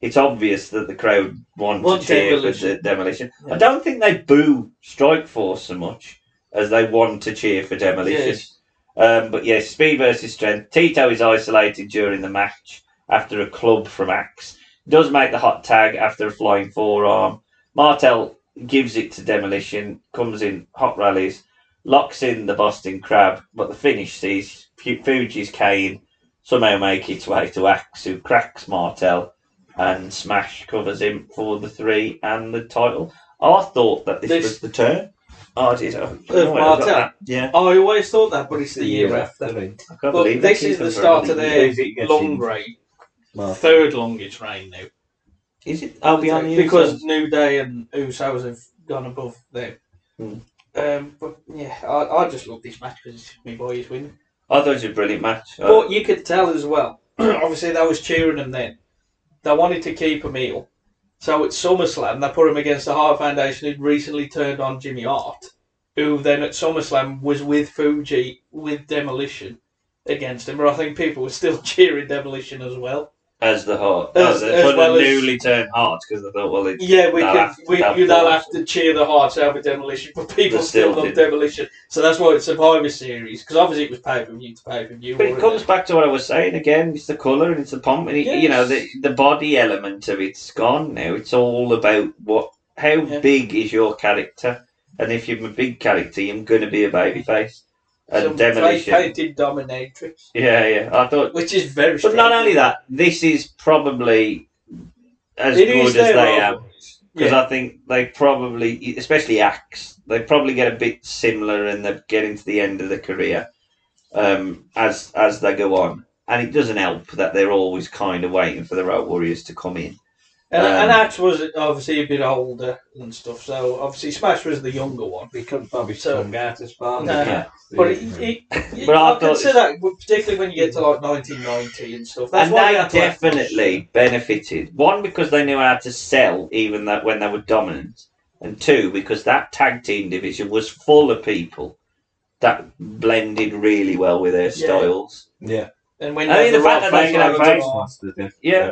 [SPEAKER 1] it's obvious that the crowd want to cheer for the Demolition.
[SPEAKER 2] Yeah.
[SPEAKER 1] I don't think they boo Strike Force so much as they want to cheer for Demolition.
[SPEAKER 2] Yes.
[SPEAKER 1] But yes, speed versus strength. Tito is isolated during the match after a club from Axe. Does make the hot tag after a flying forearm. Martel gives it to Demolition, comes in hot rallies, locks in the Boston Crab, but the finish sees Fuji's cane somehow make its way to Axe, who cracks Martel, and Smash covers him for the 3 and the title. I thought that this was the turn. Oh, it is.
[SPEAKER 2] Martel?
[SPEAKER 1] Yeah.
[SPEAKER 2] I always thought that, but it's the year after.
[SPEAKER 1] I can't
[SPEAKER 2] But
[SPEAKER 1] believe
[SPEAKER 2] this
[SPEAKER 1] they
[SPEAKER 2] is
[SPEAKER 1] keep
[SPEAKER 2] the
[SPEAKER 1] him for
[SPEAKER 2] start of
[SPEAKER 1] another
[SPEAKER 2] their
[SPEAKER 1] year.
[SPEAKER 2] long reign. 3rd longest reign now.
[SPEAKER 1] Is it? I'll be on the
[SPEAKER 2] Because New Day and Usos have gone above them.
[SPEAKER 1] Hmm.
[SPEAKER 2] But yeah, I just love this match because my boys winning.
[SPEAKER 1] I thought it was a brilliant match.
[SPEAKER 2] But you could tell as well, obviously they was cheering them then. They wanted to keep them heel. So at SummerSlam, they put him against the Hart Foundation who'd recently turned on Jimmy Hart, who then at SummerSlam was with Fuji, with Demolition against him. But I think people were still cheering Demolition as well.
[SPEAKER 1] As the Heart.
[SPEAKER 2] As well as
[SPEAKER 1] newly turned Hearts, because I thought, well,
[SPEAKER 2] they'll have to cheer the Hearts out with Demolition, but people still love Demolition. So that's why it's Survivor Series, because obviously it was pay-per-view to pay-per-view.
[SPEAKER 1] But it comes back to what I was saying again. It's the colour and it's the pomp. And you know, the body element of it's gone now. It's all about how big is your character. And if you're a big character, you're going to be a babyface. And Demolition.
[SPEAKER 2] Painted dominatrix.
[SPEAKER 1] Yeah. I thought,
[SPEAKER 2] which is very.
[SPEAKER 1] But not only that, this is probably as good as they have. Because I think they probably, especially Axe, they probably get a bit similar and they're getting to the end of their career as they go on. And it doesn't help that they're always kind of waiting for the Road Warriors to come in.
[SPEAKER 2] And Axe was obviously a bit older and stuff, so obviously Smash was the younger one.
[SPEAKER 4] He couldn't probably tongue out as far.
[SPEAKER 2] But I consider that, particularly when you get to like 1990 and stuff. That's why they definitely
[SPEAKER 1] benefited. One, because they knew how to sell even that when they were dominant, and two, because that tag team division was full of people that blended really well with their styles.
[SPEAKER 4] Yeah.
[SPEAKER 2] And when
[SPEAKER 1] the fact that they could have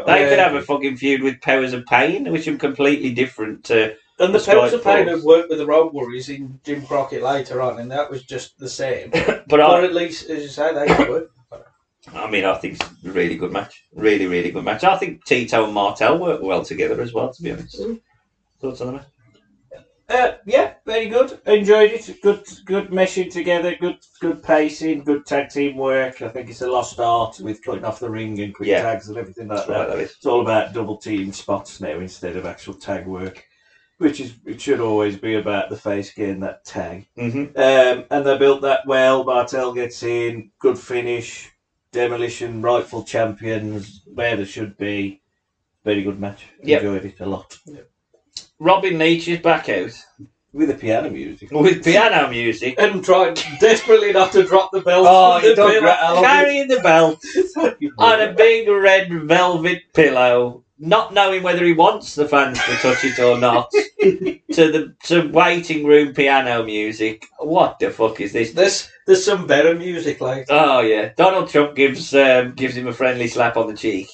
[SPEAKER 1] they could have a fucking feud with Powers of Pain, which is completely different to.
[SPEAKER 2] And the Powers of Pain have worked with the Road Warriors in Jim Crockett later on, and that was just the same. but at least, as you say, they could work.
[SPEAKER 1] I mean, I think it's a really good match. Really, really good match. I think Tito and Martel work well together as well, to be honest. Thoughts on the match?
[SPEAKER 4] Yeah, very good. Enjoyed it. Good meshing together. Good pacing. Good tag team work. I think it's a lost art with cutting off the ring and quick tags and everything like that. Right, it's all about double team spots now instead of actual tag work, it should always be about the face getting that tag.
[SPEAKER 1] Mm-hmm.
[SPEAKER 4] And they built that well. Martel gets in. Good finish. Demolition, rightful champions where they should be. Very good match. Enjoyed it a lot.
[SPEAKER 2] Yep.
[SPEAKER 1] Robin Leach is back out.
[SPEAKER 4] With the piano music.
[SPEAKER 1] And
[SPEAKER 2] trying desperately not to drop the belt.
[SPEAKER 1] Carrying the belt on a big red velvet pillow, not knowing whether he wants the fans to touch it or not, to waiting room piano music. What the fuck is this?
[SPEAKER 2] There's some better music later.
[SPEAKER 1] Oh yeah, Donald Trump gives him a friendly slap on the cheek.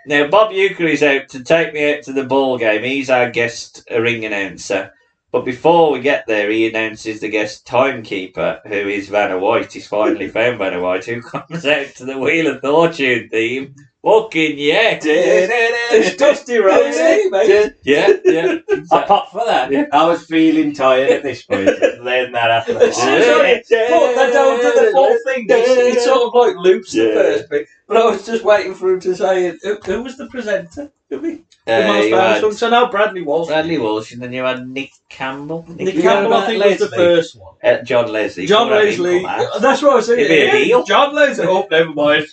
[SPEAKER 1] Now Bob Uecker is out to take me out to the ball game. He's our guest ring announcer. But before we get there, he announces the guest timekeeper, who is Vanna White. He's finally found Vanna White, who comes out to the Wheel of Fortune theme. Fucking yeah!
[SPEAKER 2] It's Dusty Rhodes, mate.
[SPEAKER 1] Yeah.
[SPEAKER 4] I popped for that. Yeah. I was feeling tired at this point. Then that happened.
[SPEAKER 2] They don't do the full thing. It sort of like loops the first bit. But I was just waiting for him to say who was the presenter? So now Bradley Walsh.
[SPEAKER 1] And then you had Nick Campbell.
[SPEAKER 2] Nick Campbell, I think, was the first one.
[SPEAKER 1] John Leslie.
[SPEAKER 2] John Leslie. That's what I was saying. John Leslie. Oh, never mind.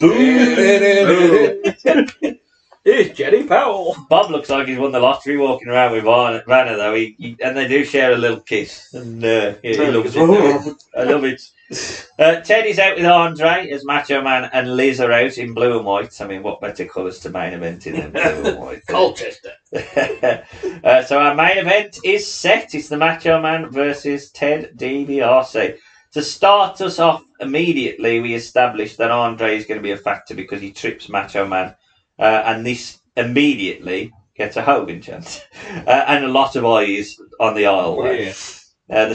[SPEAKER 2] Here's Jenny Powell.
[SPEAKER 1] Bob looks like he's won the lottery walking around with Vanna, though. And they do share a little kiss. And he loves it. I love it. Teddy's out with Andre as Macho Man and Liz are out in blue and white. I mean, what better colours to main event in than blue and white?
[SPEAKER 2] Colchester.
[SPEAKER 1] So our main event is set. It's the Macho Man versus Ted DiBiase. To start us off immediately, we established that Andre is going to be a factor because he trips Macho Man. And this immediately gets a Hogan chant. And a lot of eyes on the aisle.
[SPEAKER 2] Yeah.
[SPEAKER 1] The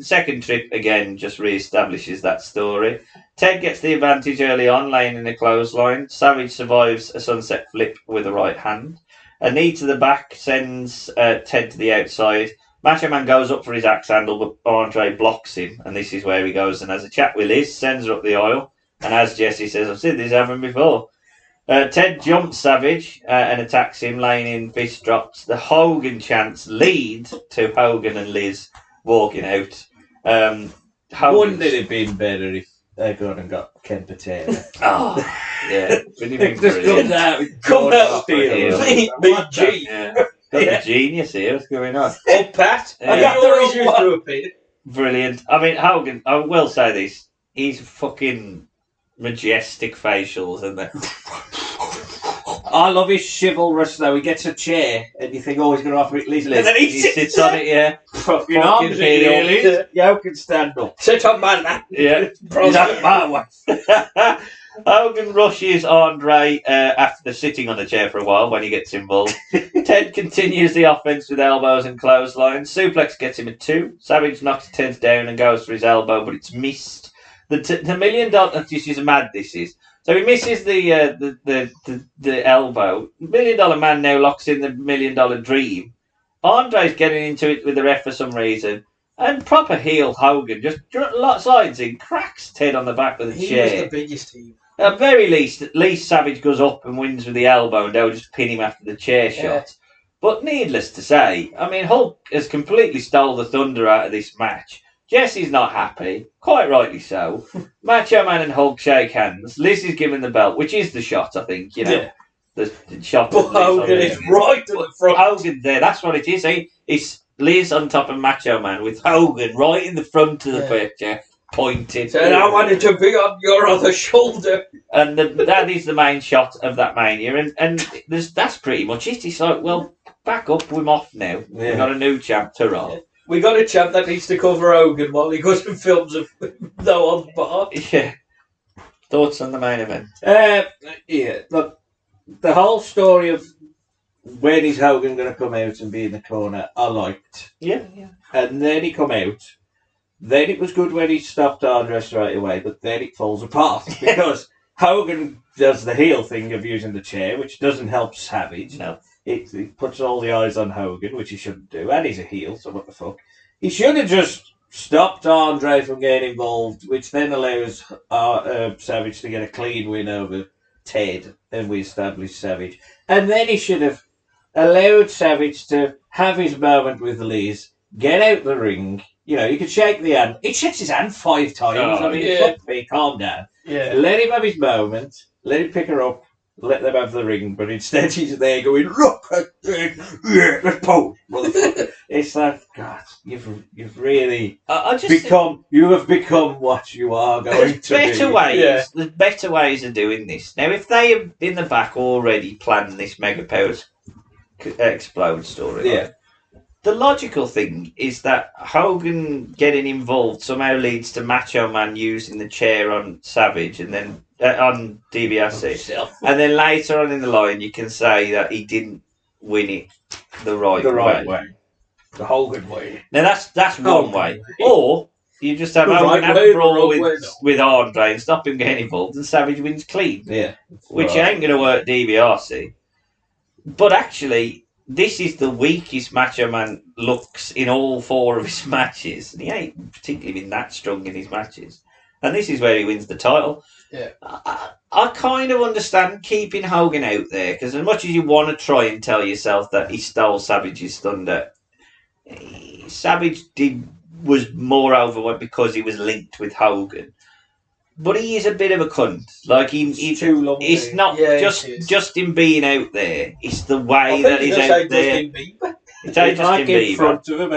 [SPEAKER 1] second trip, again, just re-establishes that story. Ted gets the advantage early on, laying in a clothesline. Savage survives a sunset flip with the right hand. A knee to the back sends Ted to the outside. Macho Man goes up for his axe handle, but Andre blocks him. And this is where he goes and has a chat with Liz, sends her up the aisle. And as Jesse says, I've seen this happen before. Ted jumps Savage and attacks him, laying in fist drops. The Hogan chants lead to Hogan and Liz walking out.
[SPEAKER 4] Wouldn't it have been better if they gone and got Ken Patera?
[SPEAKER 1] Oh, yeah.
[SPEAKER 4] Just come out
[SPEAKER 2] here.
[SPEAKER 1] BG. Yeah. Got the genius here. What's going on?
[SPEAKER 2] Oh, Pat. I always used to appear.
[SPEAKER 1] Brilliant. I mean, Hogan, I will say this. He's fucking majestic facials and
[SPEAKER 4] I love his chivalrous though. He gets a chair and you think, oh, he's going to offer it Liz. And then he sits
[SPEAKER 1] on it, yeah.
[SPEAKER 4] Fucking arms
[SPEAKER 1] heel.
[SPEAKER 4] really. You can stand up.
[SPEAKER 2] Sit on my lap.
[SPEAKER 1] Yeah. Is that my wife? Hogan rushes Andre after sitting on the chair for a while when he gets involved. Ted continues the offense with elbows and clotheslines. Suplex gets him at 2. Savage knocks Ted down and goes for his elbow, but it's missed. The $1 million. This is mad. This is. So he misses the elbow. $1 million man now locks in the $1 million dream. Andre's getting into it with the ref for some reason. And proper heel Hogan just slides in, cracks Ted on the back with the chair.
[SPEAKER 2] He was the biggest heel.
[SPEAKER 1] At very least Savage goes up and wins with the elbow and they'll just pin him after the chair shot. But needless to say, I mean, Hulk has completely stole the thunder out of this match. Jesse's not happy, quite rightly so. Macho Man and Hulk shake hands. Liz is given the belt, which is the shot, I think, you know. Yeah. The shot.
[SPEAKER 2] But Hogan is right to the front.
[SPEAKER 1] Hogan there, that's what it is. It's Liz on top of Macho Man with Hogan right in the front of the picture, pointed.
[SPEAKER 2] So I wanted to be on your other shoulder.
[SPEAKER 1] And that is the main shot of that Mania. And that's pretty much it. It's like, well, back up, we're off now. Yeah. We've got a new champ to roll. Yeah.
[SPEAKER 2] We got a champ that needs to cover Hogan while he goes and films a no on bar.
[SPEAKER 1] Yeah. Thoughts on the main event?
[SPEAKER 4] Yeah, look, the whole story of when is Hogan going to come out and be in the corner, I liked.
[SPEAKER 1] Yeah.
[SPEAKER 4] And then he come out. Then it was good when he stopped Andre straight away, but then it falls apart because Hogan does the heel thing of using the chair, which doesn't help Savage.
[SPEAKER 1] No.
[SPEAKER 4] It puts all the eyes on Hogan, which he shouldn't do, and he's a heel, so what the fuck. He should have just stopped Andre from getting involved, which then allows Savage to get a clean win over Ted, and we establish Savage. And then he should have allowed Savage to have his moment with Liz, get out the ring. You know, you could shake the hand. He shakes his hand 5 times. I mean, fuck me, calm down.
[SPEAKER 2] Yeah.
[SPEAKER 4] Let him have his moment. Let him pick her up. Let them have the ring. But instead, he's there going, look at it. Yeah, let's pose, motherfucker. It's like, God, you've really you have become what you are going to be.
[SPEAKER 1] There's better ways of doing this. Now, if they have in the back already planned this Mega Powers Explode story,
[SPEAKER 4] yeah.
[SPEAKER 1] The logical thing is that Hogan getting involved somehow leads to Macho Man using the chair on Savage and then on DiBiase. And then later on in the line, you can say that he didn't win it the right way.
[SPEAKER 2] The Hogan way.
[SPEAKER 1] Now, that's one way. Or you just have Hogan have a brawl with Andre and stop him getting involved and Savage wins clean.
[SPEAKER 4] Yeah.
[SPEAKER 1] Which ain't going to work DiBiase. But actually, this is the weakest Macho Man looks in all 4 of his matches. And he ain't particularly been that strong in his matches. And this is where he wins the title.
[SPEAKER 2] Yeah.
[SPEAKER 1] I kind of understand keeping Hogan out there, because as much as you want to try and tell yourself that he stole Savage's thunder, Savage was more over because he was linked with Hogan. But he is a bit of a cunt. Like he's too long. It's not just him being out there. It's the way that he's out there. It's like in front of him.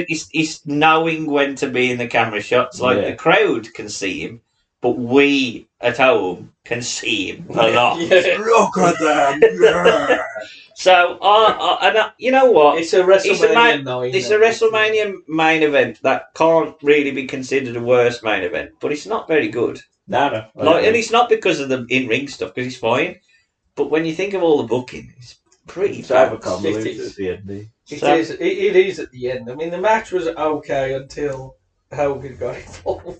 [SPEAKER 1] It's knowing when to be in the camera shots. Like the crowd can see him, but we at home can see him a lot.
[SPEAKER 4] Look at them.
[SPEAKER 1] So, you know what?
[SPEAKER 2] It's a WrestleMania
[SPEAKER 1] It's a WrestleMania main event that can't really be considered a worse main event, but it's not very good.
[SPEAKER 4] No.
[SPEAKER 1] And it's not because of the in-ring stuff, because it's fine. But when you think of all the booking, it's pretty bad.
[SPEAKER 2] It is at the end. I mean, the match was okay until Hogan got involved.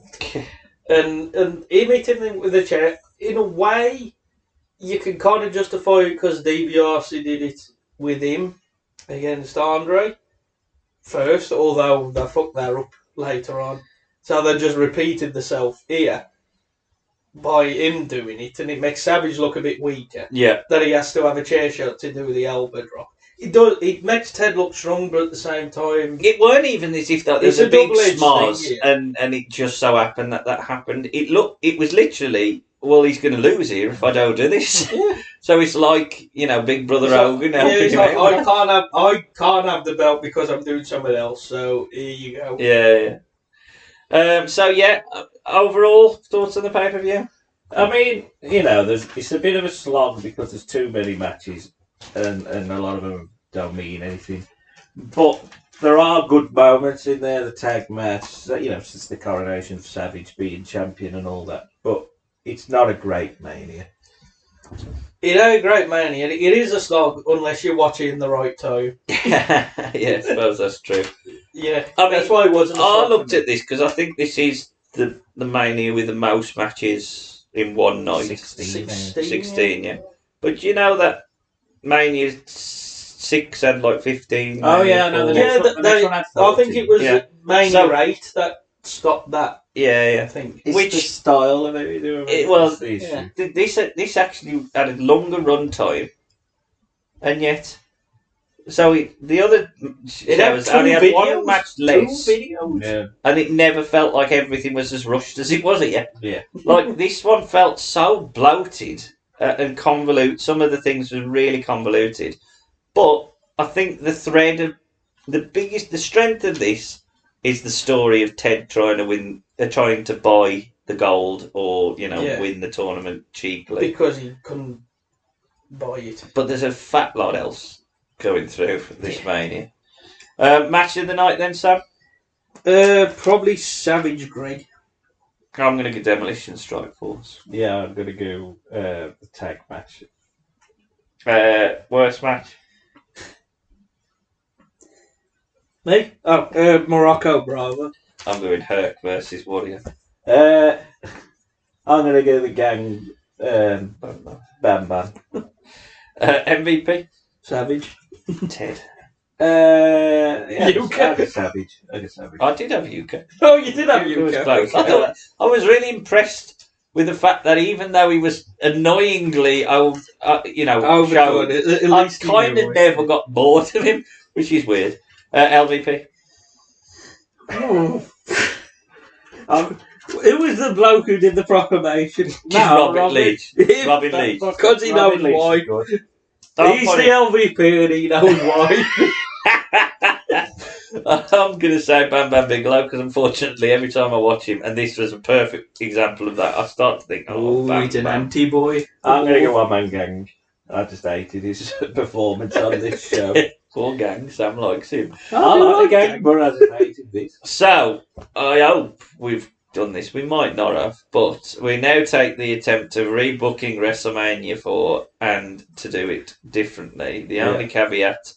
[SPEAKER 2] and him hitting him with a chair, in a way, you can kind of justify it because DiBiase did it with him against Andre first, although they fucked that up later on. So they just repeated themselves here by him doing it, and it makes Savage look a bit weaker.
[SPEAKER 1] Yeah.
[SPEAKER 2] That he has to have a chair shot to do the elbow drop. It makes Ted look strong, but at the same time...
[SPEAKER 1] It weren't even as if that there's a big smaz and it just so happened that happened. It was literally... Well, he's going to lose here if I don't do this.
[SPEAKER 2] Yeah.
[SPEAKER 1] So it's like, Big Brother Hogan.
[SPEAKER 2] I can't have the belt because I'm doing something else. So here you go.
[SPEAKER 1] Yeah. Overall thoughts on the pay-per-view?
[SPEAKER 4] I mean, you know, it's a bit of a slog because there's too many matches and a lot of them don't mean anything. But there are good moments in there, the tag match, you know, since the coronation of Savage being champion and all that. But it's not a great Mania.
[SPEAKER 2] It ain't a great Mania. It is a slog unless you're watching the right time.
[SPEAKER 1] Yeah, I suppose that's true.
[SPEAKER 2] Yeah,
[SPEAKER 1] that's
[SPEAKER 2] why it wasn't.
[SPEAKER 1] I looked at this because I think this is the Mania with the most matches in one night. 16, yeah. But you know that Mania 6 had like 15.
[SPEAKER 4] Oh yeah, I know the next one. The next one had 30.
[SPEAKER 2] I think it was Mania 8 that stopped that.
[SPEAKER 1] Yeah.
[SPEAKER 2] I think.
[SPEAKER 4] Which the style of it?
[SPEAKER 1] This actually had a longer run time, and yet. So the other shows only had one match less, and it never felt like everything was as rushed as it was.
[SPEAKER 4] Yeah.
[SPEAKER 1] Like this one felt so bloated and convoluted. Some of the things were really convoluted, but I think the strength of this is the story of Ted trying to buy the gold or win the tournament cheaply
[SPEAKER 2] because he couldn't buy it.
[SPEAKER 1] But there's a fat lot else going through this Mania. Match of the night then, Sam?
[SPEAKER 2] Probably Savage Greg.
[SPEAKER 1] I'm going to go Demolition Strike Force.
[SPEAKER 4] Yeah, I'm going to go the tag match.
[SPEAKER 1] Worst match?
[SPEAKER 2] Me? Morocco Bravo.
[SPEAKER 1] I'm going Herc versus Warrior.
[SPEAKER 4] I'm going to go the gang Bam Bam.
[SPEAKER 1] MVP?
[SPEAKER 2] Savage.
[SPEAKER 1] Ted.
[SPEAKER 4] Yuka. Savage.
[SPEAKER 1] I did have Yuka.
[SPEAKER 2] Oh, you did have Yuka.
[SPEAKER 1] Was close. I was really impressed with the fact that even though he was annoyingly showed, I kind of never got bored of him, which is weird. LVP.
[SPEAKER 2] Who was the bloke who did the proclamation?
[SPEAKER 1] Robin Leach. Robin Leach.
[SPEAKER 2] Because he knows why. He's the LVP and he knows why.
[SPEAKER 1] I'm going to say Bam Bam Bigelow because unfortunately every time I watch him, and this was a perfect example of that, I start to think,
[SPEAKER 2] he's an anti-boy.
[SPEAKER 4] I'm going to go One Man Gang. I just hated his performance on this show.
[SPEAKER 1] Poor gang, Sam likes him.
[SPEAKER 4] I like the gang, but I just hated this.
[SPEAKER 1] So, I hope we've done this. We might not have, but we now take the attempt of rebooking Wrestlemania 4 and to do it differently. The only caveat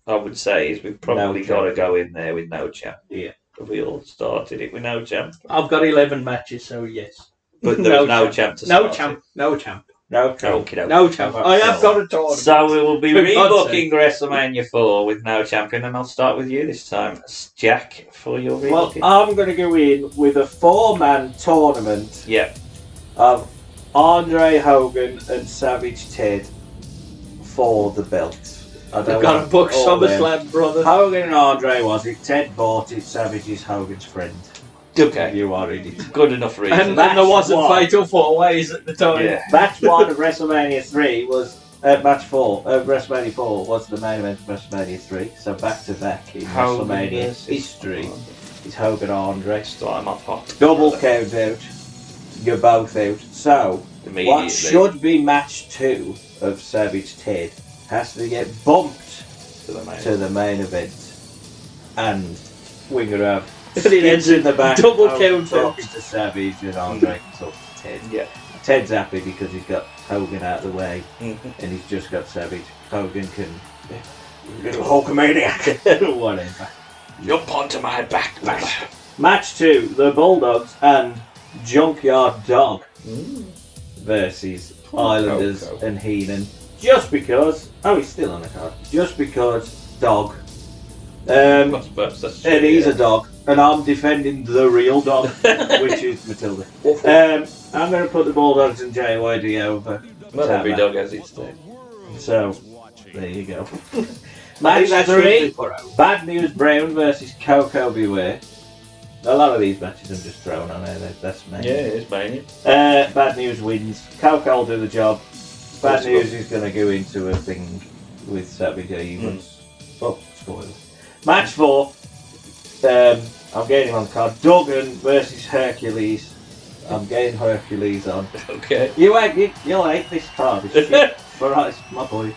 [SPEAKER 1] I would say is we've probably got to go in there with no champ.
[SPEAKER 4] Yeah.
[SPEAKER 1] We all started it with no champ.
[SPEAKER 2] I've got 11 matches, so yes.
[SPEAKER 1] But there was no champ to start it.
[SPEAKER 2] No champ.
[SPEAKER 4] No champ.
[SPEAKER 2] No champ. I have got a tournament.
[SPEAKER 1] So we will be rebooking WrestleMania 4 with no champion, and I'll start with you this time, Jack, for your rebooking.
[SPEAKER 4] Well, I'm going to go in with a 4-man tournament of Andre, Hogan and Savage Ted for the belt.
[SPEAKER 2] I've got to book SummerSlam, brother.
[SPEAKER 4] Hogan and Andre was it. Ted bought it. Savage is Hogan's friend.
[SPEAKER 1] Okay.
[SPEAKER 4] You are in it.
[SPEAKER 1] Good enough reason.
[SPEAKER 2] And there wasn't Fatal 4 Ways at the time.
[SPEAKER 4] Yeah. Match 1 of WrestleMania 3 was... match 4 of WrestleMania 4 was the main event of WrestleMania 3. So back to back in WrestleMania history is Hogan and Andre.
[SPEAKER 1] Start him off hot.
[SPEAKER 4] Double count out. You're both out. So, what should be match 2 of Savage Ted has to get bumped to the main event. And we're going to have Skids in the back.
[SPEAKER 2] Double count
[SPEAKER 4] talking to Savage and Andre talking to Ted.
[SPEAKER 1] Yeah.
[SPEAKER 4] Ted's happy because he's got Hogan out of the way and he's just got Savage. Hogan can little Hulkamaniac or whatever.
[SPEAKER 1] Jump onto my back.
[SPEAKER 4] Match 2, the Bulldogs and Junkyard Dog versus Islanders and Heenan. Just because he's still on the card. Just because Dog. And he's a dog, and I'm defending the real dog, which is Matilda. I'm going to put the Bulldogs and JYD over.
[SPEAKER 1] Well, every dog has its day.
[SPEAKER 4] So, there you go. Match 3, Bad News Brown versus Coco Beware. A lot of these matches I'm just throwing on there, that's Mania.
[SPEAKER 1] Yeah, it's Mania.
[SPEAKER 4] Bad News wins. Coco will do the job. Bad News is going to go into a thing with Savage Evans. Spoilers. Match 4, I'm getting him on the card. Duggan versus Hercules. I'm getting Hercules on.
[SPEAKER 1] Okay.
[SPEAKER 4] You'll hate this card. It's shit. But right, it's my boy.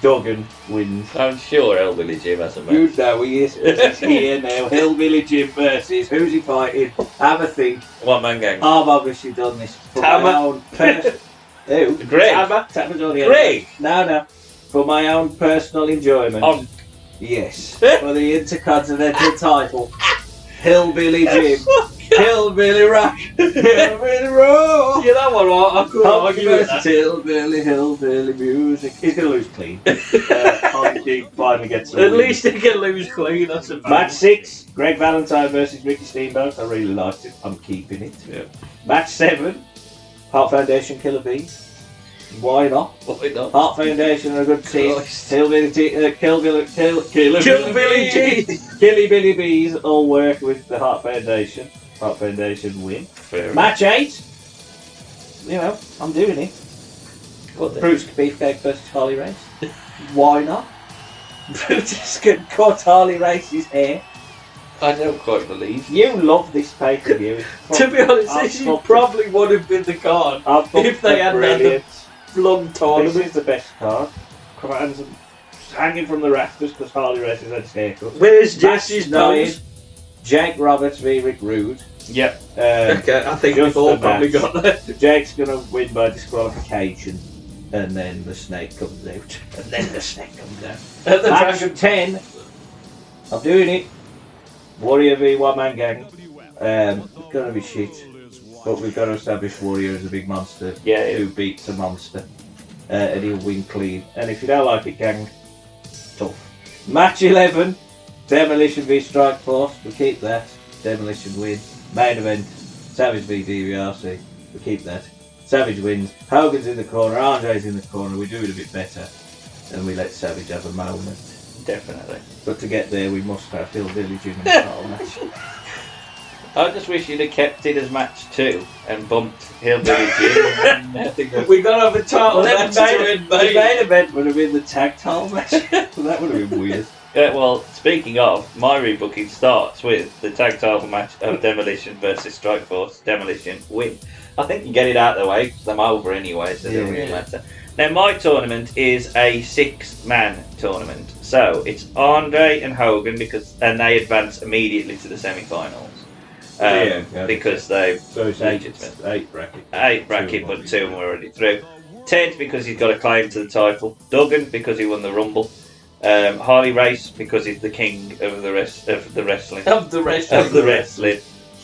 [SPEAKER 4] Duggan wins.
[SPEAKER 1] I'm sure Hillbilly Jim has a match.
[SPEAKER 4] You know he is. He's here now. Hillbilly Jim versus. Who's he fighting? Have a think.
[SPEAKER 1] One man gang.
[SPEAKER 4] I've obviously done this for my own personal. Who?
[SPEAKER 1] Greg.
[SPEAKER 4] Tama's only
[SPEAKER 1] Greg.
[SPEAKER 4] No. For my own personal enjoyment. Yes. For the Intercontinental title. Hillbilly Jim. Hillbilly Rock. Hillbilly Roll.
[SPEAKER 2] Yeah, that one, I couldn't argue with that.
[SPEAKER 4] Hillbilly music. He's going to lose clean. He finally gets
[SPEAKER 2] At least he can lose clean. That's a
[SPEAKER 4] Match 6. Greg Valentine versus Ricky Steamboat. I really liked it. I'm keeping it.
[SPEAKER 1] Yeah.
[SPEAKER 4] Match 7. Heart Foundation Killer Bees. Why not?
[SPEAKER 1] Why not?
[SPEAKER 4] Heart Foundation are a good team.
[SPEAKER 1] Christ.
[SPEAKER 4] Kill Billy Bees all work with the Heart Foundation. Heart Foundation win.
[SPEAKER 1] Fair
[SPEAKER 4] Match 8. You know, I'm doing it.
[SPEAKER 1] What then?
[SPEAKER 4] Bruce Beefcake versus Harley Race. Why not? Brutus can cut Harley Race's hair.
[SPEAKER 1] I don't quite believe.
[SPEAKER 4] You love this pay-per-view.
[SPEAKER 2] To be honest, this probably would have been the card if they hadn't had the long tournament.
[SPEAKER 4] This is the best card. Commands hanging from the rafters because Harley Race has had his haircut.
[SPEAKER 2] Where's Jesse's
[SPEAKER 4] nose? Jake Roberts v Rick Rude.
[SPEAKER 1] Yep.
[SPEAKER 2] Okay, I think we've all probably got that.
[SPEAKER 4] Jake's going to win by disqualification. And then the snake comes out. At the Match 10. I'm doing it. Warrior v One Man Gang. It's going to be shit. But we've got to establish Warrior as a big monster who beats a monster. And he'll win clean. And if you don't like it, gang, tough. Match 11. Demolition v Strike Force. We keep that. Demolition win. Main event. Savage v DVRC. We keep that. Savage wins. Hogan's in the corner. Andre's in the corner. We do it a bit better. And we let Savage have a moment.
[SPEAKER 1] Definitely.
[SPEAKER 4] But to get there, we must have Hillbilly Jim in the title match.
[SPEAKER 1] I just wish you'd have kept it as match 2 and bumped Hillbilly Jim.
[SPEAKER 2] We got to have a title match to
[SPEAKER 4] The main event would have been the tag title match. So that would have been weird.
[SPEAKER 1] Well, speaking of, my rebooking starts with the tag title match of Demolition versus Strike Force. Demolition win. I think you get it out of the way because I'm over anyway, so it doesn't really matter. Now, my tournament is a 6-man tournament. So it's Andre and Hogan and they advance immediately to the semi-finals. Because they've...
[SPEAKER 4] So it's 8 bracket.
[SPEAKER 1] 8 bracket, but 2 of them were already through. Ted, because he's got a claim to the title. Duggan, because he won the Rumble. Harley Race, because he's the king of the wrestling.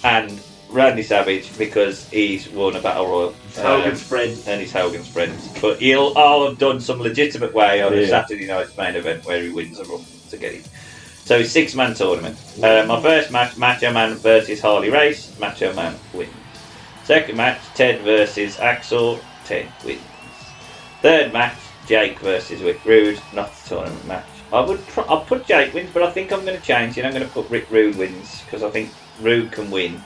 [SPEAKER 1] And Randy Savage, because he's won a battle royal.
[SPEAKER 2] Hogan's friend.
[SPEAKER 1] And he's Hogan's friend. But he'll all have done some legitimate way on a Saturday night's main event where he wins a Rumble to get it. So it's 6-man tournament. My first match, Macho Man versus Harley Race. Macho Man wins. Second match, Ted versus Axel. Ted wins. Third match, Jake versus Rick Rude. Not the tournament match. I'll put Jake wins, but I think I'm going to change it. I'm going to put Rick Rude wins because I think Rude can win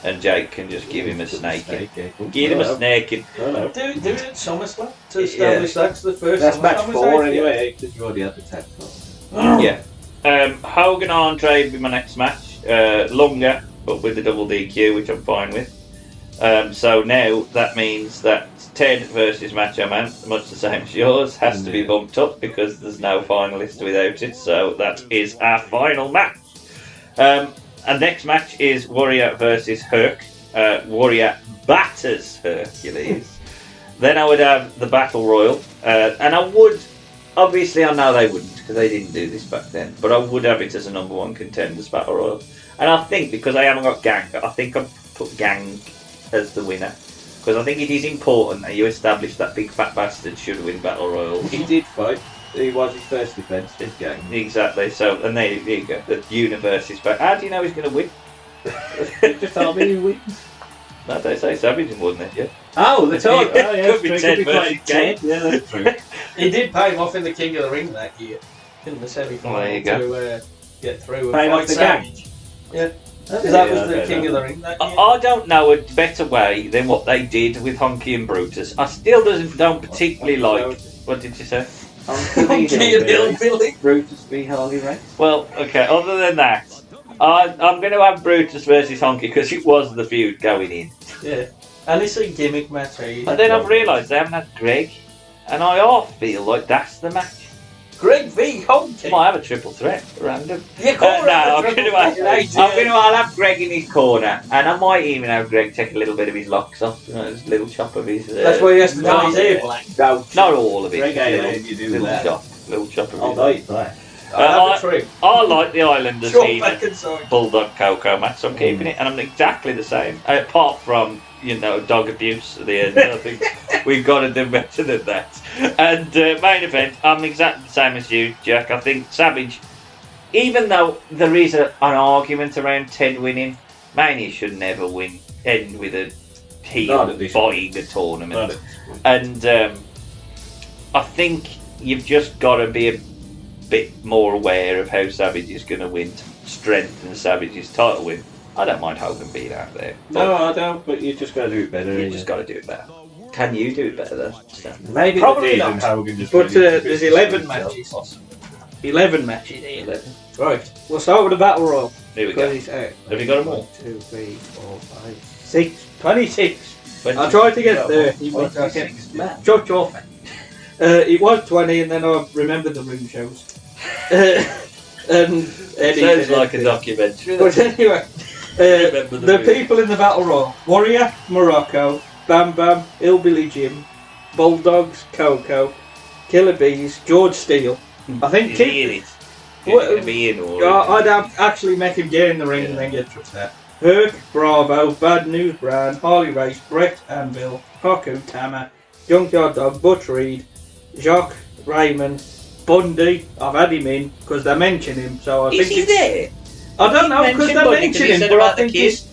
[SPEAKER 1] and Jake can just give him a snaking. Give him a snaking.
[SPEAKER 2] Do it at SummerSlam to establish that's the first.
[SPEAKER 4] That's match 4 anyway, because you already had the tag title.
[SPEAKER 1] Yeah. Hogan Andre will be my next match. Longer, but with the double DQ, which I'm fine with. So now that means that Ted versus Macho Man, much the same as yours, has to be bumped up because there's no finalist without it. So that is our final match. And next match is Warrior versus Herc. Warrior batters Hercules. Then I would have the Battle Royal. And I would, obviously I know they wouldn't because they didn't do this back then, but I would have it as a number 1 contenders Battle Royal. And I think because I haven't got Gang, I think I'll put Gang as the winner. Because I think it is important that you establish that big fat bastard should win Battle Royal.
[SPEAKER 4] He did fight. He was his first defence, his Gang.
[SPEAKER 1] Exactly. So, and there you go. The universe is back. How do you know he's going to win?
[SPEAKER 4] Just tell me who wins.
[SPEAKER 1] No, they say Savage won it, yeah.
[SPEAKER 4] Oh, the time.
[SPEAKER 1] Could be Ted versus Gang.
[SPEAKER 4] Yeah, that's true.
[SPEAKER 2] He did pay him off in the King of the Ring that year in the semi-final
[SPEAKER 1] there you go.
[SPEAKER 2] to get through.
[SPEAKER 4] Paying off the Gang.
[SPEAKER 2] Yeah. Because that was the King of the Ring that year.
[SPEAKER 1] I don't know a better way than what they did with Honky and Brutus. I still don't particularly like. What did you say?
[SPEAKER 4] Honky and Hillbilly. Brutus v Harley Race.
[SPEAKER 1] Well, okay. Other than that, I'm going to have Brutus versus Honky because it was the feud going in.
[SPEAKER 2] Yeah. And it's a gimmick match.
[SPEAKER 1] And then I've realised they haven't had Greg, and I half feel like that's the match.
[SPEAKER 2] Greg v. Honky.
[SPEAKER 1] Might have a triple threat, random.
[SPEAKER 2] You call it
[SPEAKER 1] I'm
[SPEAKER 2] a triple
[SPEAKER 1] going
[SPEAKER 2] threat,
[SPEAKER 1] to. I'll have Greg in his corner, and I might even have Greg take a little bit of his locks off, his little chop of his.
[SPEAKER 2] That's why he has to dye his hair black.
[SPEAKER 1] Not all of it.
[SPEAKER 4] Greg Allen, you do
[SPEAKER 1] little
[SPEAKER 4] that.
[SPEAKER 1] Little chop of
[SPEAKER 4] I'll
[SPEAKER 1] his.
[SPEAKER 4] dye it black.
[SPEAKER 1] I like the Islanders
[SPEAKER 2] Short
[SPEAKER 1] team
[SPEAKER 2] back and side.
[SPEAKER 1] Bulldog Coco match, so I'm keeping it, and I'm exactly the same. Apart from, dog abuse at the end. I think we've got to do better than that. And main event, I'm exactly the same as you, Jack. I think Savage, even though there is an argument around Ted winning, Mania should never end with a heel buying a tournament. And I think you've just got to be a bit more aware of how Savage is going to win to strengthen Savage's title win. I don't mind Hogan being out there.
[SPEAKER 4] No, I don't, but you just got to do it better.
[SPEAKER 1] You just got to do it better. Can you do it better then?
[SPEAKER 4] Maybe
[SPEAKER 2] Probably
[SPEAKER 4] the
[SPEAKER 2] not.
[SPEAKER 4] Hogan just
[SPEAKER 2] But
[SPEAKER 4] really
[SPEAKER 2] there's
[SPEAKER 4] fits
[SPEAKER 2] 11
[SPEAKER 4] himself.
[SPEAKER 2] matches. 11 matches here.
[SPEAKER 1] 11.
[SPEAKER 2] Right. We'll start with the Battle Royal.
[SPEAKER 1] Here we go.
[SPEAKER 2] Have
[SPEAKER 1] Have you got them all?
[SPEAKER 2] 1, 2, 3, 4, 5, 6. 26. I tried to get 30, but I kept shut off. It was 20, and then I remembered the room shows. And
[SPEAKER 1] Sounds like a documentary.
[SPEAKER 2] But anyway, the people in the Battle Royal: Warrior, Morocco, Bam Bam, Hillbilly Jim, Bulldogs, Coco, Killer Bees, George Steele. I think
[SPEAKER 1] Is he in it? Is he going to be in or?
[SPEAKER 2] I'd actually make him get in the ring and then get tripped out. Herc, Bravo, Bad News Brand, Harley Race, Brett Anvil, Haku, Tama, Junkyard Dog, Butch Reed, Jacques, Raymond, Bundy. I've had him in because they mention him, so I think
[SPEAKER 1] he there?
[SPEAKER 2] I don't know because they mention him, but I think
[SPEAKER 1] he's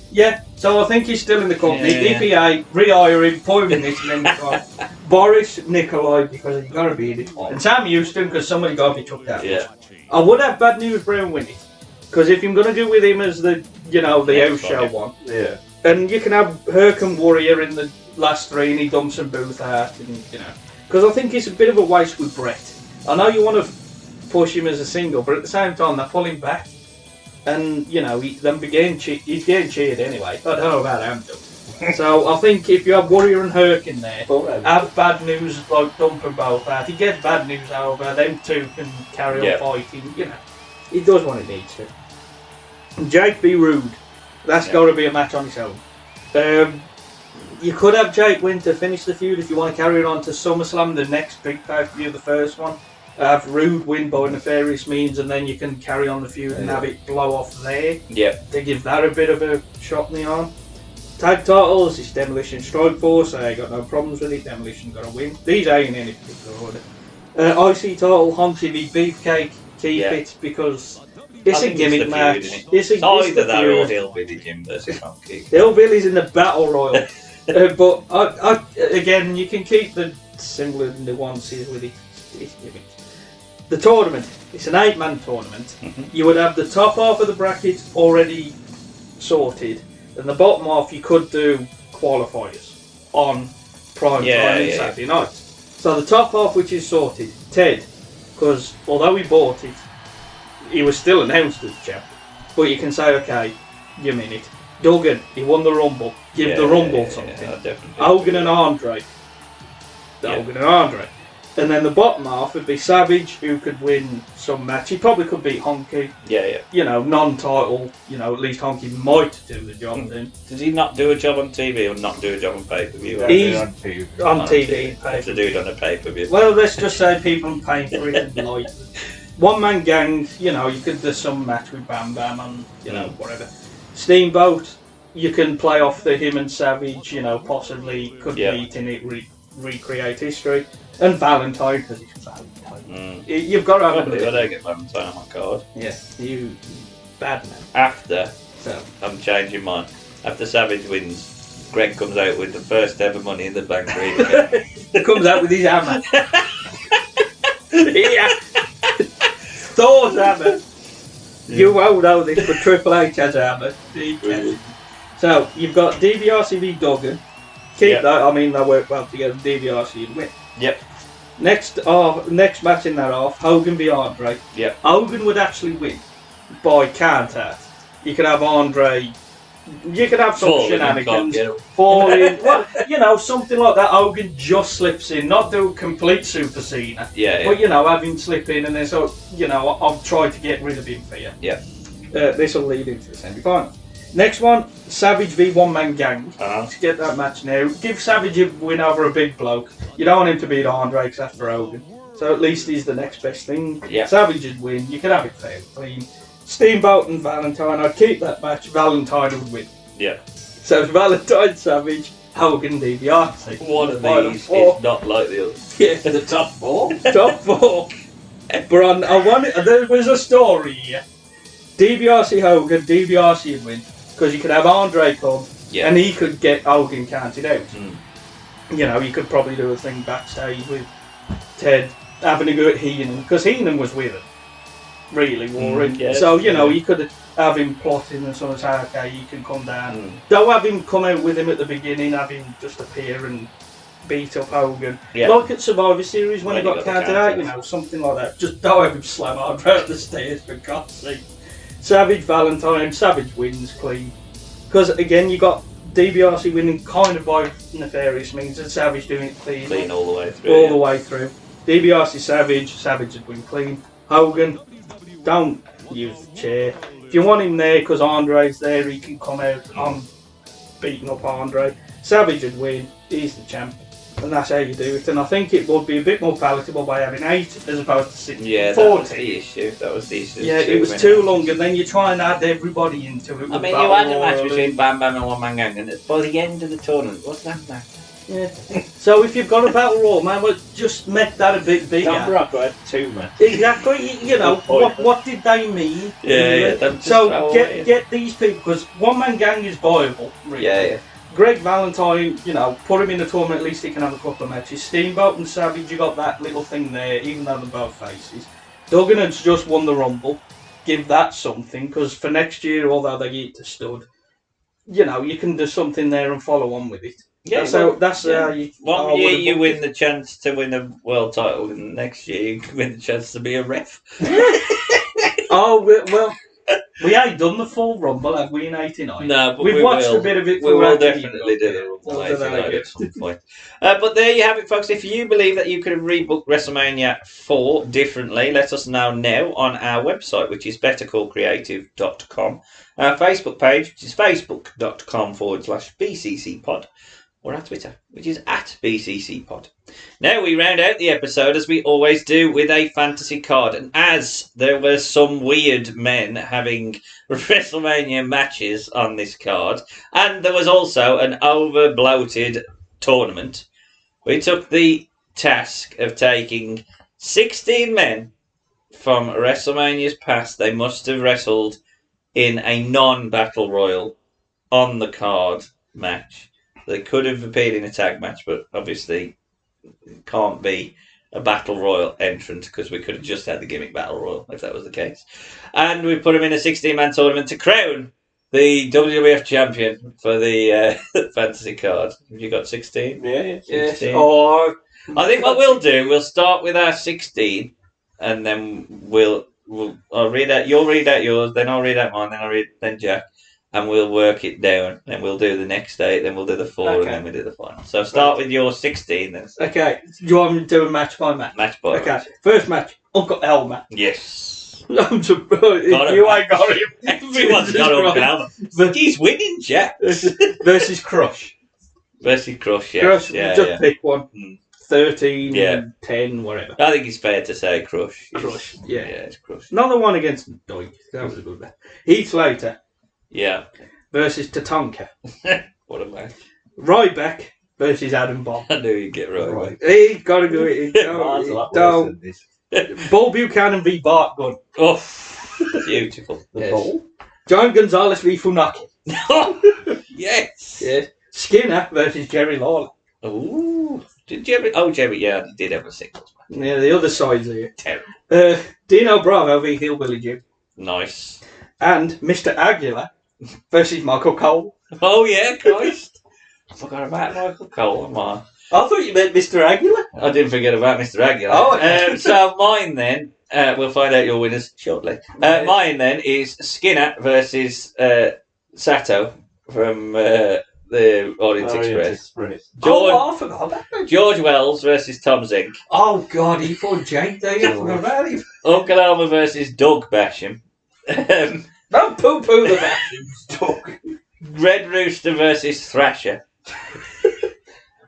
[SPEAKER 2] so I think he's still in the company.
[SPEAKER 1] Yeah.
[SPEAKER 2] DPA, rehire him, put him in this, and then Boris Nikolai because he's got to be in it, and Sam Houston because somebody got to be chucked out.
[SPEAKER 1] Yeah.
[SPEAKER 2] I would have Bad News Brown win it because if I'm going to go with him as the house show one,
[SPEAKER 4] Yeah.
[SPEAKER 2] and you can have Herc and Warrior in the last 3 and he dumps and Booth out, and because I think it's a bit of a waste with Brett. I know you want to push him as a single, but at the same time they pull him back, and he's getting cheered anyway. I don't know about him though. So I think if you have Warrior and Herc in there, have Bad News like dump them both out. He gets Bad News over, them two can carry on fighting. He does what he needs to. And Jake be rude. That's got to be a match on its own. You could have Jake win to finish the feud if you want to carry it on to SummerSlam, the next big pay-per-view, the first one. Have Rude win by nefarious means, and then you can carry on the feud and have it blow off there.
[SPEAKER 1] Yep.
[SPEAKER 2] To give that a bit of a shot in the arm. Tag titles, it's Demolition Strike Force. I ain't got no problems with it. Demolition got to win. These ain't in any particular order. IC title, Honky v Beefcake. Keep it because it's a gimmick match. It's
[SPEAKER 1] either that or Hillbilly Jim versus Honky.
[SPEAKER 2] Hillbilly's in the Battle Royal. But I, again, you can keep the similar nuances with it. It's gimmick. The tournament, it's an 8-man tournament. You would have the top half of the bracket already sorted, and the bottom half you could do qualifiers on prime time on Saturday night. So the top half, which is sorted, Ted, because although he bought it, he was still announced as champ. But you can say, okay, give me it. Duggan, he won the Rumble. Give the Rumble something. Hogan and Andre. Hogan and Andre. And then the bottom half would be Savage, who could win some match. He probably could beat Honky. Non-title. At least Honky might do the job then.
[SPEAKER 1] Does he not do a job on TV or not do a job on pay-per-view?
[SPEAKER 2] He's on TV.
[SPEAKER 1] To do it on a pay-per-view.
[SPEAKER 2] Well, let's just say people are paying for it and like one-man gang. You could do some match with Bam Bam and whatever. Steamboat, you can play off the him and Savage. Possibly could meet in it, recreate history. And Valentine, because it's Valentine. You've got to have
[SPEAKER 1] I don't get Valentine on my card.
[SPEAKER 2] Yeah, you bad man.
[SPEAKER 1] After, I'm changing mine. After Savage wins, Greg comes out with the first ever Money in the Bank ring.
[SPEAKER 2] Comes out with his hammer. Thor's hammer. You won't know this, but Triple H has a hammer. So, you've got DiBiase v Duggan. Keep that, I mean, they work well together. DiBiase would win.
[SPEAKER 1] Yep.
[SPEAKER 2] Next match in that half, Hogan v Andre.
[SPEAKER 1] Yep.
[SPEAKER 2] Hogan would actually win by count out. You could have Andre You could have some
[SPEAKER 1] Falling and can't
[SPEAKER 2] shenanigans.
[SPEAKER 1] get up.
[SPEAKER 2] Falling. Well, you know, something like that. Hogan just slips in. Not do a complete Super Cena.
[SPEAKER 1] Yeah.
[SPEAKER 2] But, you know, have him slip in and then so, you know, I'll try to get rid of him for you.
[SPEAKER 1] Yeah.
[SPEAKER 2] This will lead into the semi-final. Next one, Savage v One Man Gang. Let's get that match now. Give Savage a win over a big bloke. You don't want him to beat Andre because that's for Hogan. So at least he's the next best thing.
[SPEAKER 1] Yeah.
[SPEAKER 2] Savage would win. You can have it fair and clean. Steamboat and Valentine. I'd keep that match. Valentine would win.
[SPEAKER 1] Yeah.
[SPEAKER 2] So it's Valentine, Savage, Hogan, DiBiase.
[SPEAKER 1] One of these is not like the other.
[SPEAKER 2] Yeah.
[SPEAKER 4] The top 4.
[SPEAKER 2] Top 4. But there was a story here. DiBiase, Hogan, DiBiase would win. Because you could have Andre come, and he could get Hogan counted out. You know, you could probably do a thing backstage with Ted having a go at Heenan, because Heenan was with him. Really, Warren. So, you know, you could have him plotting and sort of say, okay, you can come down. Don't have him come out with him at the beginning, have him just appear and beat up Hogan.
[SPEAKER 1] Yeah.
[SPEAKER 2] Like at Survivor Series when he got counted out, you know, something like that. Just don't have him slam Andre out the stairs, for God's sake. Savage, Valentine, Savage wins clean. Because again, you got DiBiase winning kind of by nefarious means, and Savage doing it clean.
[SPEAKER 1] Clean all the way through.
[SPEAKER 2] All the way through. DiBiase, Savage would win clean. Hogan, don't use the chair. If you want him there because Andre's there, he can come out on beating up Andre. Savage would win. He's the champ. And that's how you do it. And I think it would be a bit more palatable by having 8 as opposed to 6.
[SPEAKER 1] Yeah,
[SPEAKER 2] 40.
[SPEAKER 1] that was the issue. That was the issue.
[SPEAKER 2] Yeah, it was too long, and then you try and add everybody into it.
[SPEAKER 1] I mean, you had a match between Bam Bam and One Man Gang, and by the end of the tournament, what's that match?
[SPEAKER 2] Yeah. So if you've got a battle royal, man, well, just make that a bit bigger.
[SPEAKER 4] Dan Brocco had 2 matches.
[SPEAKER 2] Exactly. You know, what did they mean?
[SPEAKER 1] Yeah.
[SPEAKER 2] So get these people, because One Man Gang is viable. Really.
[SPEAKER 1] Yeah.
[SPEAKER 2] Greg Valentine, you know, put him in the tournament, at least he can have a couple of matches. Steamboat and Savage, you got that little thing there, even though they're both faces. Duggan has just won the Rumble. Give that something, because for next year, although they get to stud, you know, you can do something there and follow on with it.
[SPEAKER 1] Yeah,
[SPEAKER 2] that's how you...
[SPEAKER 1] One year you win the chance to win a world title, and next year you win the chance to be a ref.
[SPEAKER 2] Oh, well... We ain't done the full Rumble, have we, in 89?
[SPEAKER 1] No, but
[SPEAKER 2] we've watched a bit of it.
[SPEAKER 1] We will definitely do the Rumble 89 at some point. But there you have it, folks. If you believe that you could have rebooked WrestleMania 4 differently, let us know now on our website, which is bettercallcreative.com. Our Facebook page, which is facebook.com/BCCpod. Or our Twitter, which is @BCCpod. Now we round out the episode, as we always do, with a fantasy card. And as there were some weird men having WrestleMania matches on this card, and there was also an over-bloated tournament, we took the task of taking 16 men from WrestleMania's past. They must have wrestled in a non-Battle Royal on the card match. They could have appeared in a tag match, but obviously it can't be a Battle Royal entrant, because we could have just had the gimmick Battle Royal if that was the case. And we put him in a 16-man tournament to crown the WWF champion for the fantasy card. Have you got 16?
[SPEAKER 4] Yeah.
[SPEAKER 1] 16.
[SPEAKER 2] Or
[SPEAKER 1] I think what we'll do, we'll start with our 16, and then I'll read out. You'll read out yours, then I'll read out mine, then Jack. And we'll work it down. Then we'll do the next 8. Then we'll do the 4, and then we'll do the final. So start with your 16. Then.
[SPEAKER 2] Okay. Do you want me to do a match by match?
[SPEAKER 1] Match by
[SPEAKER 2] match.
[SPEAKER 1] match.
[SPEAKER 2] First match. Uncle Elmer.
[SPEAKER 1] Yes.
[SPEAKER 2] I'm surprised. You ain't got him.
[SPEAKER 1] Everyone's got Uncle Elmer. He's winning, Jack.
[SPEAKER 2] Versus Crush.
[SPEAKER 1] Versus Crush. Yeah.
[SPEAKER 2] Crush.
[SPEAKER 1] Yeah.
[SPEAKER 2] Pick one. 13, 10, whatever.
[SPEAKER 1] I think it's fair to say Crush.
[SPEAKER 2] Crush. Yeah.
[SPEAKER 1] It's Crush.
[SPEAKER 2] Another one against Doink. That was a good one. Heath Slater.
[SPEAKER 1] Yeah.
[SPEAKER 2] Versus Tatanka.
[SPEAKER 1] What a match.
[SPEAKER 2] Ryback versus Adam Bomb.
[SPEAKER 1] I knew you'd get right.
[SPEAKER 2] He's got to go in. Bull Buchanan v Bart Gunn.
[SPEAKER 1] Oh, beautiful.
[SPEAKER 4] The Bull?
[SPEAKER 2] John Gonzalez v Funaki.
[SPEAKER 1] Yes.
[SPEAKER 2] Yes. Skinner versus Jerry Lawler.
[SPEAKER 1] Ooh. Did Jerry? Oh, Jerry. Yeah, he did have a singles match.
[SPEAKER 2] Yeah, the other side's here.
[SPEAKER 1] Terrible.
[SPEAKER 2] Dino Bravo v Hillbilly Jim.
[SPEAKER 1] Nice.
[SPEAKER 2] And Mr. Aguilar versus Michael Cole.
[SPEAKER 1] Oh, yeah, Christ. I forgot about Michael Cole. I
[SPEAKER 2] thought you meant Mr. Aguilar.
[SPEAKER 1] I didn't forget about Mr. Aguilar.
[SPEAKER 2] Oh, okay.
[SPEAKER 1] So mine then, we'll find out your winners shortly. Mine then is Skinner versus Sato. from the Orient Express.
[SPEAKER 2] George, I forgot about that.
[SPEAKER 1] George Wells versus Tom Zink.
[SPEAKER 2] Oh, God, he fought Jake there. I forgot about him.
[SPEAKER 1] Uncle Elmer versus Doug Basham.
[SPEAKER 2] Don't poo-poo the Bashams, Doug.
[SPEAKER 1] Red Rooster versus Thrasher.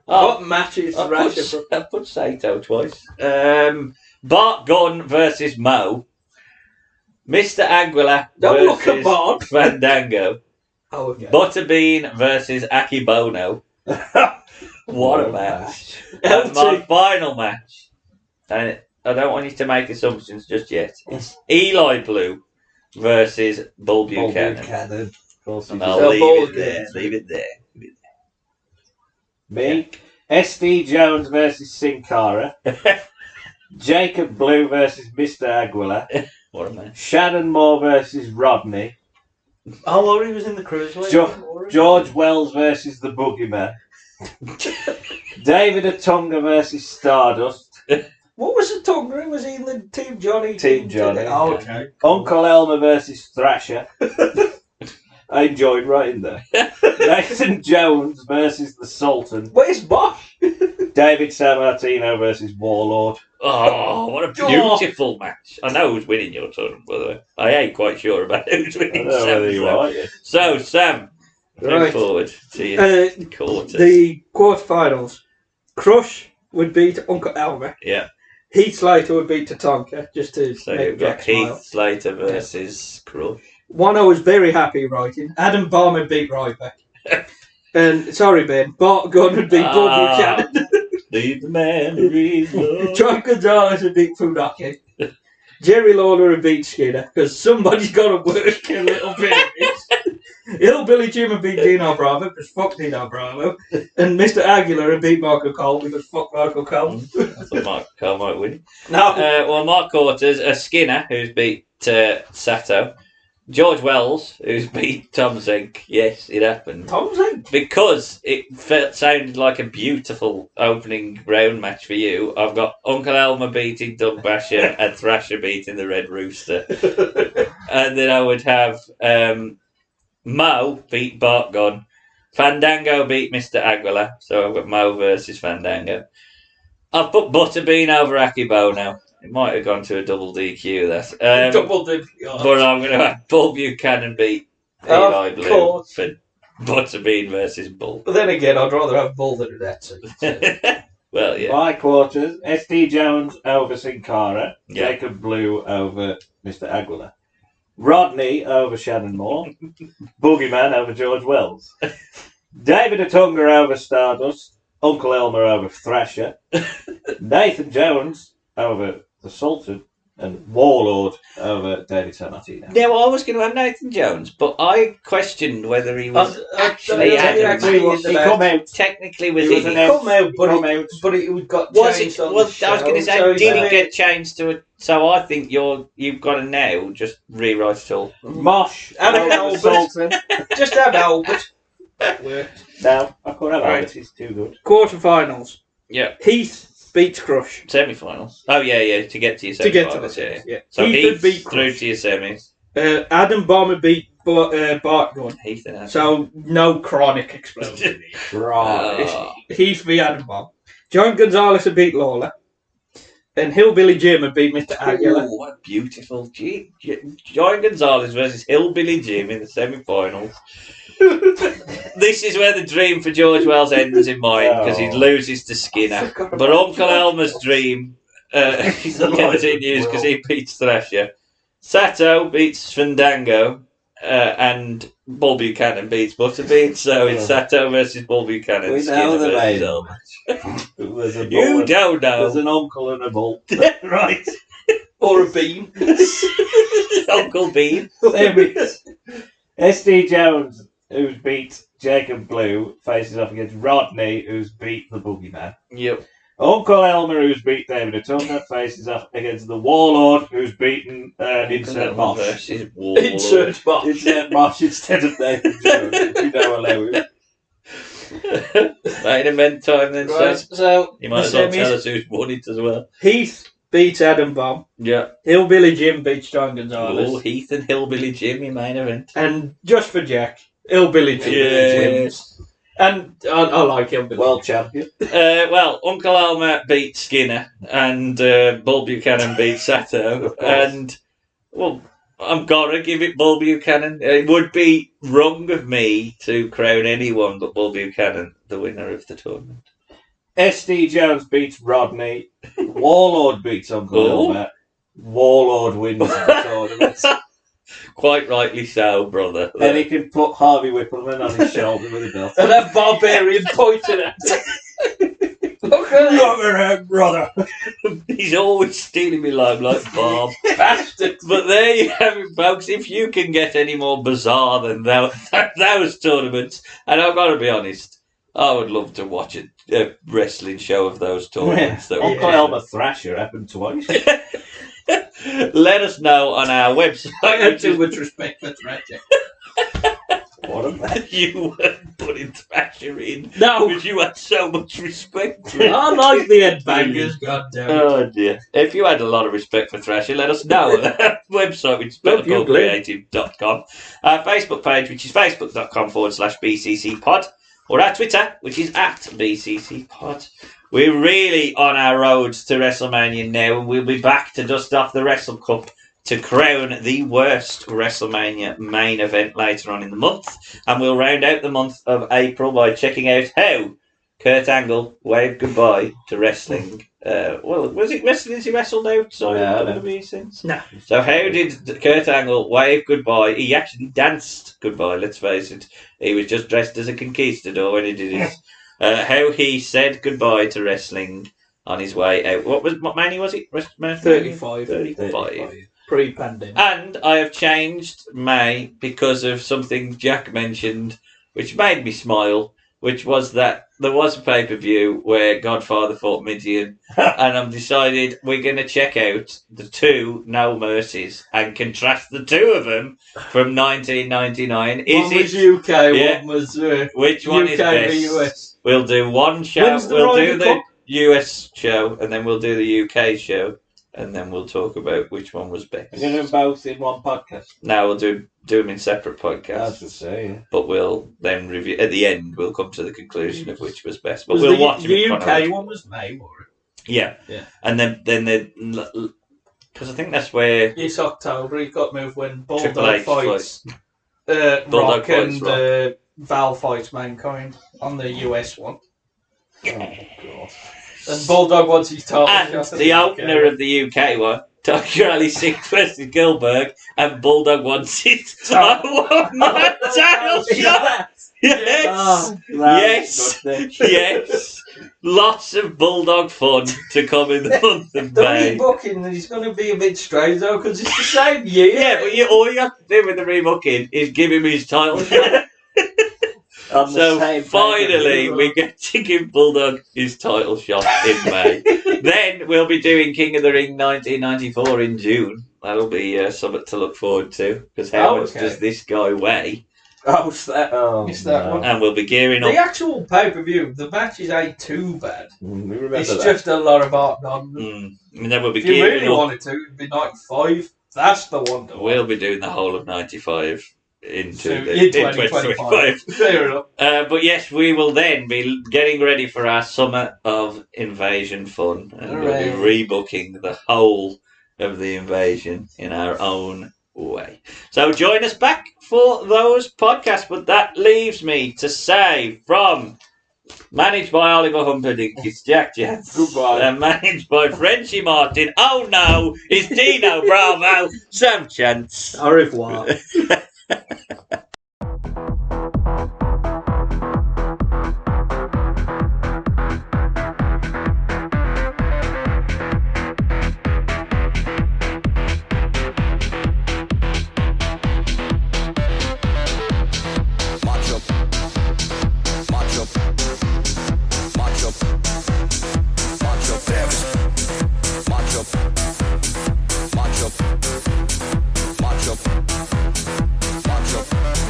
[SPEAKER 2] What matches Thrasher?
[SPEAKER 1] I put Sato twice. Bart Gunn versus Mo. Mr. Aguilar versus Fandango.
[SPEAKER 2] Oh, okay.
[SPEAKER 1] Butterbean versus Akibono. What a match. And my final match, and I don't want you to make assumptions just yet, it's Eli Blue versus Bull Buchanan. And I'll leave it there.
[SPEAKER 4] Me, SD Jones versus Sin Cara. Jacob Blue versus Mr. Aguilar.
[SPEAKER 1] What a match.
[SPEAKER 4] Shannon Moore versus Rodney.
[SPEAKER 2] Oh, he was in the cruiserweight.
[SPEAKER 4] George Wells versus the Boogeyman. David Otunga versus Stardust.
[SPEAKER 2] What was the Tonga? Was he in the Team Johnny?
[SPEAKER 4] Team Johnny.
[SPEAKER 2] Oh, okay.
[SPEAKER 4] Uncle Elmer versus Thrasher. I enjoyed writing there. Nathan Jones versus the Sultan.
[SPEAKER 2] Where's Bosch?
[SPEAKER 4] David Sammartino versus Warlord.
[SPEAKER 1] Oh, what a beautiful match. I know who's winning your tournament, by the way. I ain't quite sure about who's winning Sam's. So, Sam, move forward to your quarters.
[SPEAKER 2] The quarterfinals. Crush would beat Uncle Elmer.
[SPEAKER 1] Yeah.
[SPEAKER 2] Heath Slater would beat Tatanka, just to
[SPEAKER 1] So
[SPEAKER 2] make
[SPEAKER 1] you've got
[SPEAKER 2] Jack
[SPEAKER 1] Heath
[SPEAKER 2] smile.
[SPEAKER 1] Slater versus Crush.
[SPEAKER 2] One I was very happy writing. Adam Barman beat Ryback. And, sorry, Ben, Bart Gunn would beat Bull Buchanan.
[SPEAKER 1] Leave the memories.
[SPEAKER 2] John Gonzalez would beat Funaki. Jerry Lawler would beat Skinner, because somebody's got to work a little bit of this. Hillbilly Jim would beat Dino Bravo, because fuck Dino Bravo. And Mr. Aguilar would beat Michael Cole, because fuck Michael Cole.
[SPEAKER 1] I thought Michael Cole might win.
[SPEAKER 2] No.
[SPEAKER 1] Well, Mark Quarters, Skinner, who's beat Sato. George Wells, who's beat Tom Zink. Yes, it happened.
[SPEAKER 2] Tom Zink?
[SPEAKER 1] Because it sounded like a beautiful opening round match for you. I've got Uncle Elmer beating Doug Basher and Thrasher beating the Red Rooster. And then I would have Mo beat Bart Gunn. Fandango beat Mr. Aguilar. So I've got Mo versus Fandango. I've put Butterbean over Akibono. It might have gone to a double DQ, that.
[SPEAKER 2] Double DQ.
[SPEAKER 1] But I'm going to have Bull Buchanan beat Eli Blue for Butterbean versus Bull.
[SPEAKER 2] But then again, I'd rather have Bull than that.
[SPEAKER 1] Well, yeah.
[SPEAKER 4] My quarters, SD Jones over Sin Cara.
[SPEAKER 1] Yeah.
[SPEAKER 4] Jacob Blue over Mr. Aguilar. Rodney over Shannon Moore. Boogeyman over George Wells. David Otunga over Stardust. Uncle Elmer over Thrasher. Nathan Jones over the Sultan, and Warlord over David Sammartino.
[SPEAKER 1] Yeah, well, I was going to have Nathan Jones, but I questioned whether he was actually
[SPEAKER 4] he come out.
[SPEAKER 1] Technically, was
[SPEAKER 2] he
[SPEAKER 1] he?
[SPEAKER 2] Come out, but it got changed on
[SPEAKER 1] well,
[SPEAKER 2] the show.
[SPEAKER 1] I was going to say,
[SPEAKER 2] So
[SPEAKER 1] did it get changed to it? So I think you've got to now just rewrite it all.
[SPEAKER 4] Mosh
[SPEAKER 2] Have
[SPEAKER 4] over Sultan.
[SPEAKER 2] Just have Albert.
[SPEAKER 4] No, I can't have Albert. He's too good.
[SPEAKER 2] Quarterfinals.
[SPEAKER 1] Yeah.
[SPEAKER 2] Heath beats Crush.
[SPEAKER 1] Semi-finals. Oh, yeah, to get to your semi-finals. Yeah. So
[SPEAKER 2] Heath beat
[SPEAKER 1] through
[SPEAKER 2] Crush.
[SPEAKER 1] to your semis.
[SPEAKER 2] Adam Bomber beat Bart Gunn.
[SPEAKER 1] Heath and Adam.
[SPEAKER 2] So no chronic explosion.
[SPEAKER 1] Right.
[SPEAKER 2] Heath beat Adam Bomb. John Gonzalez would beat Lawler. And Hillbilly Jim would beat Mr. Aguilar.
[SPEAKER 1] Oh, what a beautiful John Gonzalez versus Hillbilly Jim in the semi-finals. This is where the dream for George Wells ends in mine, because he loses to Skinner. But Uncle Elmer's dream continues because he beats Thrasher. Sato beats Fandango, and Bull Buchanan beats Butterbean. So it's Sato versus Bull Buchanan.
[SPEAKER 4] We know the name.
[SPEAKER 1] You don't know.
[SPEAKER 4] There's an uncle and a bull.
[SPEAKER 1] Right.
[SPEAKER 2] Or a bean.
[SPEAKER 1] Uncle Bean.
[SPEAKER 4] There it is. SD Jones, who's beat Jacob Blue, faces off against Rodney, who's beat the Boogeyman.
[SPEAKER 1] Yep.
[SPEAKER 4] Uncle Elmer, who's beat David Otunga, faces off against the Warlord, who's beaten Insert Mosh.
[SPEAKER 2] Insert Mosh.
[SPEAKER 4] Insert Mosh instead of Nathan Jones, if you don't allow him.
[SPEAKER 1] Main event time then,
[SPEAKER 2] Right,
[SPEAKER 1] so
[SPEAKER 2] so
[SPEAKER 1] you might as well tell us who's won it as well.
[SPEAKER 2] Heath beats Adam Bomb.
[SPEAKER 1] Yeah.
[SPEAKER 2] Hillbilly Jim beats John Gonzalez.
[SPEAKER 1] Oh, Heath and Hillbilly Jim in main event.
[SPEAKER 2] And just for Jack, Hillbilly
[SPEAKER 1] Yeah.
[SPEAKER 2] wins. And I like Hillbilly.
[SPEAKER 4] World champion.
[SPEAKER 1] Well, Uncle Elmer beat Skinner, and Bull Buchanan beat Sato, and well, I'm gonna give it Bull Buchanan. It would be wrong of me to crown anyone but Bull Buchanan the winner of the tournament.
[SPEAKER 4] SD Jones beats Rodney. Warlord beats Uncle Elmer. Warlord wins the tournament.
[SPEAKER 1] Quite rightly so, brother.
[SPEAKER 4] Then he can put Harvey Whippleman on his shoulder with a belt.
[SPEAKER 2] And that barbarian pointed at him. Look at him, brother.
[SPEAKER 1] He's always stealing me limelight, Bob.
[SPEAKER 2] Bastard.
[SPEAKER 1] But there you have it, folks. If you can get any more bizarre than those tournaments, and I've got to be honest, I would love to watch a wrestling show of those tournaments.
[SPEAKER 4] Yeah. Uncle Elmer Thrasher happened twice.
[SPEAKER 1] Let us know on our website.
[SPEAKER 2] I have too much respect for Thrasher.
[SPEAKER 4] What a man.
[SPEAKER 1] You weren't putting Thrasher in.
[SPEAKER 2] No.
[SPEAKER 1] Because you had so much respect for him.
[SPEAKER 2] I like the headbangers, goddamn it.
[SPEAKER 1] Oh dear. If you had a lot of respect for Thrasher, let us know at our website, which is protocol.creative.com. Our Facebook page, which is facebook.com/BCCpod. Or our Twitter, which is @BCCpod. We're really on our road to WrestleMania now, and we'll be back to dust off the Wrestle Cup to crown the worst WrestleMania main event later on in the month. And we'll round out the month of April by checking out how Kurt Angle waved goodbye to wrestling. Well, was it wrestling? Has he wrestled outside of WWE since?
[SPEAKER 2] No.
[SPEAKER 1] So how did Kurt Angle wave goodbye? He actually danced goodbye, let's face it. He was just dressed as a conquistador when he did it. How he said goodbye to wrestling on his way out. What Mania was it?
[SPEAKER 2] 35.
[SPEAKER 1] 35.
[SPEAKER 2] Pre-pandemic.
[SPEAKER 1] And I have changed May because of something Jack mentioned, which made me smile, which was that there was a pay-per-view where Godfather fought Midian, and I've decided we're going to check out the two No Mercies and contrast the two of them from 1999.
[SPEAKER 2] One was UK,
[SPEAKER 1] Yeah.
[SPEAKER 2] one was
[SPEAKER 1] Which one
[SPEAKER 2] UK
[SPEAKER 1] is best?
[SPEAKER 2] v US.
[SPEAKER 1] We'll do one show.
[SPEAKER 2] When's the
[SPEAKER 1] We'll do
[SPEAKER 2] Ryder
[SPEAKER 1] the
[SPEAKER 2] Cup?
[SPEAKER 1] US show, and then we'll do the UK show, and then we'll talk about which one was best.
[SPEAKER 4] We're going to do them both in one podcast.
[SPEAKER 1] Now we'll do them in separate podcasts.
[SPEAKER 4] That's to say, yeah.
[SPEAKER 1] But we'll then review at the end. We'll come to the conclusion of which was best. But
[SPEAKER 2] Was
[SPEAKER 1] we'll
[SPEAKER 2] the,
[SPEAKER 1] watch
[SPEAKER 2] the
[SPEAKER 1] them
[SPEAKER 2] UK
[SPEAKER 1] chronologically.
[SPEAKER 2] one was May, wasn't
[SPEAKER 1] Yeah,
[SPEAKER 2] Yeah.
[SPEAKER 1] and then because I think that's where
[SPEAKER 2] it? It's October. It got moved when
[SPEAKER 1] Triple
[SPEAKER 2] Bulldog
[SPEAKER 1] H
[SPEAKER 2] fights
[SPEAKER 1] Bulldog
[SPEAKER 2] Rock
[SPEAKER 1] fights
[SPEAKER 2] and Val fights Mankind on the US one.
[SPEAKER 4] Oh, God.
[SPEAKER 2] And Bulldog wants his title
[SPEAKER 1] and
[SPEAKER 2] shot at
[SPEAKER 1] the
[SPEAKER 2] UK
[SPEAKER 1] opener of the UK one. Dr. Ali Singh versus Gilbert, and Bulldog wants his title shot. Yes,
[SPEAKER 4] Oh,
[SPEAKER 1] yes, yes. Lots of Bulldog fun to come in the month of
[SPEAKER 2] The
[SPEAKER 1] May.
[SPEAKER 2] rebooking is going to be a bit strange though because it's the same year.
[SPEAKER 1] Yeah, but all you have to do with the rebooking is give him his title shot.
[SPEAKER 4] On the
[SPEAKER 1] So
[SPEAKER 4] same
[SPEAKER 1] finally,
[SPEAKER 4] pay-per-view.
[SPEAKER 1] we get to give Bulldog his title shot in May. Then we'll be doing King of the Ring 1994 in June. That'll be something to look forward to, because how much does this guy weigh?
[SPEAKER 4] Oh, it's that. Oh,
[SPEAKER 2] It's that
[SPEAKER 4] no.
[SPEAKER 2] one.
[SPEAKER 1] And we'll be gearing
[SPEAKER 2] The
[SPEAKER 1] up.
[SPEAKER 2] actual pay-per-view, the matches ain't too bad.
[SPEAKER 4] We remember
[SPEAKER 2] It's
[SPEAKER 4] that.
[SPEAKER 2] just a lot of art done.
[SPEAKER 1] And then we'll be
[SPEAKER 2] If you
[SPEAKER 1] gearing
[SPEAKER 2] really
[SPEAKER 1] up.
[SPEAKER 2] wanted to, it'd be 95. That's the one. To
[SPEAKER 1] We'll be doing the whole of 95 into
[SPEAKER 2] So,
[SPEAKER 1] the,
[SPEAKER 2] in
[SPEAKER 1] in
[SPEAKER 2] 2025. Fair enough.
[SPEAKER 1] But yes, we will then be getting ready for our summer of invasion fun, and we'll be rebooking the whole of the invasion in our own way. So join us back for those podcasts. But that leaves me to say, from managed by Oliver Humperdinck, it's Jack Jans.
[SPEAKER 4] Goodbye.
[SPEAKER 1] And managed by Frenchie Martin. Oh no, it's Dino Bravo, Sam Chance.
[SPEAKER 2] Au revoir.
[SPEAKER 6] Macho. Macho. Macho. Macho. Macho. Macho. Macho. Macho.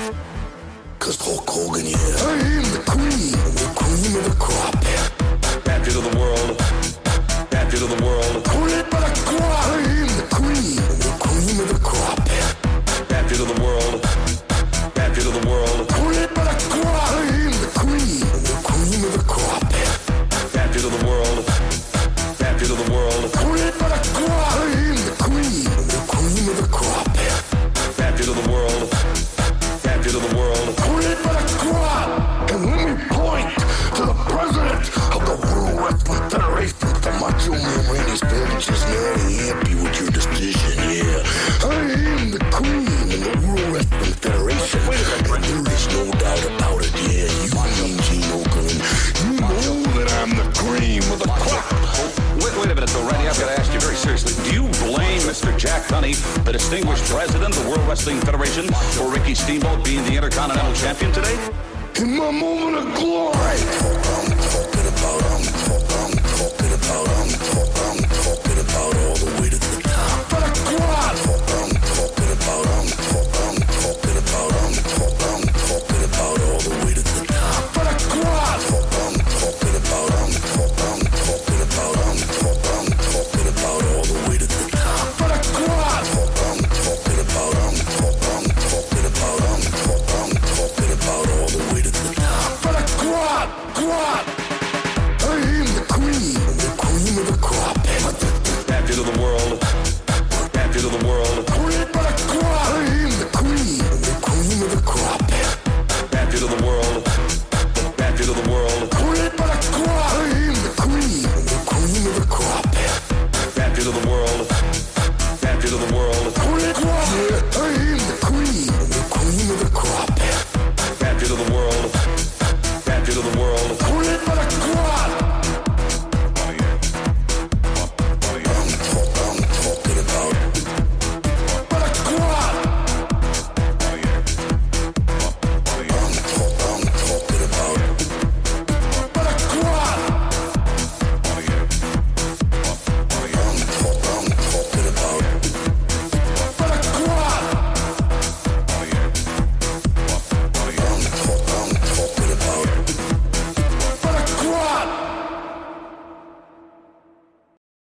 [SPEAKER 6] the distinguished president of the World Wrestling Federation, for Ricky Steamboat being the Intercontinental Champion today?
[SPEAKER 3] In my moment of glory,